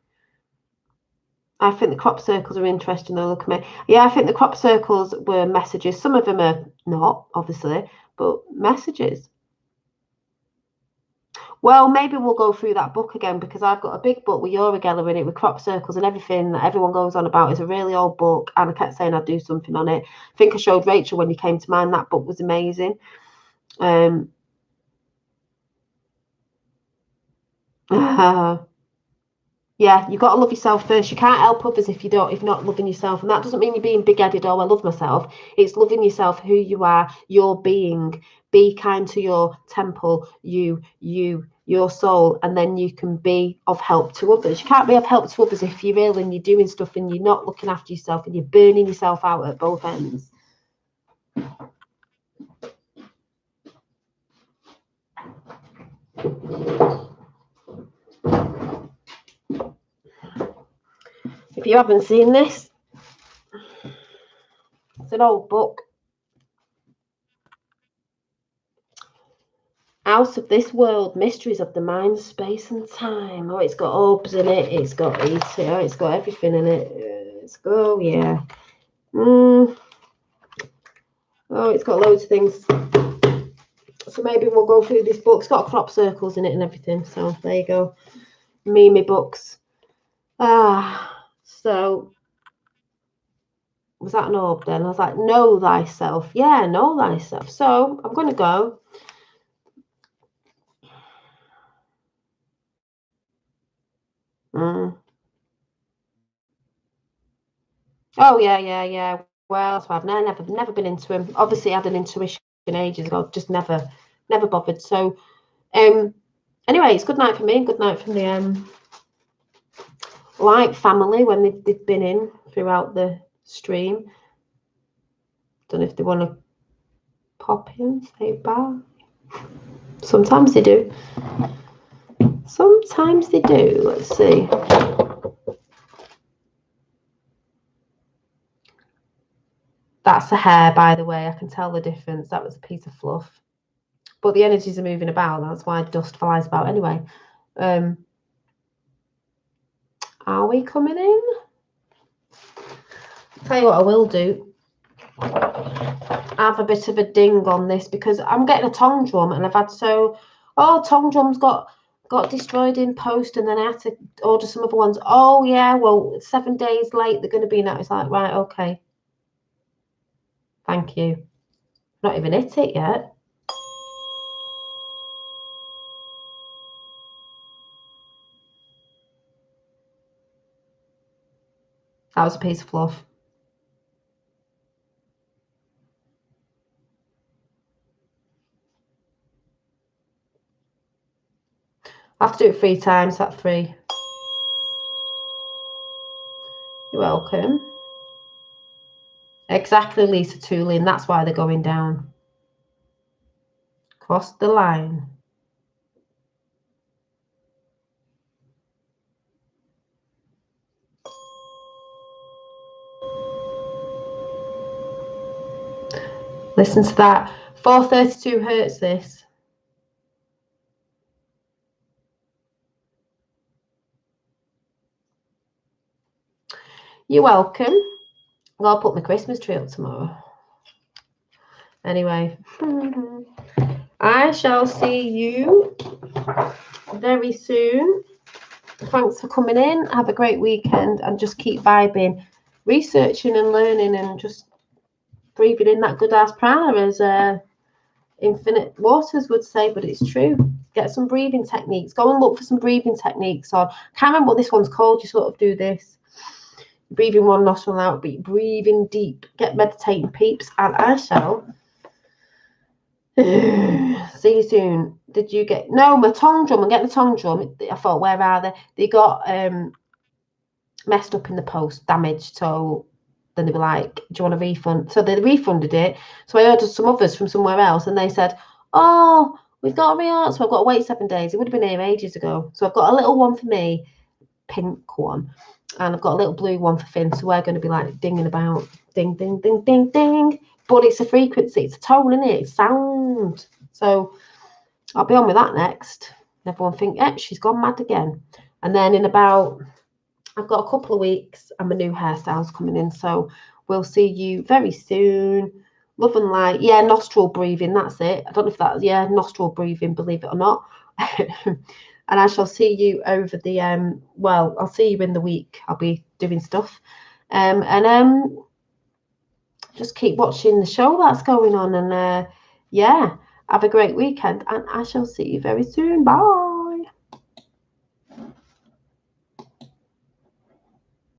I think the crop circles are interesting though. Look at me. Yeah, I think the crop circles were messages. Some of them are not, obviously, but messages. Well, maybe we'll go through that book again, because I've got a big book with Uri Geller in it with crop circles and everything that everyone goes on about. It's a really old book, and I kept saying I'd do something on it. I think I showed Rachel when you came to mind. That book was amazing. Yeah, you've got to love yourself first. You can't help others if you're not loving yourself. And that doesn't mean you're being big-headed, oh, I love myself. It's loving yourself, who you are, your being. Be kind to your temple, your soul, and then you can be of help to others. You can't be of help to others if you're ill and you're doing stuff and you're not looking after yourself and you're burning yourself out at both ends. If you haven't seen this, it's an old book. Out of This World, Mysteries of the Mind, Space and Time. Oh, it's got orbs in it. It's got it's got everything in it. Let's go, yeah. Oh, it's got loads of things. So maybe we'll go through this book. It's got crop circles in it and everything. So there you go. Mimi books. So was that an orb then? I was like, know thyself. Yeah, know thyself. So I'm going to go. Oh, yeah. Well, so I've never been into him. Obviously, I had an intuition ages ago. Just never bothered. So, anyway, it's good night for me. Good night from the Light family when they've been in throughout the stream. Don't know if they want to pop in, say bye. Sometimes they do. Sometimes they do. Let's see. That's a hair, by the way. I can tell the difference. That was a piece of fluff. But the energies are moving about. That's why dust flies about anyway. Are we coming in? Tell you what I will do. Have a bit of a ding on this, because I'm getting a tongue drum and I've had tongue drums got destroyed in post, and then I had to order some other ones. Oh yeah, well, 7 days late they're going to be now. It's like, right, okay. Thank you. Not even hit it yet. That was a piece of fluff. I have to do it 3 times, that's 3. You're welcome. Exactly, Lisa Toolin. That's why they're going down. Cross the line. Listen to that. 432 hertz this. You're welcome. I'll put my Christmas tree up tomorrow. Anyway, I shall see you very soon. Thanks for coming in. Have a great weekend and just keep vibing, researching and learning, and just breathing in that good ass prana, as Infinite Waters would say, but it's true. Get some breathing techniques. Go and look for some breathing techniques on. I can't remember what this one's called. You sort of do this. Breathing one nostril out, but breathing deep. Get meditating, peeps, and I shall see you soon. Did you get my tongue drum? I'm getting the tongue drum. I thought, where are they? They got messed up in the post, damaged. So then they were like, do you want a refund? So they refunded it. So I ordered some others from somewhere else, and they said, oh, we've got a reorder. So I've got to wait 7 days. It would have been here ages ago. So I've got a little one for me, pink one. And I've got a little blue one for Finn. So we're going to be like dinging about. Ding, ding, ding, ding, ding. But it's a frequency. It's a tone, isn't it? It's sound. So I'll be on with that next. Everyone think, she's gone mad again. And then in about, I've got a couple of weeks and my new hairstyle's coming in. So we'll see you very soon. Love and light. Yeah, nostril breathing. That's it. I don't know if that's, nostril breathing, believe it or not. And I shall see you over the well, I'll see you in the week. I'll be doing stuff. Just keep watching the show that's going on, and yeah, have a great weekend, and I shall see you very soon. Bye.